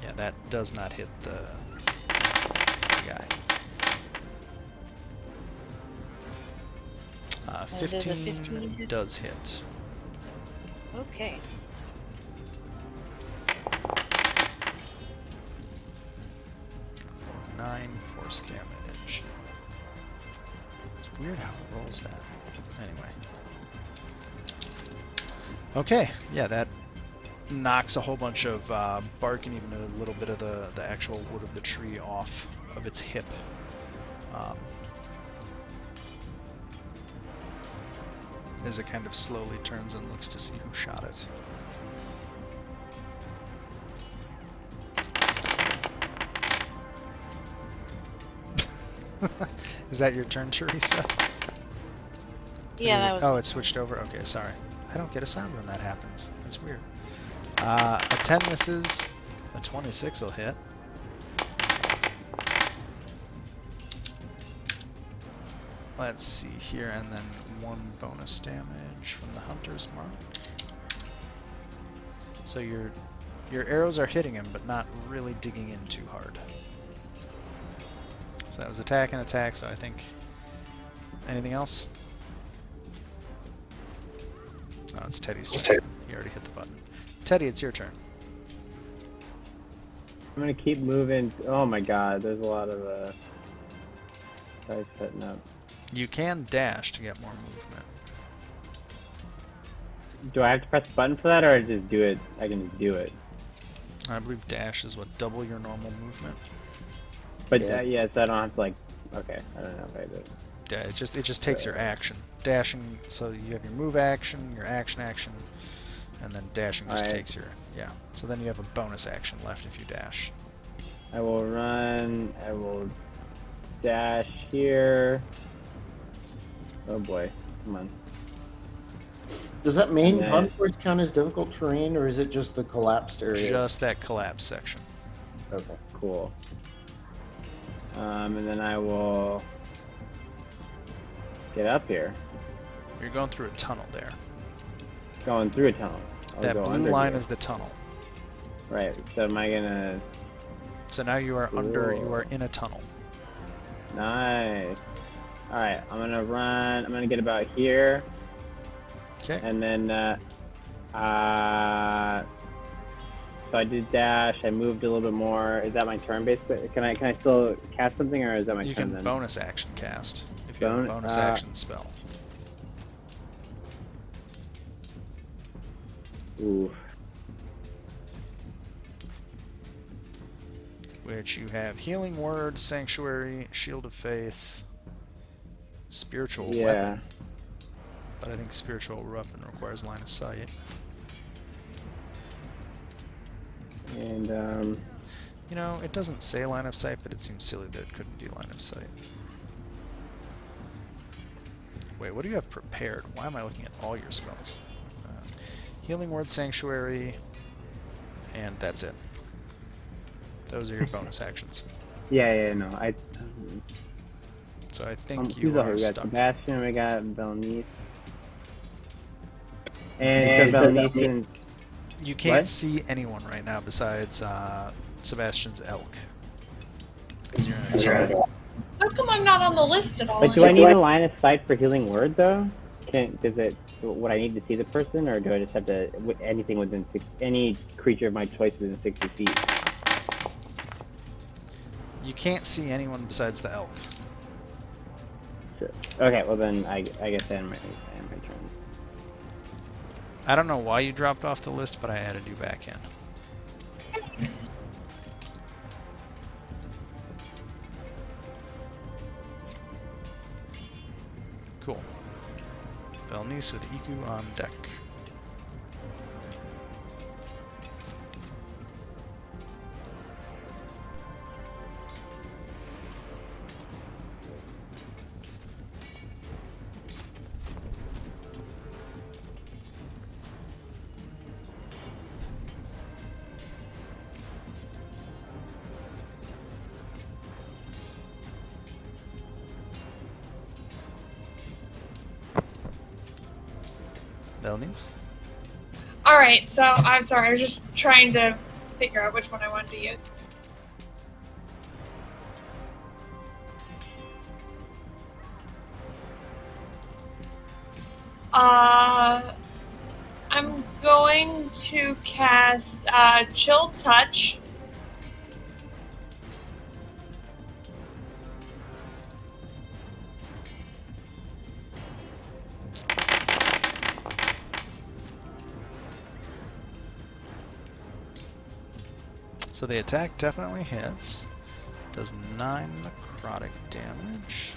Yeah, that does not hit the guy. And it is a 15 15? does hit. Okay. For 9 force damage. It's weird how it rolls that. Anyway. Okay, yeah, that knocks a whole bunch of bark and even a little bit of the actual wood of the tree off of its hip. As it kind of slowly turns and looks to see who shot it. Is that your turn, Teresa? Yeah, that was. Oh, it switched over? Okay, sorry. I don't get a sound when that happens. That's weird. A 10 misses. A 26 will hit. Let's see here, and then 1 bonus damage from the hunter's mark. So your arrows are hitting him, but not really digging in too hard. So that was attack and attack, so I think... Anything else? Oh, it's Teddy's turn. He already hit the button. Teddy, it's your turn. I'm gonna keep moving. Oh my god, there's a lot of dice setting up. You can dash to get more movement. Do I have to press a button for that, or just do it? I can just do it. I believe dash is what, double your normal movement? But Yeah. yeah, so I don't have to like. Okay, I don't know if I do. Yeah, it just takes your action. Dashing, so you have your move action, your action, and then dashing just Alright. takes your, yeah. So then you have a bonus action left if you dash. I will run. I will dash here. Oh boy, come on. Does that main And then- concourse count as difficult terrain, or is it just the collapsed areas? Just that collapse section. Okay. Cool. And then I will get up here. You're going through a tunnel there. Going through a tunnel. I'll That go blue under line here. is the tunnel. Right. So am I gonna? So now you are under, you Cool. are in a tunnel. Nice. All right. I'm gonna run. I'm gonna get about here, Okay. and then so I did dash. I moved a little bit more. Is that my turn basically? Can I still cast something, or is that my You turn can then? bonus action cast if you have a bonus Uh, action spell. Ooh. Which you have Healing Word, Sanctuary, Shield of Faith, Spiritual Yeah. Weapon. But I think Spiritual Weapon requires line of sight. And You know, it doesn't say line of sight, but it seems silly that it couldn't be line of sight. Wait, what do you have prepared? Why am I looking at all your spells? Healing Word, Sanctuary, and that's it. Those are your bonus actions. yeah, no. So I think Who's you over? are We got stuck. Sebastian. We got Belnice. And so Belnice. You can't What? see anyone right now besides Sebastian's elk. Because you're in a tunnel. How come I'm not on the list at all? But do I need a line of sight for healing word though? Would I need to see the person, or do I just have to anything within any creature of my choice within 60 feet? You can't see anyone besides the elk. Sure. Okay, well then I guess I am my turn. I don't know why you dropped off the list, but I added you back in. Cool. Belnice with Iku on deck. Belnies? Alright, so I'm sorry, I was just trying to figure out which one I wanted to use. I'm going to cast Chill Touch. So the attack definitely hits. Does 9 necrotic damage.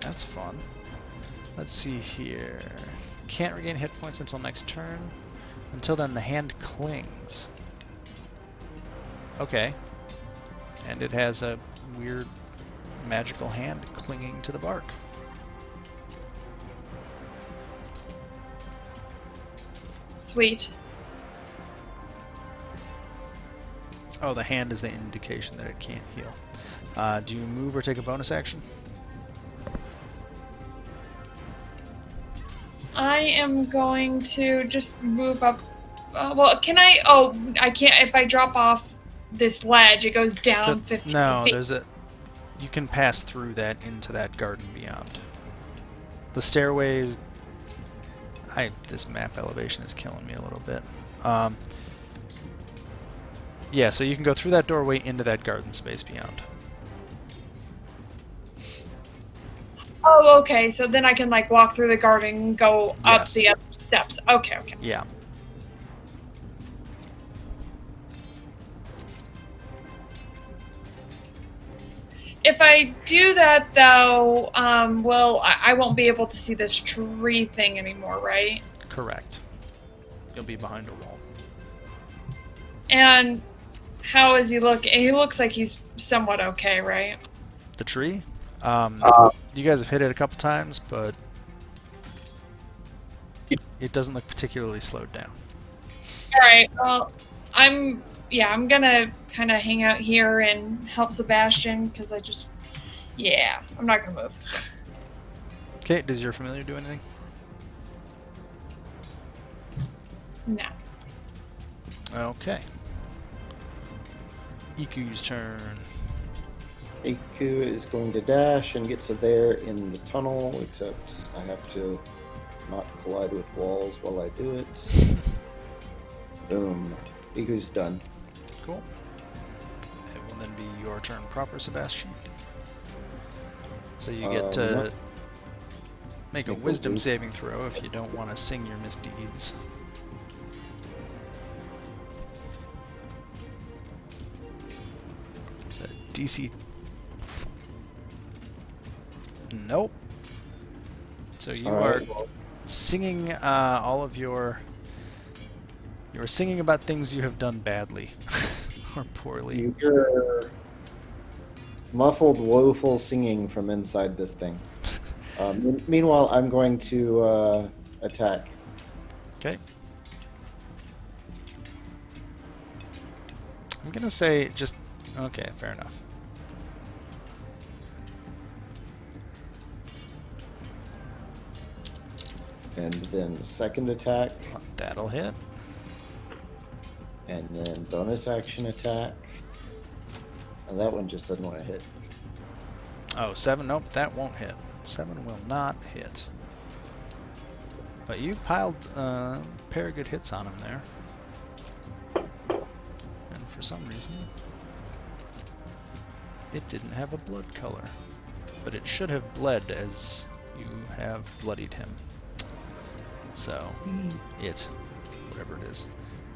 That's fun. Let's see here. Can't regain hit points until next turn. Until then, the hand clings. Okay. And it has a weird magical hand clinging to the bark. Sweet. Oh, the hand is the indication that it can't heal. Do you move or take a bonus action? I am going to just move up. Well, can I? Oh, I can't. If I drop off this ledge, it goes down 15 no, feet. you can pass through that into that garden beyond. The stairways. This map elevation is killing me a little bit. Yeah, so you can go through that doorway into that garden space beyond. Oh, okay. So then I can like walk through the garden and go up Yes. the other steps. Okay, okay. Yeah. If I do that though, well, I won't be able to see this tree thing anymore, right? Correct. You'll be behind a wall. And how is he looking? He looks like he's somewhat okay, right? The tree? You guys have hit it a couple times, but it doesn't look particularly slowed down. Alright, well, I'm gonna kind of hang out here and help Sebastian, because I'm not gonna move. Okay, does your familiar do anything? No. Okay. Iku's turn. Iku is going to dash and get to there in the tunnel, except I have to not collide with walls while I do it. Boom. Iku's done. Cool. It will then be your turn proper, Sebastian. So you get to make a wisdom saving throw if you don't want to sing your misdeeds. It's a DC. Nope. So you are singing all of your... You're singing about things you have done badly. Or poorly. You hear muffled, woeful singing from inside this thing. Meanwhile, I'm going to attack. Okay. I'm gonna say just... Okay, fair enough. And then second attack. That'll hit. And then bonus action attack. And that one just doesn't want to hit. Oh, 7? Nope, that won't hit. 7 will not hit. But you piled a pair of good hits on him there. And for some reason, it didn't have a blood color. But it should have bled as you have bloodied him. So, whatever it is.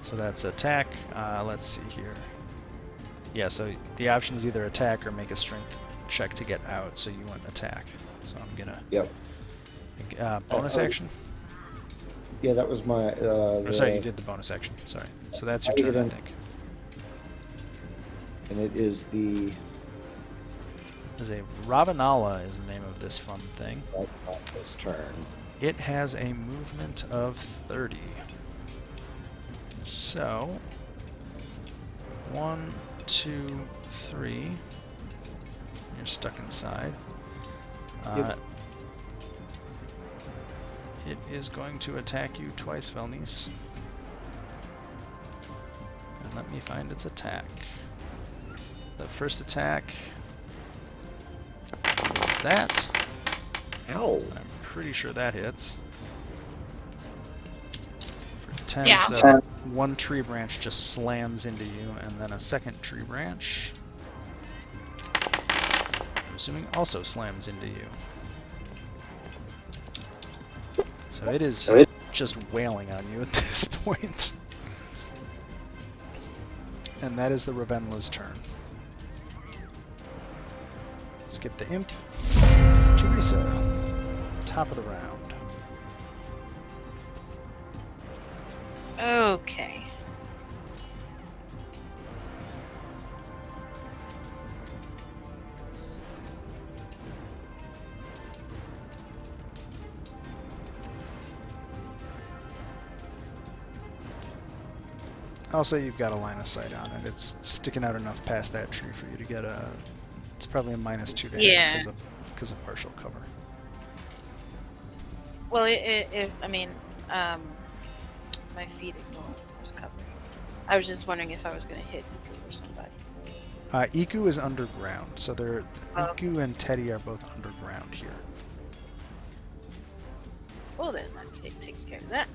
So that's attack. Let's see here. Yeah, so the option is either attack or make a strength check to get out. So you went attack. So I'm gonna. Yep. Bonus action. Yeah, that was my. Sorry, you did the bonus action. Sorry. So that's your turn, I think. And it is the. Is a Ravanala is the name of this fun thing. This turn. It has a movement of 30. So 1, 2, 3. You're stuck inside. Yep. It is going to attack you twice, Velnice. And let me find its attack. The first attack is that. Ow. I'm pretty sure that hits. For 10, Yeah. so one tree branch just slams into you, and then a second tree branch, I'm assuming, also slams into you. So it is just wailing on you at this point. And that is the Ravenla's turn. Skip the imp. Teresa, top of the round. Okay. I'll say you've got a line of sight on it. It's sticking out enough past that tree for you to get a... It's probably a -2 to hit Yeah. because of partial cover. Well, I mean, my feet was covered. I was just wondering if I was going to hit Iku or somebody. Iku is underground, so they're Oh. Iku and Teddy are both underground here. Well, then that takes care of that.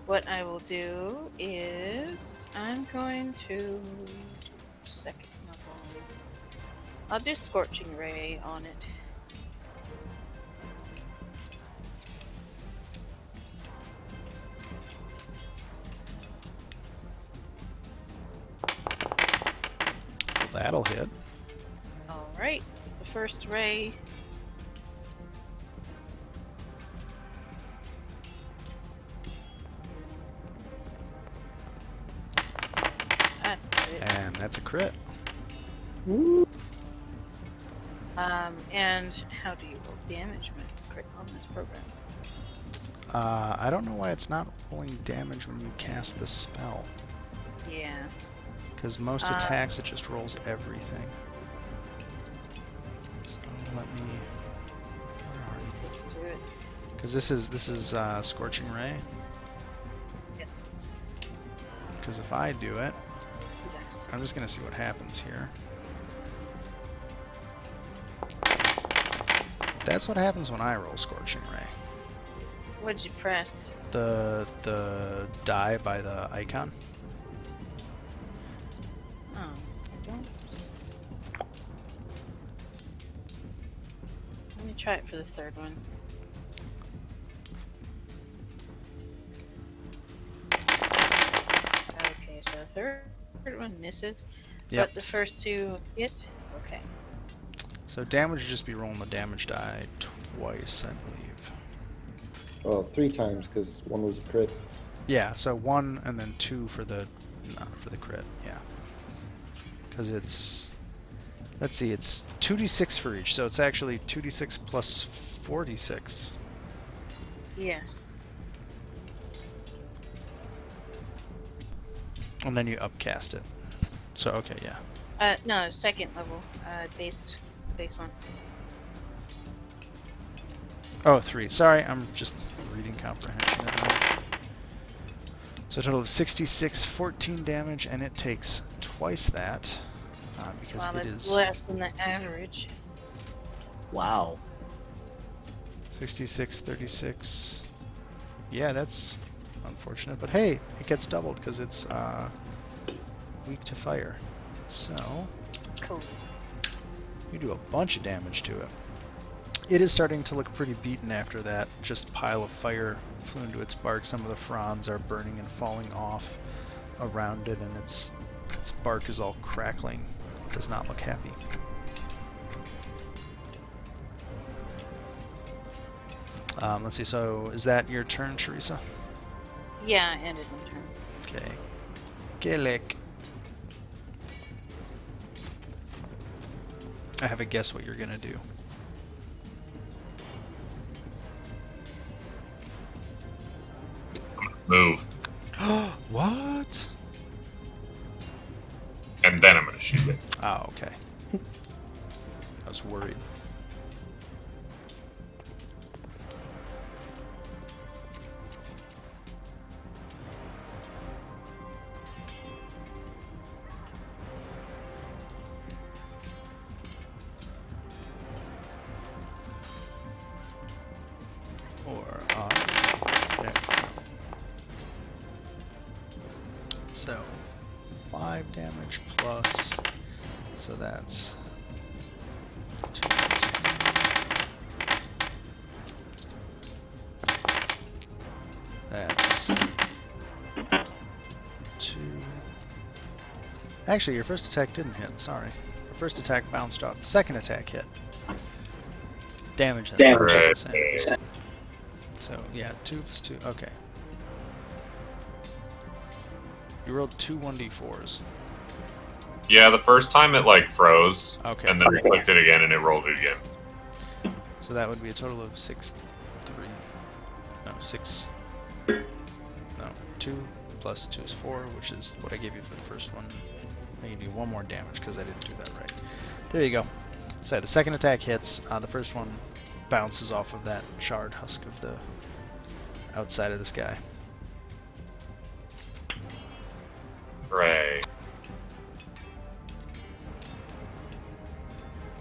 What I will do is I'm going to second level. I'll do Scorching Ray on it. That'll hit. Alright, it's the first ray. That's good. And that's a crit. And how do you roll damage when it's crit on this program? I don't know why it's not rolling damage when you cast the spell. Yeah. Because most attacks, it just rolls everything. So let me... Let's do it. Because this is Scorching Ray. Yes, please. Because if I do it, Yes. I'm just going to see what happens here. That's what happens when I roll Scorching Ray. What'd you press? The die by the icon. Oh, I don't. Let me try it for the third one. Okay, so the third one misses, Yep. but the first two hit. Okay. So damage would just be rolling the damage die twice, I believe. Well, 3 times because 1 was a crit. Yeah, so 1 and then 2 for the crit. Yeah, because it's, let's see, it's 2d6 for each, so it's actually 2d6 plus 4d6. Yes. And then you upcast it. So okay, yeah. No, second level. Base one. Oh, 3. Sorry, I'm just reading comprehension. So a total of 66, 14 damage, and it takes twice that because Wow, it that's is less than the average. Wow. 66, 36. Yeah, that's unfortunate, but hey, it gets doubled because it's weak to fire. So Cool. you do a bunch of damage to it. It is starting to look pretty beaten after that. Just pile of fire flew into its bark. Some of the fronds are burning and falling off around it, and its bark is all crackling. It does not look happy. Let's see, so is that your turn, Teresa? Yeah, I ended my turn. Okay. Kelek. I have a guess what you're gonna do. Move. What? And then I'm going to shoot it. Oh, okay. was worried. Or there. So 5 damage plus, so that's 2 that's 2. Actually, your first attack didn't hit, sorry. Your first attack bounced off. The second attack hit. Damage has been the same. So, yeah, 2 plus 2, okay. You rolled 2 1d4s. Yeah, the first time it like froze, Okay. and then we clicked it again and it rolled it again. So that would be a total of 6, 3. No, 6. No, 2 plus 2 is 4, which is what I gave you for the first one. I gave you 1 more damage because I didn't do that right. There you go. So the second attack hits. The first one bounces off of that charred husk of the outside of this guy. Hooray.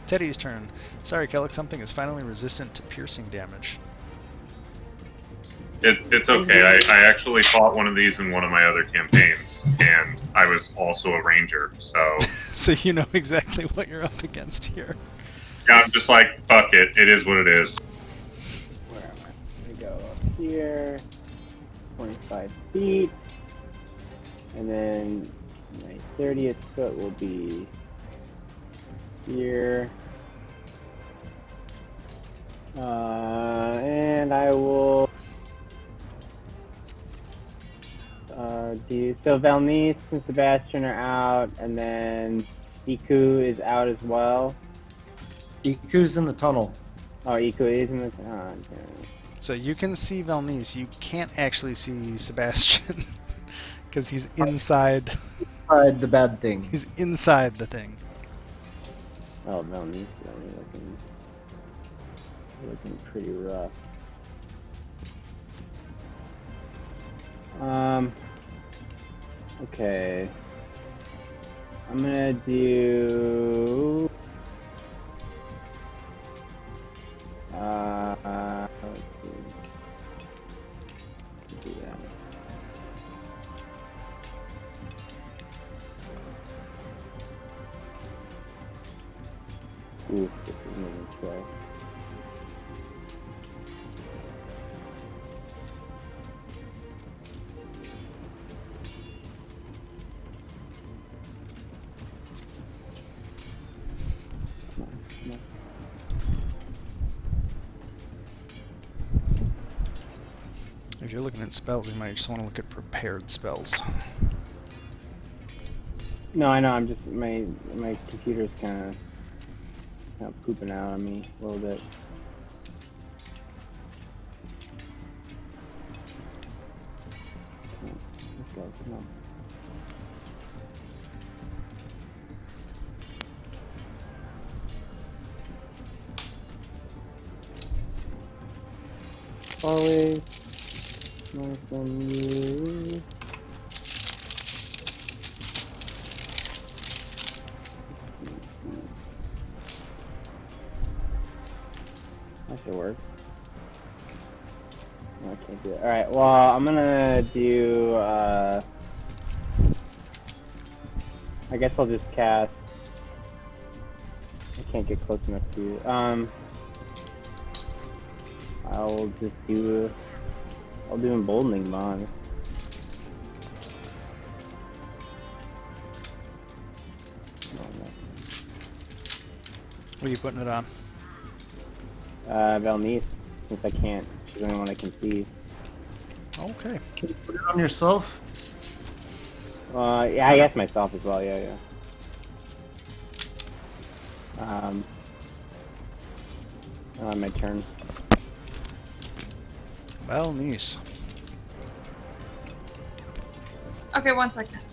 Teddy's turn. Sorry, Kellic, something is finally resistant to piercing damage. It's okay. I actually fought one of these in one of my other campaigns, and I was also a ranger, so... So you know exactly what you're up against here. Yeah, I'm just like, fuck it. It is what it is. Where am I? We go up here, 25 feet, and then my 30th foot will be here. And I will do so. Valnice and Sebastian are out, and then Iku is out as well. Iku's in the tunnel. Oh, Iku is in the. Oh, okay. So you can see Valnice. You can't actually see Sebastian because he's inside. Inside the bad thing. He's inside the thing. Oh, Valnice looking pretty rough. Okay. I'm gonna do. Let's see. Do that. Ooh, this is moving slow. If you're looking at spells, you might just want to look at prepared spells. No, I know. I'm just my computer's kind of pooping out on me a little bit. Let's go. Come on. Always nice on you. That should work. No, I can't do it. Alright, well, I'm gonna do, I guess I'll just cast. I can't get close enough to you. I'll just do, I'll do Emboldening Bond. What are you putting it on? Valnice, since I can't. She's the only one I can see. Okay. Can you put it on yourself? Yeah, I guess myself as well, yeah. My turn. Valnice. Okay, 1 second.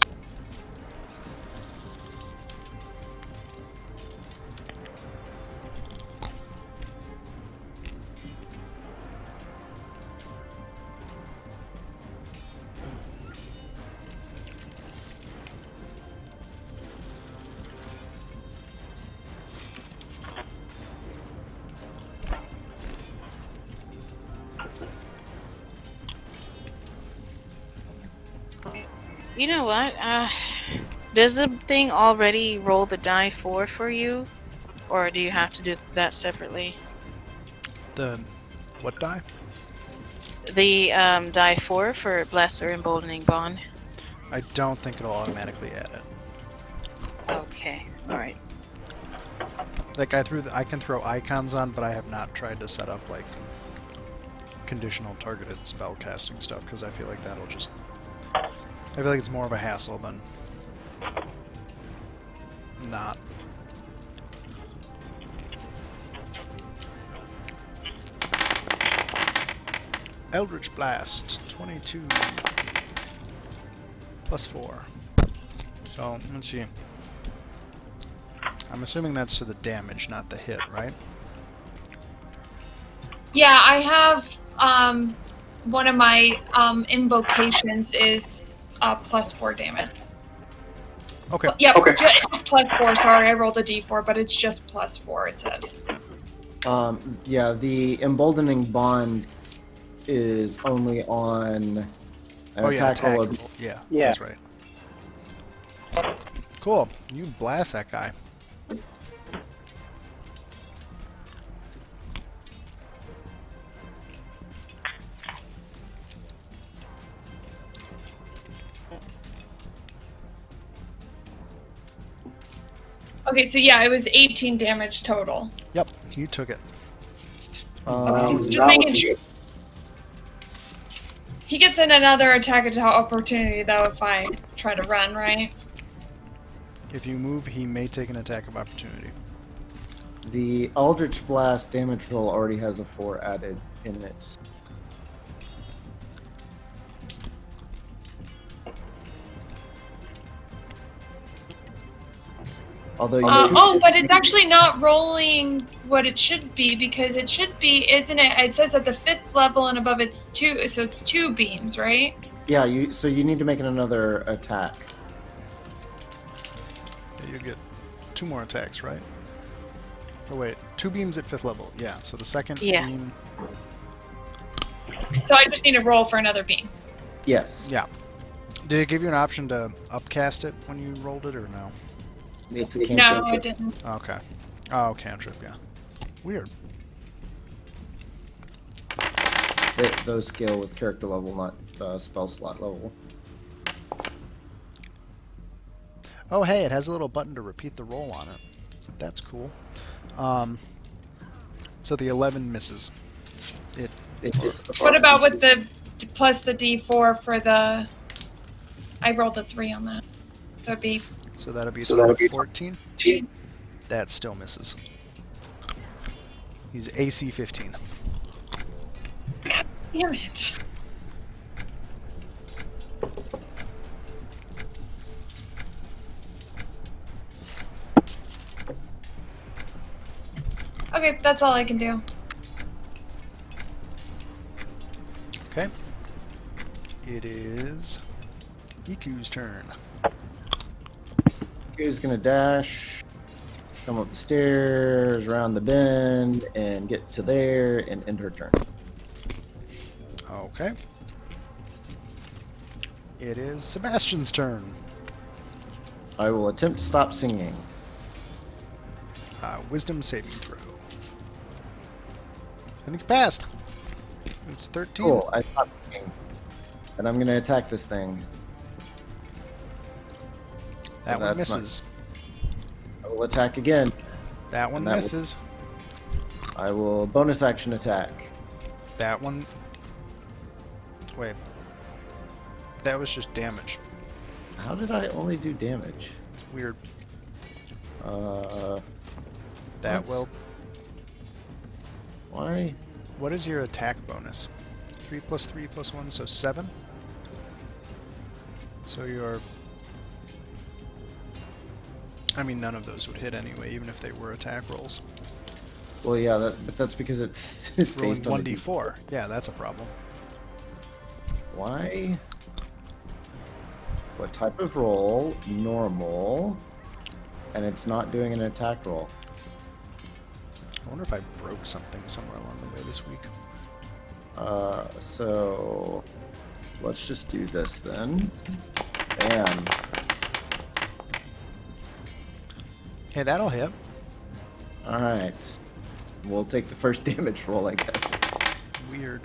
You know what? Does the thing already roll the die for you, or do you have to do that separately? The what die? The die for bless or emboldening bond. I don't think it'll automatically add it. Okay, all right. Like I can throw icons on, but I have not tried to set up like conditional targeted spell casting stuff because I feel like that'll just. I feel like it's more of a hassle than not. Eldritch Blast, 22 plus 4. So let's see. I'm assuming that's to the damage, not the hit, right? Yeah, I have one of my invocations is +4 damage. Okay. Yeah, okay. Just +4. Sorry, I rolled a d4, but it's just +4. It says. Yeah, the emboldening bond is only on an attack roll. Yeah, Yeah. that's right. Cool. You blast that guy. Okay, so yeah, it was 18 damage total. Yep, you took it. Okay, just making sure. He gets in another attack of opportunity though if I try to run, right? If you move, he may take an attack of opportunity. The Eldritch Blast damage roll already has a 4 added in it. Although you but it's actually not rolling what it should be because it should be, isn't it? It says at the 5th level and above it's 2, so it's 2 beams, right? Yeah, you need to make another attack. Yeah, you get 2 more attacks, right? Oh wait, 2 beams at 5th level. Yeah, so the second beam. So I just need to roll for another beam. Yes. Yeah. Did it give you an option to upcast it when you rolled it or no? It's a cantrip. No, it didn't. Okay. Oh, cantrip, yeah. Weird. Those scale with character level, not spell slot level. Oh, hey, it has a little button to repeat the roll on it. That's cool. So the 11 misses. What about with the plus the d4 for the... I rolled a 3 on that. That'd be... So that'll be 14. That still misses. He's AC 15. God damn it. Okay, that's all I can do. Okay. It is Iku's turn. Iku's gonna dash, come up the stairs, around the bend, and get to there and end her turn. Okay. It is Sebastian's turn. I will attempt to stop singing. Wisdom saving throw. I think you passed. It's 13. Cool, I stopped singing. And I'm gonna attack this thing. That one misses. I will attack again. That one misses. I will bonus action attack. That one... Wait. That was just damage. How did I only do damage? Weird. That will... Why? What is your attack bonus? 3 plus 3 plus 1, so 7? So you're... I mean, none of those would hit anyway, even if they were attack rolls. Well, yeah, but that's because it's based on 1d4. Yeah, that's a problem. Why? What type of roll? Normal. And it's not doing an attack roll. I wonder if I broke something somewhere along the way this week. So let's just do this then. Man. Hey, that'll hit. Alright. We'll take the first damage roll, I guess. Weird.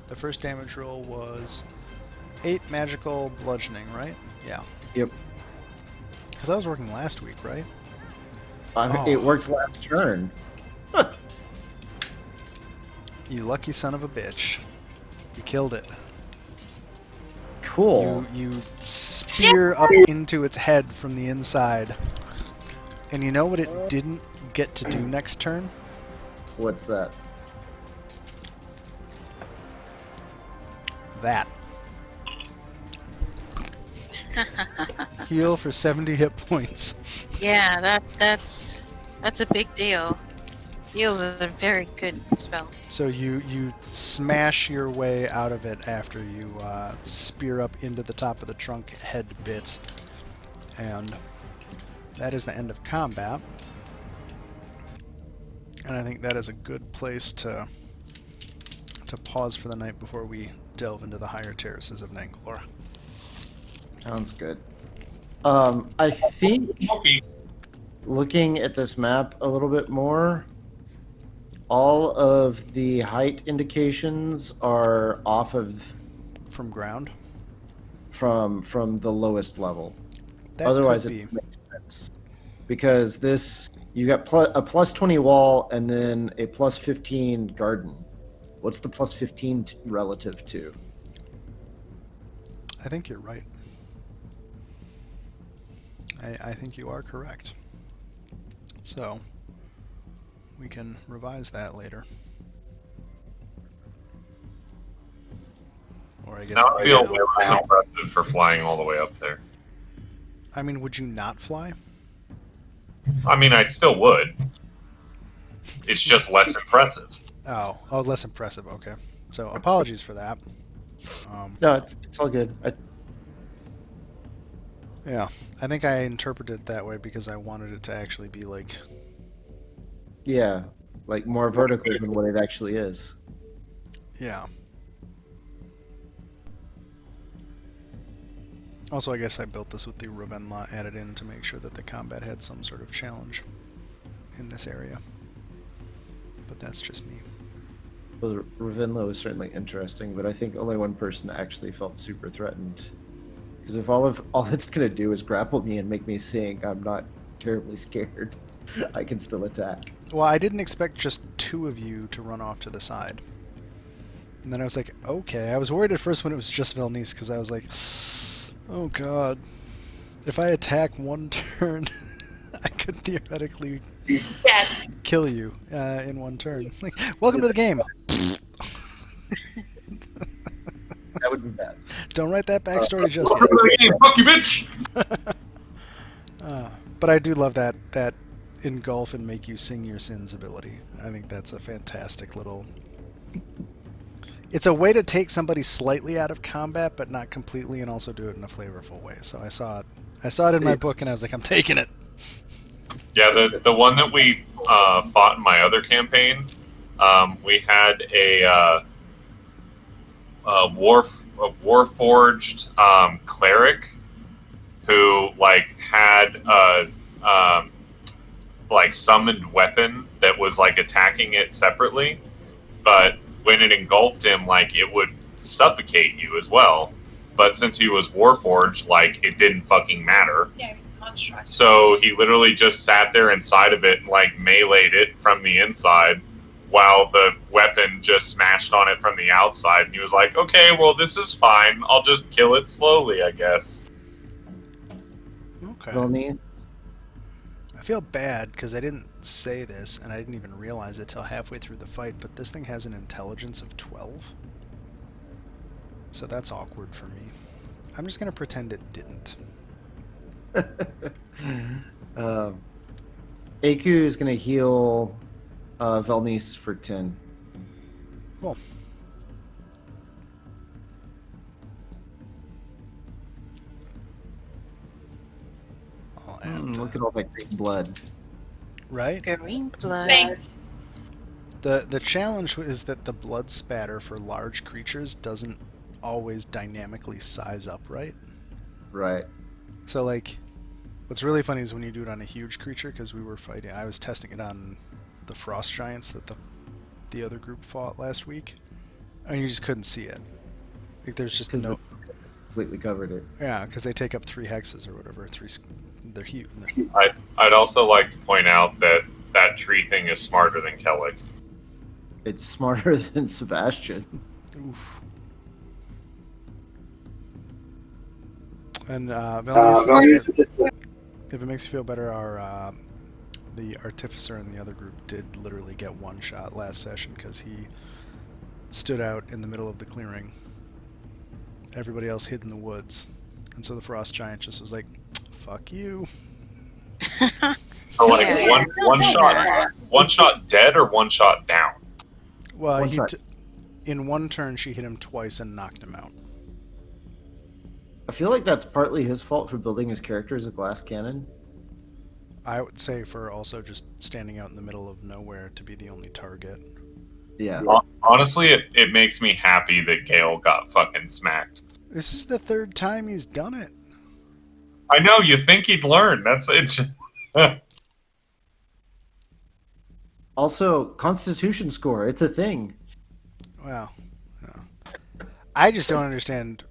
The first damage roll was 8 magical bludgeoning, right? Yeah. Yep. Because that was working last week, right? It worked last turn. You lucky son of a bitch. You killed it. Cool. You spear up into its head from the inside. And you know what it didn't get to do next turn? What's that? That. Heal for 70 hit points. Yeah, that's a big deal. Heal's a very good spell. So you smash your way out of it after you spear up into the top of the trunk head bit. And that is the end of combat. And I think that is a good place to pause for the night before we delve into the higher terraces of Nangalore. Sounds good. I think looking at this map a little bit more, all of the height indications are off of From ground? from the lowest level. That Otherwise, could be. it makes sense because this you got a plus 20 wall and then a plus 15 garden. What's the plus 15 relative to? I think you're right. I think you are correct. So, we can revise that later. Or I guess... Now I feel way less impressive for flying all the way up there. I mean, would you not fly? I mean, I still would. It's just less impressive. Oh, less impressive. Okay. So, apologies for that. No, it's all good. Yeah, I think I interpreted it that way because I wanted it to actually be like... Yeah, like more vertical than what it actually is. Yeah. Also, I guess I built this with the Ravenla added in to make sure that the combat had some sort of challenge in this area. But that's just me. Well, the Ravenla was certainly interesting, but I think only one person actually felt super threatened. Because if all it's gonna do is grapple me and make me sink, I'm not terribly scared. I can still attack. Well, I didn't expect just 2 of you to run off to the side. And then I was like, okay. I was worried at first when it was just Velnice, because I was like, oh god. If I attack one turn, I could theoretically kill you in one turn. Like, welcome to the game! That would be bad. Don't write that backstory just Welcome to the game, fuck you, bitch! yet. But I do love that engulf and make you sing your sins ability. I think that's a fantastic little... It's a way to take somebody slightly out of combat, but not completely, and also do it in a flavorful way. So I saw it in my book, and I was like, I'm taking it. Yeah, the one that we fought in my other campaign, we had a warforged cleric who like had a like summoned weapon that was like attacking it separately, but when it engulfed him, like it would suffocate you as well. But since he was warforged, like it didn't fucking matter. Yeah, it was a construct. So he literally just sat there inside of it and like meleeed it from the inside while the weapon just smashed on it from the outside. And he was like, okay, well, this is fine. I'll just kill it slowly, I guess. Okay. Velnice, I feel bad because I didn't say this, and I didn't even realize it till halfway through the fight, but this thing has an intelligence of 12. So that's awkward for me. I'm just going to pretend it didn't. Aku is going to heal Velnice for 10. Cool. I'll add Look at all that green blood. right? Green blood. Thanks. The challenge is that the blood spatter for large creatures doesn't always dynamically size up right. Right. So like, what's really funny is when you do it on a huge creature, because we were fighting. I was testing it on the frost giants that the other group fought last week, and you just couldn't see it. Like there's just Because no. completely covered it. Yeah, because they take up 3 hexes or whatever. They're huge. I'd also like to point out that that tree thing is smarter than Kellic. It's smarter than Sebastian. Oof. And if it makes you feel better, the artificer in the other group did literally get one shot last session because he stood out in the middle of the clearing. Everybody else hid in the woods, and so the frost giant just was like, "Fuck you." So like Yeah, one shot dead or one shot down. Well, One shot. In one turn she hit him twice and knocked him out. I feel like that's partly his fault for building his character as a glass cannon. I would say for also just standing out in the middle of nowhere to be the only target. Yeah. Honestly, it makes me happy that Gale got fucking smacked. This is the 3rd time he's done it. I know, you think he'd learn. That's it. Also, Constitution score. It's a thing. Well, I just don't understand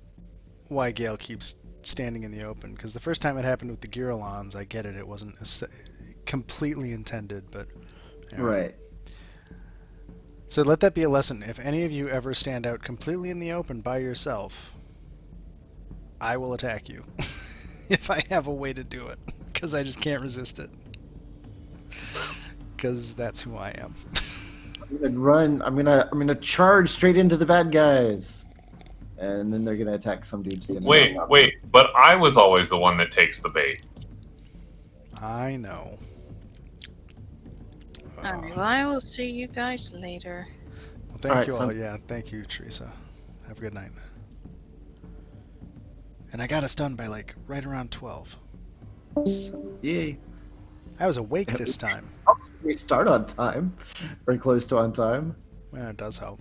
why Gale keeps standing in the open, because the first time it happened with the Girolons, I get it. It wasn't completely intended, but... You know. Right. So let that be a lesson. If any of you ever stand out completely in the open by yourself, I will attack you. If I have a way to do it. Because I just can't resist it. Because that's who I am. I'm gonna run. I'm gonna charge straight into the bad guys, and then they're gonna attack some dude standing. Wait, but I was always the one that takes the bait. I know. Alright, well, I will see you guys later. Well, thank Alright, you all. sounds- Yeah, thank you, Teresa. Have a good night. And I got us done by like right around 12. So, Yay! I was awake this time. We start on time, or close to on time. Yeah, it does help.